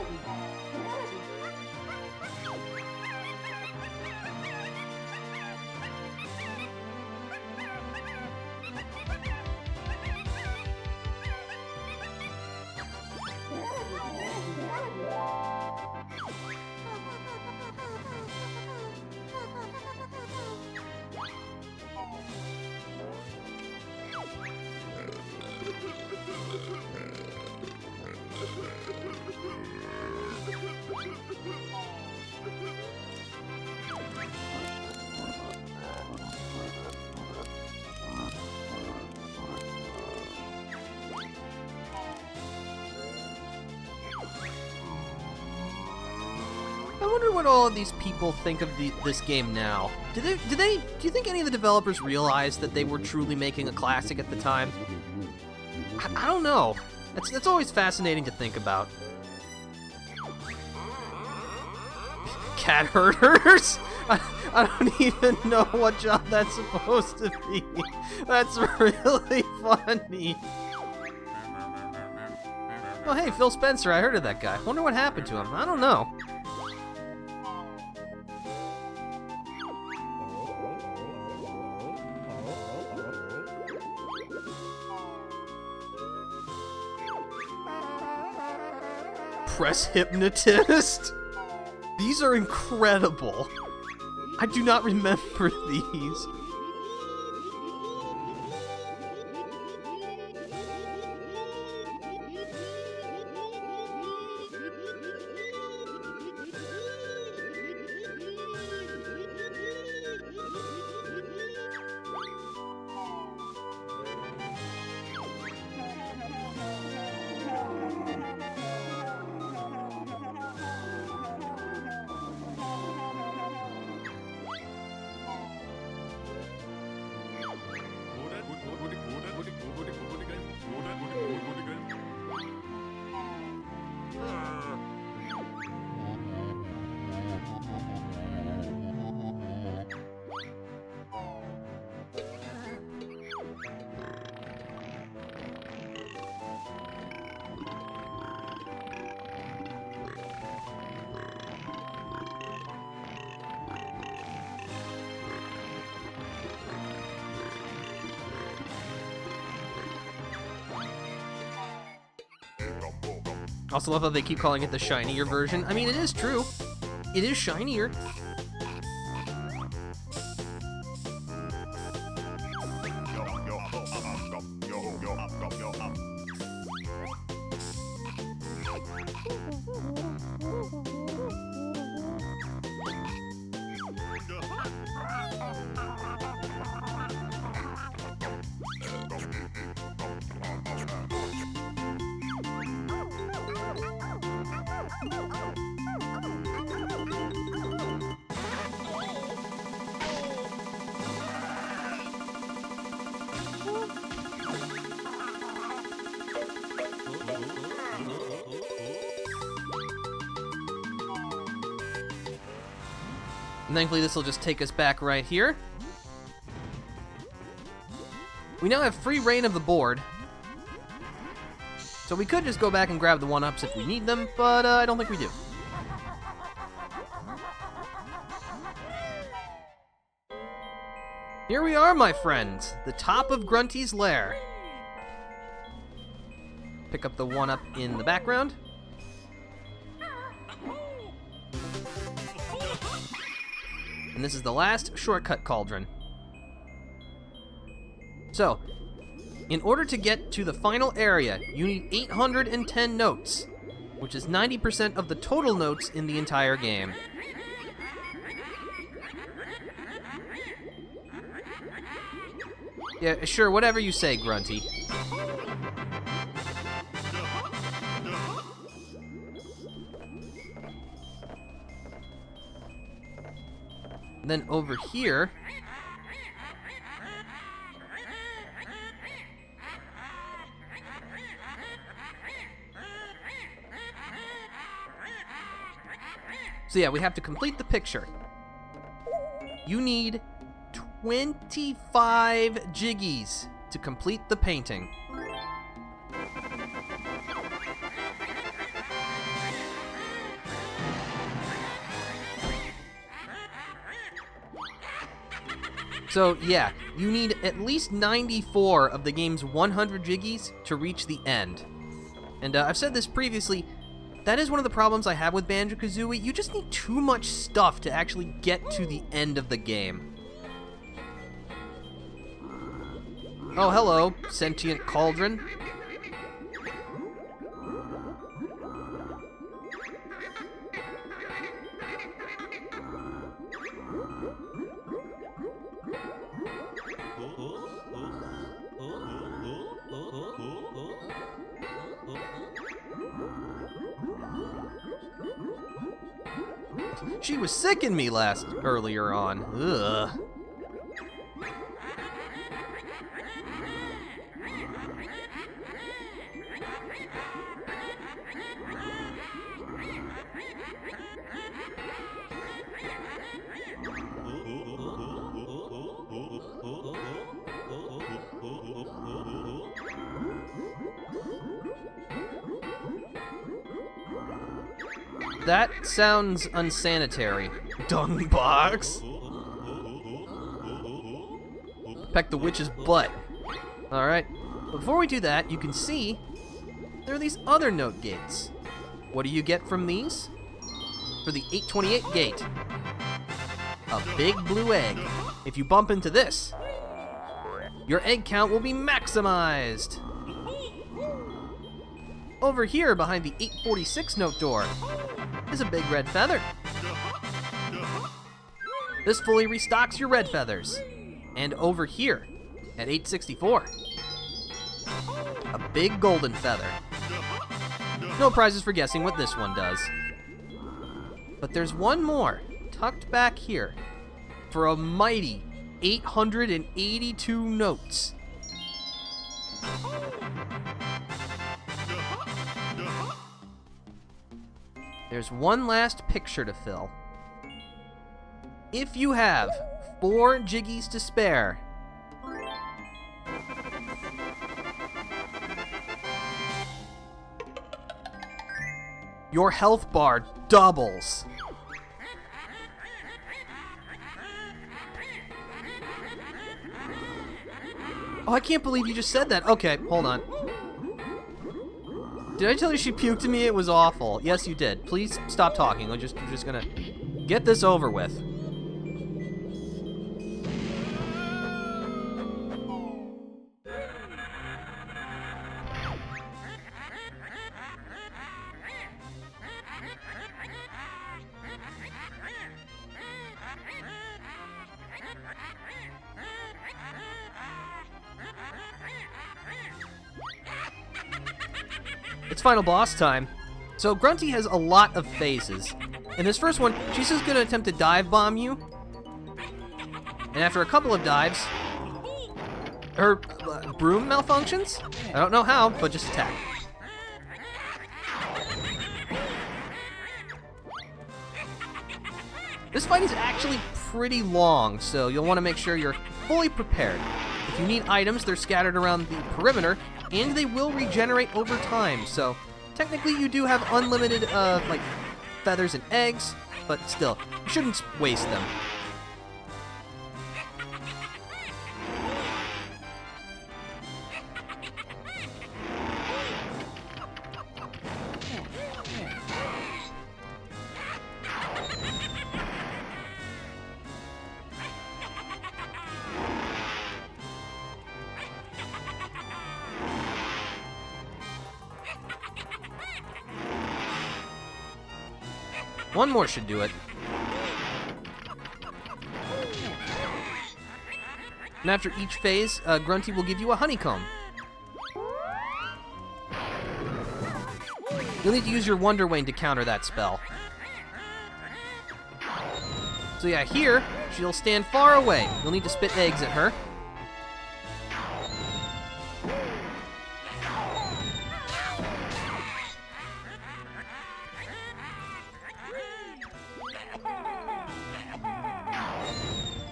I wonder what all of these people think of this game now. Do you think any of the developers realized that they were truly making a classic at the time? I don't know. That's always fascinating to think about. Cat herders? I don't even know what job that's supposed to be. That's really funny. Oh hey, Phil Spencer, I heard of that guy. Wonder what happened to him. I don't know. Press Hypnotist? These are incredible. I do not remember these. Also love how they keep calling it the shinier version. I mean, it is true. It is shinier. And thankfully this will just take us back right here. We now have free reign of the board. So we could just go back and grab the 1-ups if we need them, but I don't think we do. Here we are, my friends, the top of Grunty's lair. Pick up the 1-up in the background. And this is the last shortcut cauldron. So, in order to get to the final area, you need 810 notes, which is 90% of the total notes in the entire game. Yeah, sure, whatever you say, Grunty. And then over here, so yeah, we have to complete the picture. You need 25 jiggies to complete the painting. So yeah, you need at least 94 of the game's 100 jiggies to reach the end. And I've said this previously, that is one of the problems I have with Banjo-Kazooie. You just need too much stuff to actually get to the end of the game. Oh, hello, sentient cauldron. She was sicking me earlier on. Ugh. That sounds unsanitary. Dung box. Peck the witch's butt. Alright. Before we do that, you can see there are these other note gates. What do you get from these? For the 828 gate, a big blue egg. If you bump into this, your egg count will be maximized. Over here, behind the 846 note door, is a big red feather. This fully restocks your red feathers. And over here, at 864, a big golden feather. No prizes for guessing what this one does. But there's one more, tucked back here, for a mighty 882 notes. There's one last picture to fill. If you have 4 jiggies to spare, your health bar doubles. Oh, I can't believe you just said that. Okay, hold on. Did I tell you she puked to me? It was awful. Yes, you did. Please stop talking. We're just gonna get this over with. It's final boss time. So Grunty has a lot of phases. In this first one, she's just gonna attempt to dive bomb you. And after a couple of dives, her broom malfunctions. I don't know how, but just attack. This fight is actually pretty long, so you'll want to make sure you're fully prepared. If you need items, they're scattered around the perimeter, and they will regenerate over time, so technically you do have unlimited, like, feathers and eggs, but still, you shouldn't waste them. One more should do it. And after each phase, Grunty will give you a honeycomb. You'll need to use your Wonder Wing to counter that spell. So yeah, here, she'll stand far away. You'll need to spit eggs at her.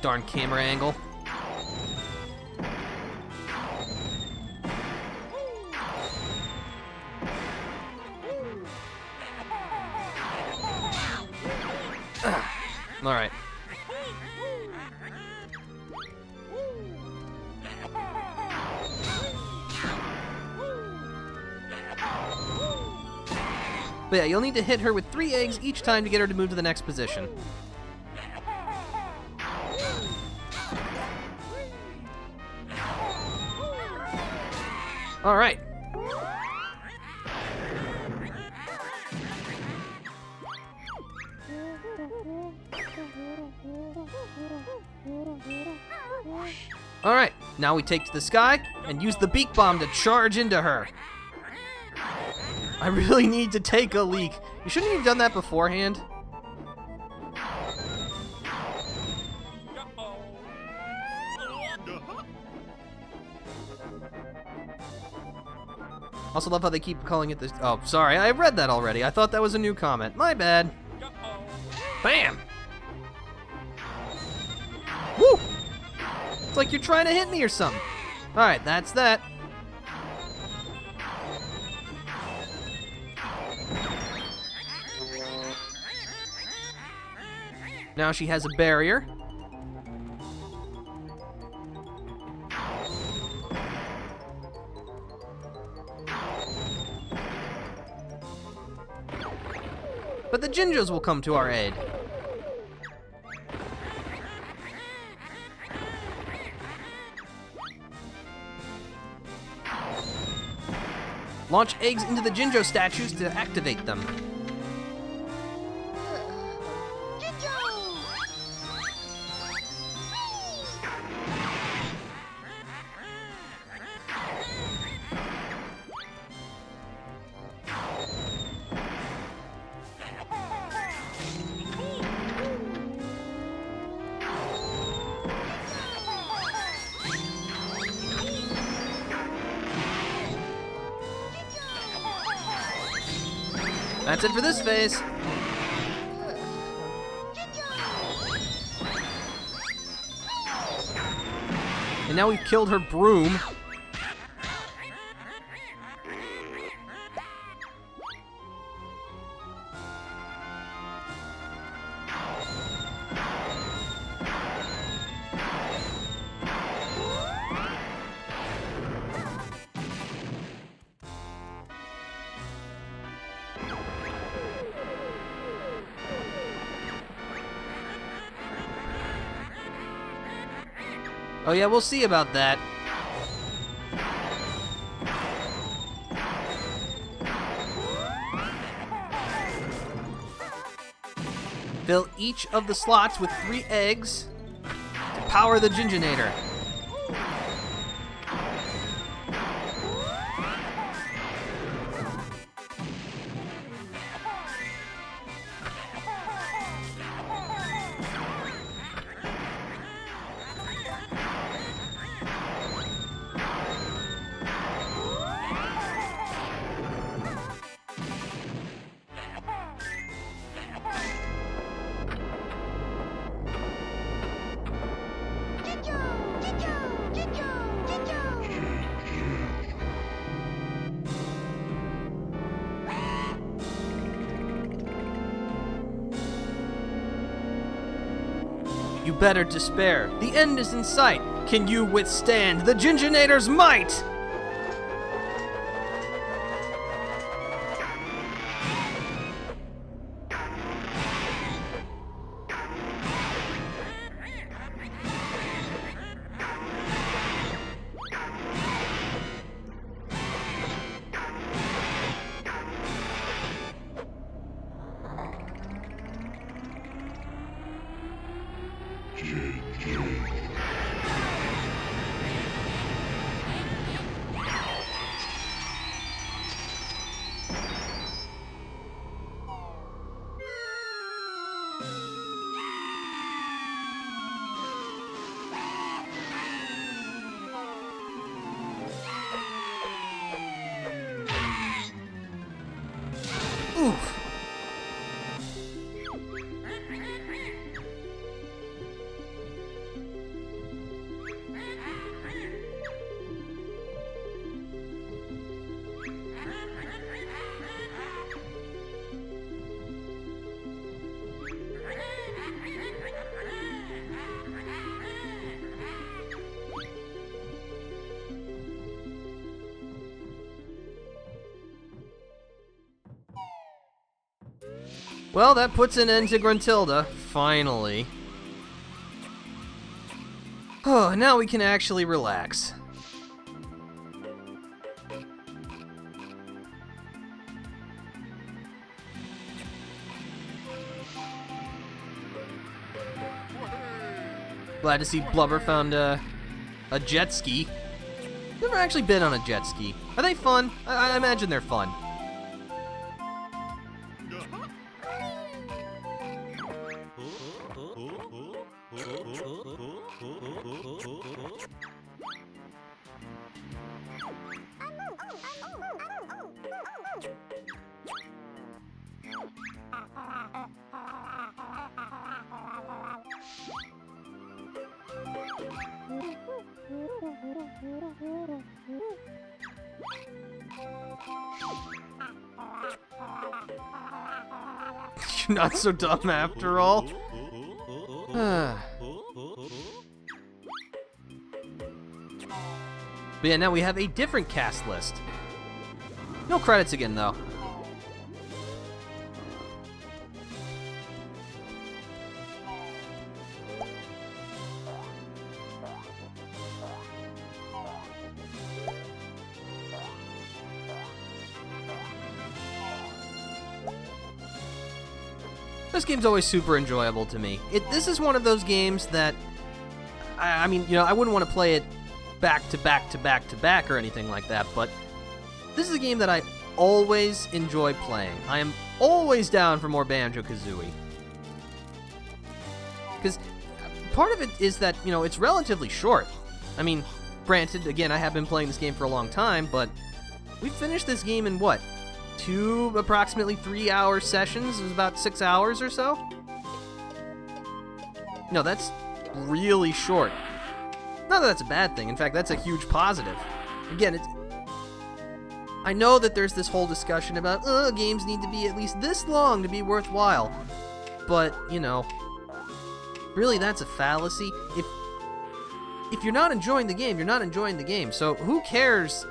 Darn camera angle. All right. But yeah, you'll need to hit her with 3 eggs each time to get her to move to the next position. All right. All right, now we take to the sky and use the beak bomb to charge into her. I really need to take a leak. You shouldn't have done that beforehand. Also love how they keep calling it this. Oh, sorry, I read that already. I thought that was a new comment. My bad. Bam! Woo! It's like you're trying to hit me or something. Alright, that's that. Now she has a barrier. but the Jinjos will come to our aid. Launch eggs into the Jinjo statues to activate them. That's it for this phase. And now we've killed her broom. Oh yeah, we'll see about that. Fill each of the slots with 3 eggs to power the Jinjonator. You better despair. The end is in sight. Can you withstand the Jinjonator's might? Oof. Well, that puts an end to Gruntilda, finally. Oh, now we can actually relax. Glad to see Blubber found a jet ski. Never actually been on a jet ski. Are they fun? I imagine they're fun. You're not so dumb after all. But yeah, now we have a different cast list. No credits again, though. This game's always super enjoyable to me. This is one of those games that, I mean, you know, I wouldn't want to play it back to back to back to back or anything like that, but this is a game that I always enjoy playing. I am always down for more Banjo-Kazooie. Because part of it is that, you know, it's relatively short. I mean, granted, again, I have been playing this game for a long time, but we finished this game in what? 2 approximately 3-hour sessions. It was about 6 hours or so. No, that's really short. Not that that's a bad thing. In fact, that's a huge positive. Again, I know that there's this whole discussion about, games need to be at least this long to be worthwhile. But, you know, really that's a fallacy. If you're not enjoying the game, you're not enjoying the game. So who cares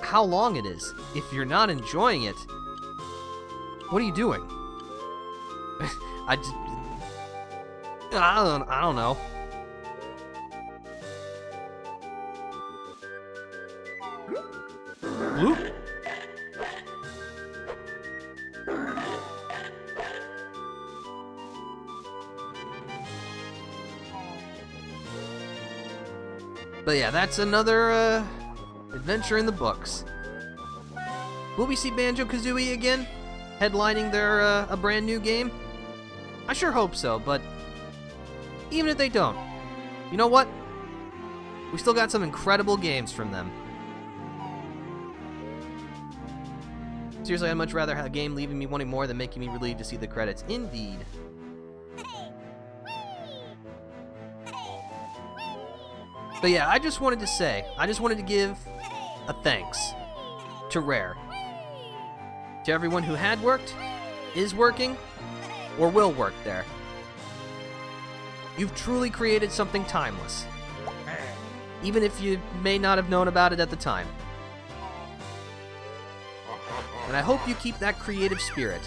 how long it is? If you're not enjoying it, what are you doing? I don't know. Bloop. But yeah, that's another adventure in the books. Will we see Banjo-Kazooie again, headlining their a brand new game? I sure hope so, but even if they don't, you know what? We still got some incredible games from them. Seriously, I'd much rather have a game leaving me wanting more than making me relieved to see the credits. Indeed. But yeah, I just wanted to give a thanks to Rare. To everyone who had worked, is working, or will work there. You've truly created something timeless, even if you may not have known about it at the time. And I hope you keep that creative spirit.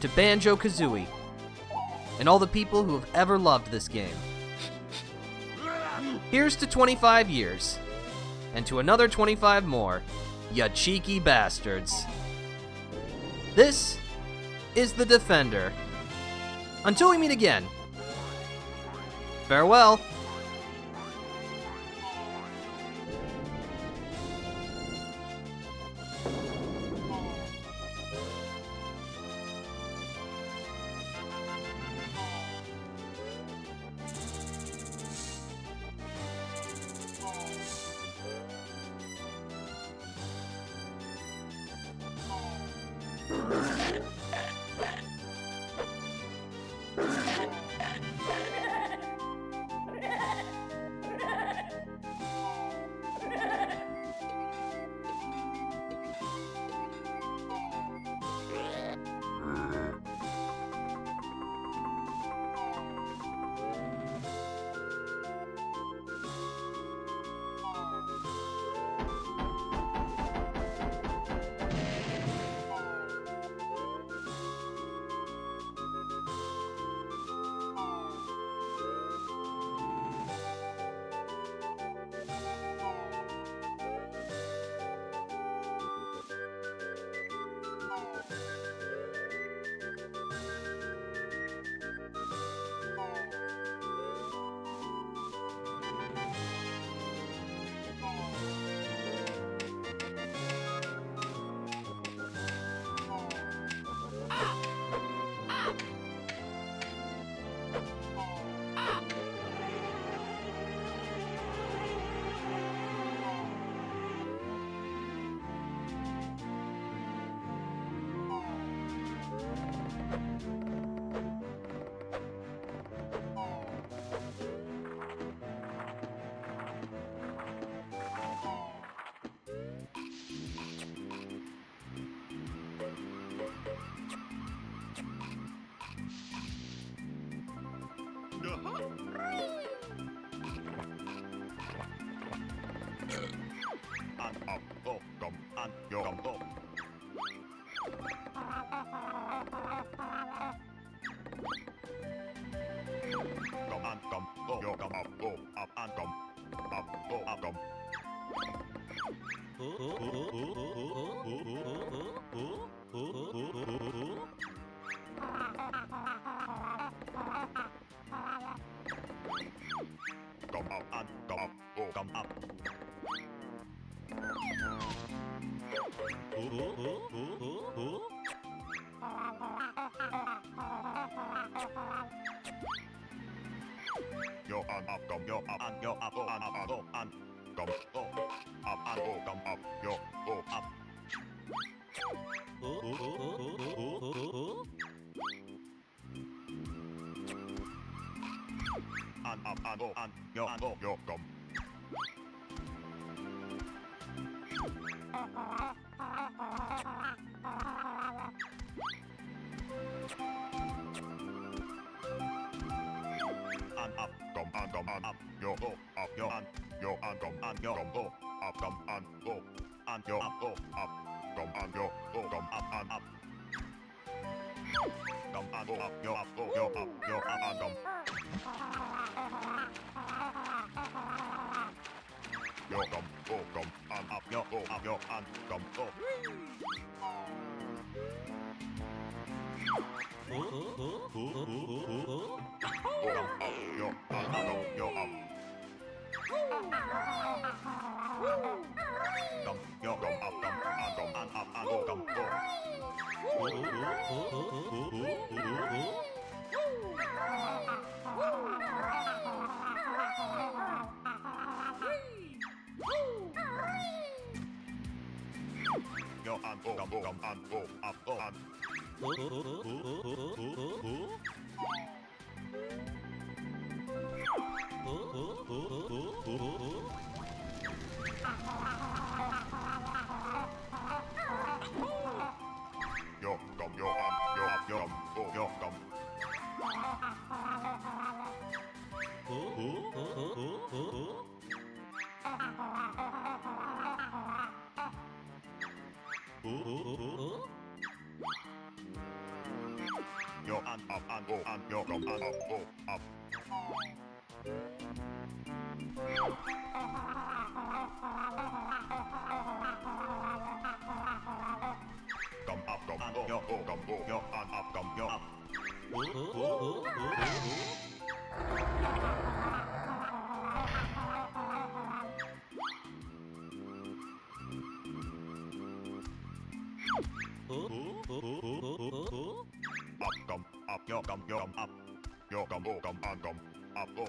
To Banjo-Kazooie, and all the people who have ever loved this game. Here's to 25 years, and to another 25 more, ya cheeky bastards. This is The Defender. Until we meet again, farewell. yo up and yo up and up go and come go up and go come up yo go up and up and go and yo come and up come and up yo go up yo and come and yo go up come and go and yo up go up come and yo go come up and up come and go up yo up go yo up yo up and come yo come go come and up yo go up yo and come go yo and yo up come yo come up come and up and go come go yo and go come and go up go and yo come yo and yo up yo come go yo come yo and up and go and yo come and up go up come up come and yo go come go yo and up come yo up up come up yo come up yo come go come and come up go